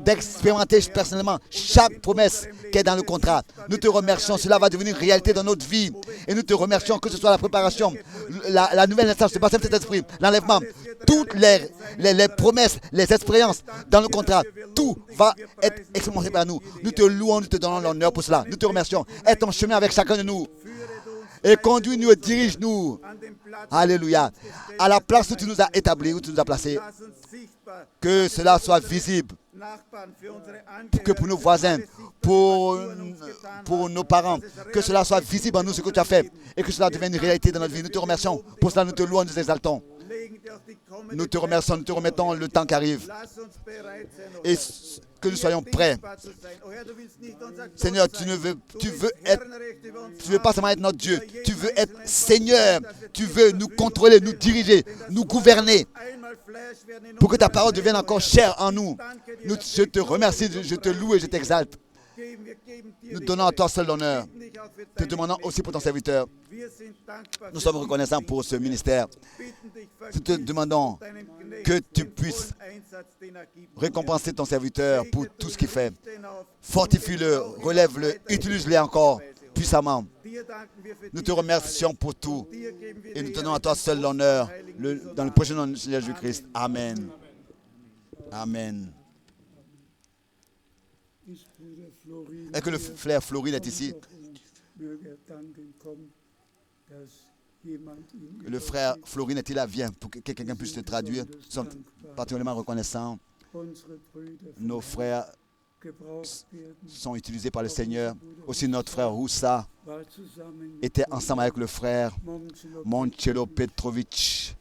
[SPEAKER 1] d'expérimenter personnellement chaque promesse qui est dans le contrat. Nous te remercions, cela va devenir réalité dans notre vie. Et nous te remercions que ce soit la préparation, la nouvelle naissance, le baptême de cet esprit, l'enlèvement, toutes les promesses, les expériences dans le contrat, tout va être expérimenté par nous. Nous te louons, nous te donnons l'honneur pour cela. Nous te remercions. Aide ton chemin avec chacun de nous. Et conduis-nous et dirige-nous. Alléluia. À la place où tu nous as établis, où tu nous as placés. Que cela soit visible. Que pour nos voisins, pour nos parents, que cela soit visible en nous ce que tu as fait. Et que cela devienne une réalité dans notre vie. Nous te remercions. Pour cela, nous te louons, nous te exaltons. Nous te remercions, nous te remettons le temps qui arrive. Et que nous soyons prêts. Seigneur, tu veux pas seulement être notre Dieu, tu veux être Seigneur, tu veux nous contrôler, nous diriger, nous gouverner, pour que ta parole devienne encore chère en nous. Je te remercie, je te loue et je t'exalte. Nous donnons à toi seul l'honneur. Te demandons aussi pour ton serviteur. Nous sommes reconnaissants pour ce ministère. Nous te demandons que tu puisses récompenser ton serviteur pour tout ce qu'il fait. Fortifie-le, relève-le, utilise-le encore puissamment. Nous te remercions pour tout et nous donnons à toi seul l'honneur dans le prochain nom de Jésus-Christ. Amen. Amen. Est-ce que le frère Florine est ici? Le frère Florine est-il là? Viens pour que quelqu'un puisse te traduire. Nous sommes particulièrement reconnaissants. Nos frères sont utilisés par le Seigneur. Aussi notre frère Roussa était ensemble avec le frère Moncelo Petrovic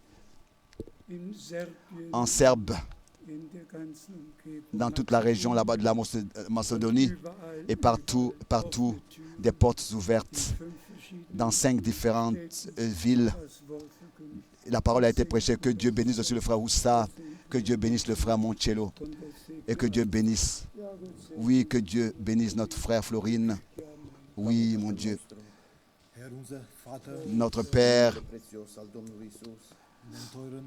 [SPEAKER 1] en Serbe, dans toute la région là-bas de la Macédonie et partout des portes ouvertes dans 5 différentes villes. La parole a été prêchée. Que Dieu bénisse aussi le frère Oussa, que Dieu bénisse le frère Moncello et que Dieu bénisse, oui, que Dieu bénisse notre frère Florine. Oui, mon Dieu, notre Père,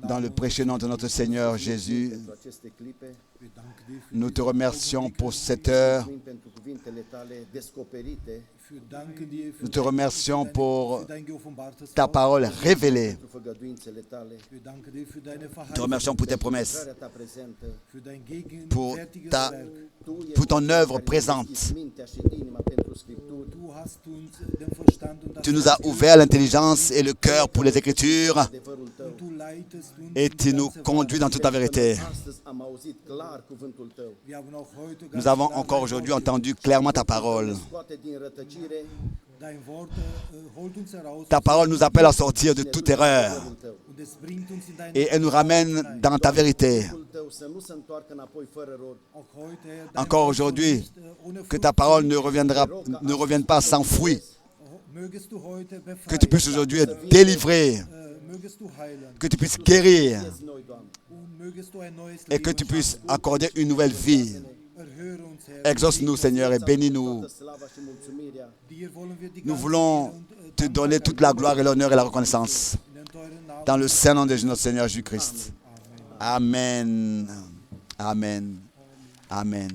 [SPEAKER 1] dans le précieux nom de notre Seigneur Jésus, nous te remercions pour cette heure. Nous te remercions pour ta parole révélée. Nous te remercions pour tes promesses, pour ton œuvre présente. Tu nous as ouvert l'intelligence et le cœur pour les Écritures et tu nous conduis dans toute la vérité. Nous avons encore aujourd'hui entendu clairement ta parole
[SPEAKER 8] Dein Wort holt uns heraus
[SPEAKER 1] Ta parole nous appelle à sortir de toute erreur
[SPEAKER 8] und es bringt uns in deine
[SPEAKER 1] et elle nous ramène dans ta vérité.
[SPEAKER 3] Tău să nu se întoarcă înapoi fără rod.
[SPEAKER 8] Auch heute, Herr, dein
[SPEAKER 1] Encore
[SPEAKER 8] Wort soll
[SPEAKER 1] aujourd'hui,
[SPEAKER 8] nicht, ohne
[SPEAKER 1] que
[SPEAKER 8] Frucht
[SPEAKER 1] ta parole
[SPEAKER 8] sein.
[SPEAKER 1] ne revienne pas sans fruit,
[SPEAKER 8] Mögest du heute
[SPEAKER 1] que
[SPEAKER 8] befreien,
[SPEAKER 1] tu puisses aujourd'hui délivrer,
[SPEAKER 8] mögest du heilen
[SPEAKER 1] que tu puisses guérir
[SPEAKER 3] Noi, Doamne,
[SPEAKER 8] und mögest du ein neues
[SPEAKER 1] et que
[SPEAKER 8] Leben
[SPEAKER 1] tu puisses
[SPEAKER 8] schaffen.
[SPEAKER 1] accorder une nouvelle vie.
[SPEAKER 8] Erhöre uns, Herr.
[SPEAKER 1] Exauce-nous, Seigneur, et bénis-nous.
[SPEAKER 3] toată slava și mulțumirea
[SPEAKER 8] Dir wollen wir die
[SPEAKER 1] Nous
[SPEAKER 8] ganze
[SPEAKER 1] voulons
[SPEAKER 8] Ehre und,
[SPEAKER 1] te donner toute la gloire et l'honneur et la reconnaissance.
[SPEAKER 8] in den teuren Namen.
[SPEAKER 1] Dans le saint nom de notre Seigneur Jésus-Christ. Amen. Amen. Amen.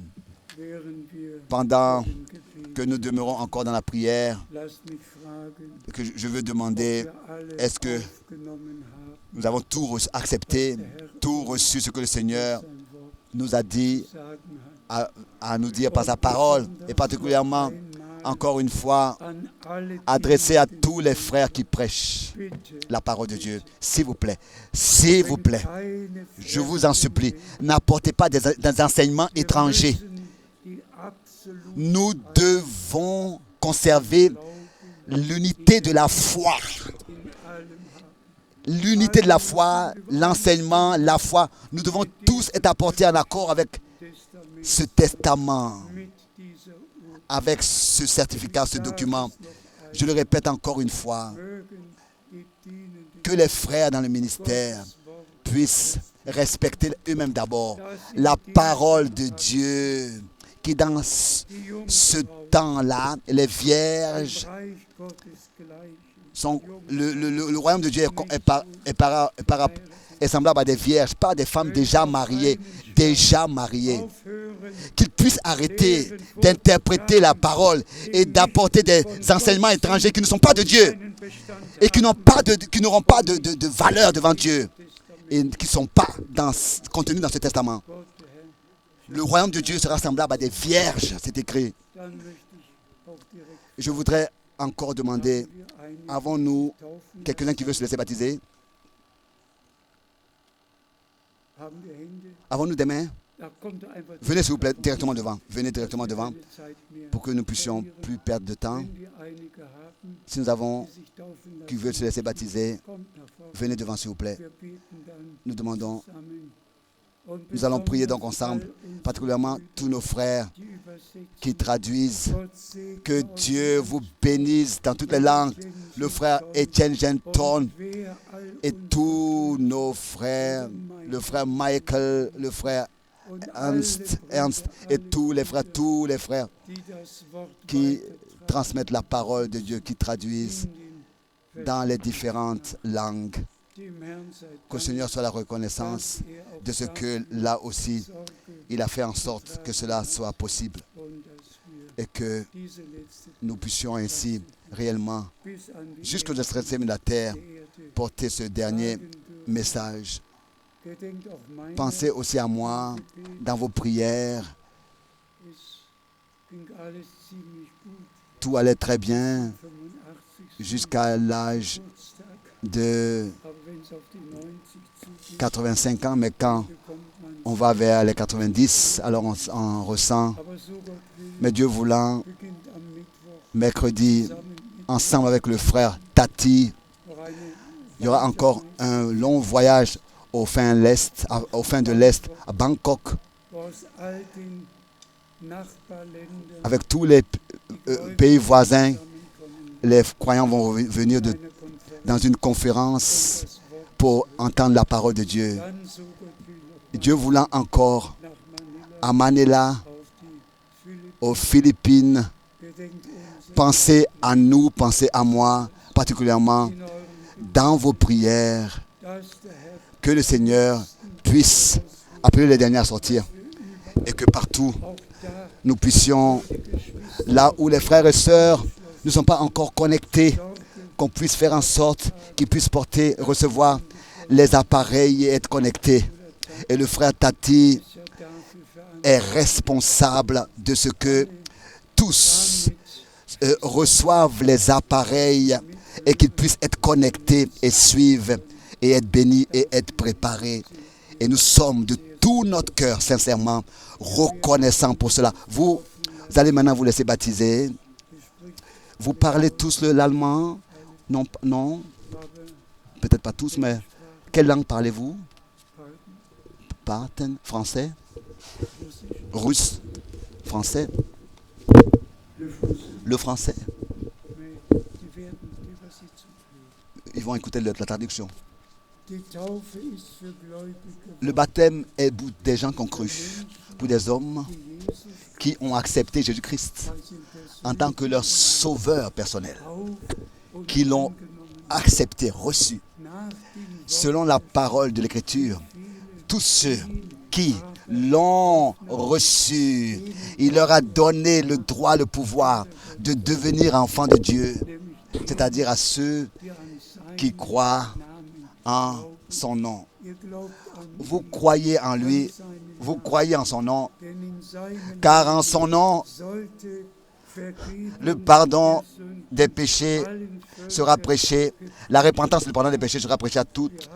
[SPEAKER 2] Während wir
[SPEAKER 1] Pendant
[SPEAKER 2] im Gebet,
[SPEAKER 1] que nous demeurons encore dans la prière,
[SPEAKER 2] lasst mich fragen,
[SPEAKER 1] que je veux demander,
[SPEAKER 2] wir alle
[SPEAKER 1] est-ce que
[SPEAKER 2] aufgenommen haben,
[SPEAKER 1] nous avons tout accepté, tout reçu ce que le Seigneur
[SPEAKER 2] sein Wort
[SPEAKER 1] nous a dit
[SPEAKER 2] sagen hat.
[SPEAKER 1] à nous dire par sa parole, et particulièrement, encore une fois,
[SPEAKER 2] An alle,
[SPEAKER 1] adressé à tous les frères qui prêchent
[SPEAKER 2] bitte,
[SPEAKER 1] la parole de Dieu. S'il vous plaît,
[SPEAKER 2] keine
[SPEAKER 1] je vous en supplie, n'apportez pas des enseignements étrangers.
[SPEAKER 2] müssen die absolute
[SPEAKER 1] Nous devons conserver l'unité de la foi.
[SPEAKER 2] in allem haben.
[SPEAKER 1] L'unité de la foi, l'enseignement, la foi. Nous devons tous être apportés en accord avec
[SPEAKER 2] Testament
[SPEAKER 1] ce testament,
[SPEAKER 2] mit dieser Urkunde
[SPEAKER 1] avec ce certificat, ce document. Je le répète encore une fois,
[SPEAKER 2] mögen die Dienenden
[SPEAKER 1] que les frères dans le ministère
[SPEAKER 2] Gottes Wort
[SPEAKER 1] puissent respecter eux-mêmes d'abord la parole de Dieu, qui dans ce temps-là, les vierges
[SPEAKER 2] Reich Gottes gleichen.
[SPEAKER 1] sont, le royaume de Dieu est semblable à des vierges, pas des femmes déjà mariées,
[SPEAKER 2] Aufhören,
[SPEAKER 1] qu'ils puissent arrêter d'interpréter la parole et d'apporter des enseignements étrangers qui ne sont pas de Dieu
[SPEAKER 2] einen Bestand
[SPEAKER 1] et qui n'auront pas de valeur devant Dieu et qui ne sont pas contenus dans ce testament.
[SPEAKER 2] Gott, der Herr,
[SPEAKER 1] Le royaume de Dieu sera semblable à des vierges, c'est écrit.
[SPEAKER 2] dann möchte ich auch direkt
[SPEAKER 1] Je voudrais encore demander,
[SPEAKER 2] wir einige
[SPEAKER 1] avons-nous
[SPEAKER 2] taufen
[SPEAKER 1] quelqu'un qui veut se laisser baptiser?
[SPEAKER 2] haben wir Hände.
[SPEAKER 1] Avons-nous des mains?
[SPEAKER 2] Da kommt er einfach
[SPEAKER 1] Venez s'il vous plaît directement devant. Venez directement devant
[SPEAKER 2] keine Zeit mehr
[SPEAKER 1] pour que nous puissions plus perdre de temps.
[SPEAKER 2] Wenn wir einige haben,
[SPEAKER 1] Si nous avons
[SPEAKER 2] die sich taufen lassen,
[SPEAKER 1] qui veut se laisser baptiser,
[SPEAKER 2] kommt nach vorne.
[SPEAKER 1] venez devant s'il vous plaît.
[SPEAKER 2] Wir beten dann
[SPEAKER 1] Nous demandons,
[SPEAKER 2] zusammen. Und
[SPEAKER 1] nous allons prier donc
[SPEAKER 2] besonders
[SPEAKER 1] ensemble,
[SPEAKER 2] all unsere
[SPEAKER 1] particulièrement tous nos frères
[SPEAKER 2] die übersetzen.
[SPEAKER 1] qui traduisent.
[SPEAKER 2] Gott segne
[SPEAKER 1] Que
[SPEAKER 2] euch
[SPEAKER 1] Dieu vous bénisse dans toutes les langues. Le frère Etienne Genton
[SPEAKER 2] und wer all
[SPEAKER 1] et
[SPEAKER 2] unsere
[SPEAKER 1] tous nos frères, le frère Michael, le frère
[SPEAKER 2] und alle
[SPEAKER 1] Ernst et tous les frères
[SPEAKER 2] die das Wort
[SPEAKER 1] qui
[SPEAKER 2] weitertragen
[SPEAKER 1] transmettent la parole de Dieu, qui traduisent
[SPEAKER 2] in den
[SPEAKER 1] dans les différentes langues.
[SPEAKER 2] dem Herrn sei
[SPEAKER 1] Qu'au
[SPEAKER 2] Dank,
[SPEAKER 1] Seigneur soit la reconnaissance
[SPEAKER 2] dass er auch
[SPEAKER 1] de ce que
[SPEAKER 2] dafür
[SPEAKER 1] là aussi,
[SPEAKER 2] Sorge
[SPEAKER 1] il a fait en sorte que cela soit possible
[SPEAKER 2] und dass wir
[SPEAKER 1] et que
[SPEAKER 2] diese letzte
[SPEAKER 1] nous puissions ainsi réellement,
[SPEAKER 2] bis an die
[SPEAKER 1] jusqu'aux extrémités de la terre,
[SPEAKER 2] Erde
[SPEAKER 1] porter ce dernier
[SPEAKER 2] tragen dürfen.
[SPEAKER 1] message.
[SPEAKER 2] Gedenkt auch meiner,
[SPEAKER 1] Pensez aussi à moi dans vos prières.
[SPEAKER 2] es ging alles ziemlich gut.
[SPEAKER 1] Tout allait très bien
[SPEAKER 2] 85.
[SPEAKER 1] jusqu'à l'âge
[SPEAKER 2] Geburtstag,
[SPEAKER 1] de
[SPEAKER 2] aber wenn es auf die 90 zugeht,
[SPEAKER 1] 85 ans, mais quand
[SPEAKER 2] bekommt man
[SPEAKER 1] on va vers les 90, alors on ressent.
[SPEAKER 2] aber so Gott will,
[SPEAKER 1] Mais Dieu voulant,
[SPEAKER 2] beginnt am Mittwoch
[SPEAKER 1] mercredi,
[SPEAKER 2] zusammen mit
[SPEAKER 1] ensemble avec le frère Tati,
[SPEAKER 2] noch eine
[SPEAKER 1] il y aura encore un long voyage au fin de l'Est, à Bangkok,
[SPEAKER 2] aus all den Nachbarländern,
[SPEAKER 1] avec tous les pays voisins.
[SPEAKER 2] zusammenkommen,
[SPEAKER 1] Les croyants vont venir
[SPEAKER 2] eine Konferenz,
[SPEAKER 1] dans une conférence
[SPEAKER 2] das Wort
[SPEAKER 1] pour entendre la parole de Dieu.
[SPEAKER 2] dann so Gott will noch
[SPEAKER 1] Dieu voulant encore
[SPEAKER 2] nach Manila
[SPEAKER 1] à Manila,
[SPEAKER 2] auf die Philippinen.
[SPEAKER 1] aux Philippines,
[SPEAKER 2] Gedenkt unser
[SPEAKER 1] pensez à nous, pensez à moi, particulièrement
[SPEAKER 2] in euren
[SPEAKER 1] dans vos prières,
[SPEAKER 2] dass der Herr
[SPEAKER 1] que le Seigneur puisse appeler les derniers à sortir et que partout
[SPEAKER 2] auch da
[SPEAKER 1] nous puissions,
[SPEAKER 2] die Geschwister
[SPEAKER 1] là où les frères et sœurs ne sont pas encore connectés,
[SPEAKER 2] sorgen,
[SPEAKER 1] qu'on puisse faire en sorte qu'ils puissent recevoir les appareils et être connectés. Et le frère Tati
[SPEAKER 2] ist ja dafür verantwortlich.
[SPEAKER 1] est responsable de ce que tous reçoivent les appareils et qu'ils puissent être connectés et suivre et être bénis et être préparés. Et nous sommes de tout notre cœur, sincèrement, reconnaissants pour cela. Vous allez maintenant vous laisser baptiser. Vous parlez tous l'allemand? Non, non. Peut-être pas tous, mais quelle langue parlez-vous? Parten, français? Russe? Français? Le français? Ils vont écouter la traduction. Le baptême est pour des gens qui ont cru, pour des hommes qui ont accepté Jésus-Christ en tant que leur sauveur personnel, qui l'ont accepté, reçu, selon la parole de l'Écriture. Tous ceux qui l'ont reçu, il leur a donné le droit, le pouvoir de devenir enfants de Dieu, c'est-à-dire à ceux qui croient en son nom. Vous croyez en lui, vous croyez en son nom, car en son nom, le pardon des péchés sera prêché, la repentance, le pardon des péchés sera prêché à toutes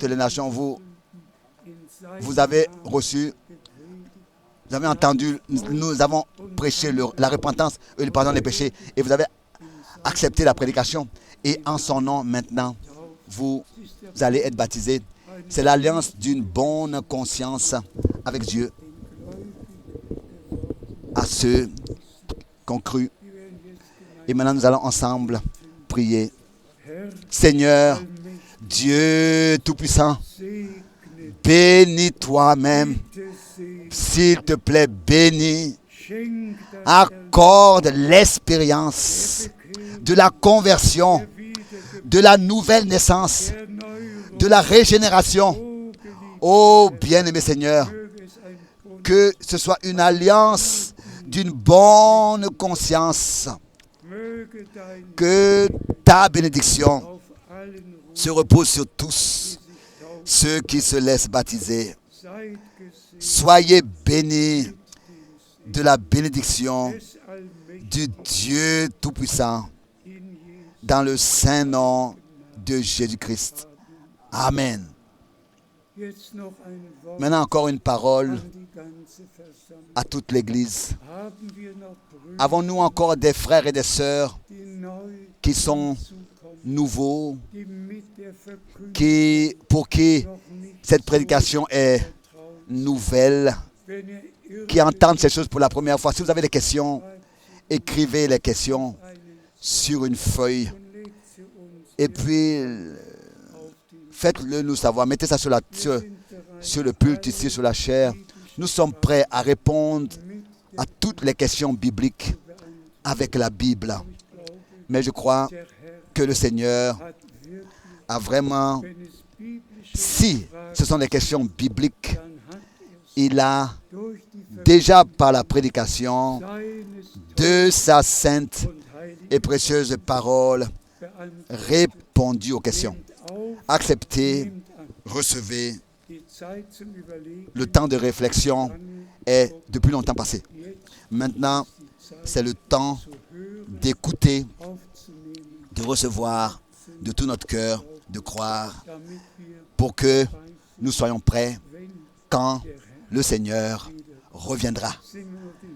[SPEAKER 1] les nations. Vous avez reçu, vous avez entendu, nous avons prêché la repentance et le pardon des péchés, et vous avez accepté la prédication. Et en son nom, maintenant, vous allez être baptisés. C'est l'alliance d'une bonne conscience avec Dieu à ceux qui ont cru. Et maintenant, nous allons ensemble prier. Seigneur, Dieu Tout-Puissant, bénis toi-même. S'il te plaît, bénis. Accorde l'expérience de la conversion, de la nouvelle naissance, de la régénération. Oh, bien-aimé Seigneur, que ce soit une alliance d'une bonne conscience, que ta bénédiction se repose sur tous ceux qui se laissent baptiser. Soyez bénis de la bénédiction du Dieu Tout-Puissant dans le saint nom de Jésus-Christ. Amen. Maintenant encore une parole à toute l'Église. Avons-nous encore des frères et des sœurs qui sont nouveaux, pour qui cette prédication est nouvelle, qui entendent ces choses pour la première fois? Si vous avez des questions, écrivez les questions sur une feuille et puis faites-le nous savoir. Mettez ça sur le pult ici, sur la chaire. Nous sommes prêts à répondre à toutes les questions bibliques avec la Bible. Mais je crois que le Seigneur a vraiment, si ce sont des questions bibliques, il a déjà par la prédication de sa sainte et précieuse parole répondu aux questions. Acceptez, recevez. Le temps de réflexion est depuis longtemps passé. Maintenant, c'est le temps d'écouter, de recevoir de tout notre cœur, de croire, pour que nous soyons prêts quand le Seigneur reviendra.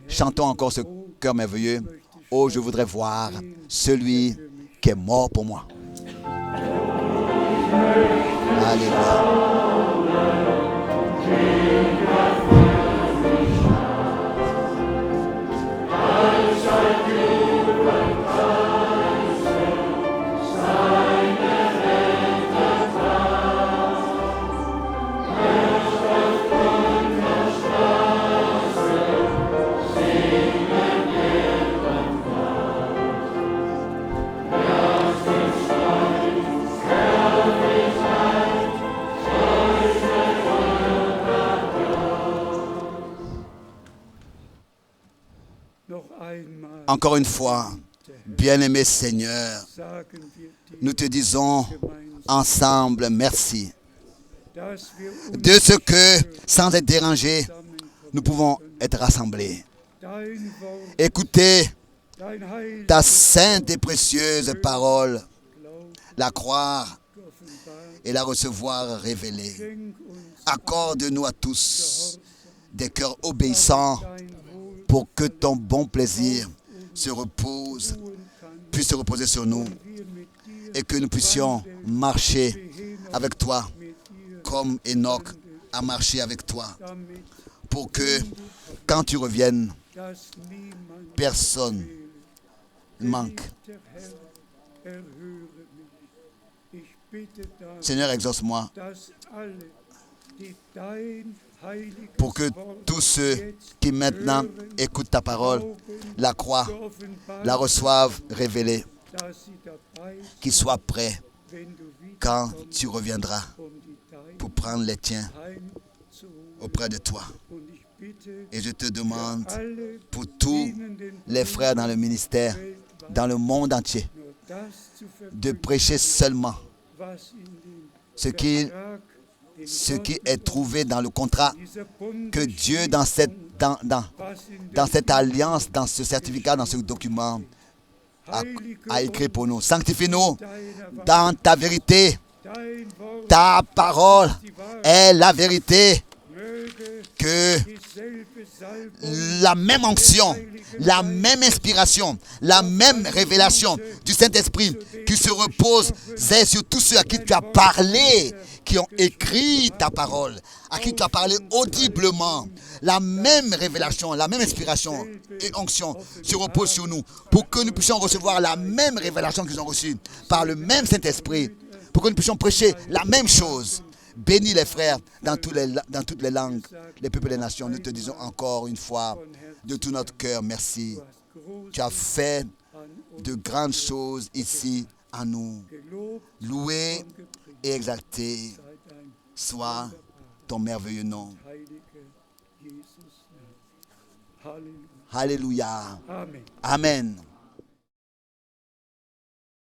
[SPEAKER 1] Chantons encore ce cœur merveilleux. Oh, je voudrais voir celui qui est mort pour moi. Alléluia. Encore une fois, bien-aimé Seigneur, nous te disons ensemble merci de ce que, sans être dérangés, nous pouvons être rassemblés. Écoutez ta sainte et précieuse parole, la croire et la recevoir révélée. Accorde-nous à tous des cœurs obéissants pour que ton bon plaisir se repose, puisse se reposer sur nous et que nous puissions marcher avec toi comme Enoch a marché avec toi pour que quand tu reviennes, personne ne manque. Seigneur, exauce-moi pour que tous ceux qui maintenant écoutent ta parole, la croient, la reçoivent révélée, qu'ils soient prêts quand tu reviendras pour prendre les tiens auprès de toi. Et je te demande pour tous les frères dans le ministère, dans le monde entier, de prêcher seulement ce qui est trouvé dans le contrat que Dieu, dans cette alliance, dans ce certificat, dans ce document, a écrit pour nous. Sanctifie-nous dans ta vérité. Ta parole est la vérité. Que la même onction, la même inspiration, la même révélation du Saint-Esprit qui se repose sur tous ceux à qui tu as parlé, qui ont écrit ta parole, à qui tu as parlé audiblement. La même révélation, la même inspiration et onction se repose sur nous pour que nous puissions recevoir la même révélation qu'ils ont reçue par le même Saint-Esprit, pour que nous puissions prêcher la même chose. Bénis les frères dans toutes les langues, les peuples et les nations. Nous te disons encore une fois de tout notre cœur, merci. Tu as fait de grandes choses ici en nous. Loué et exalté soit ton merveilleux nom. Alléluia. Amen.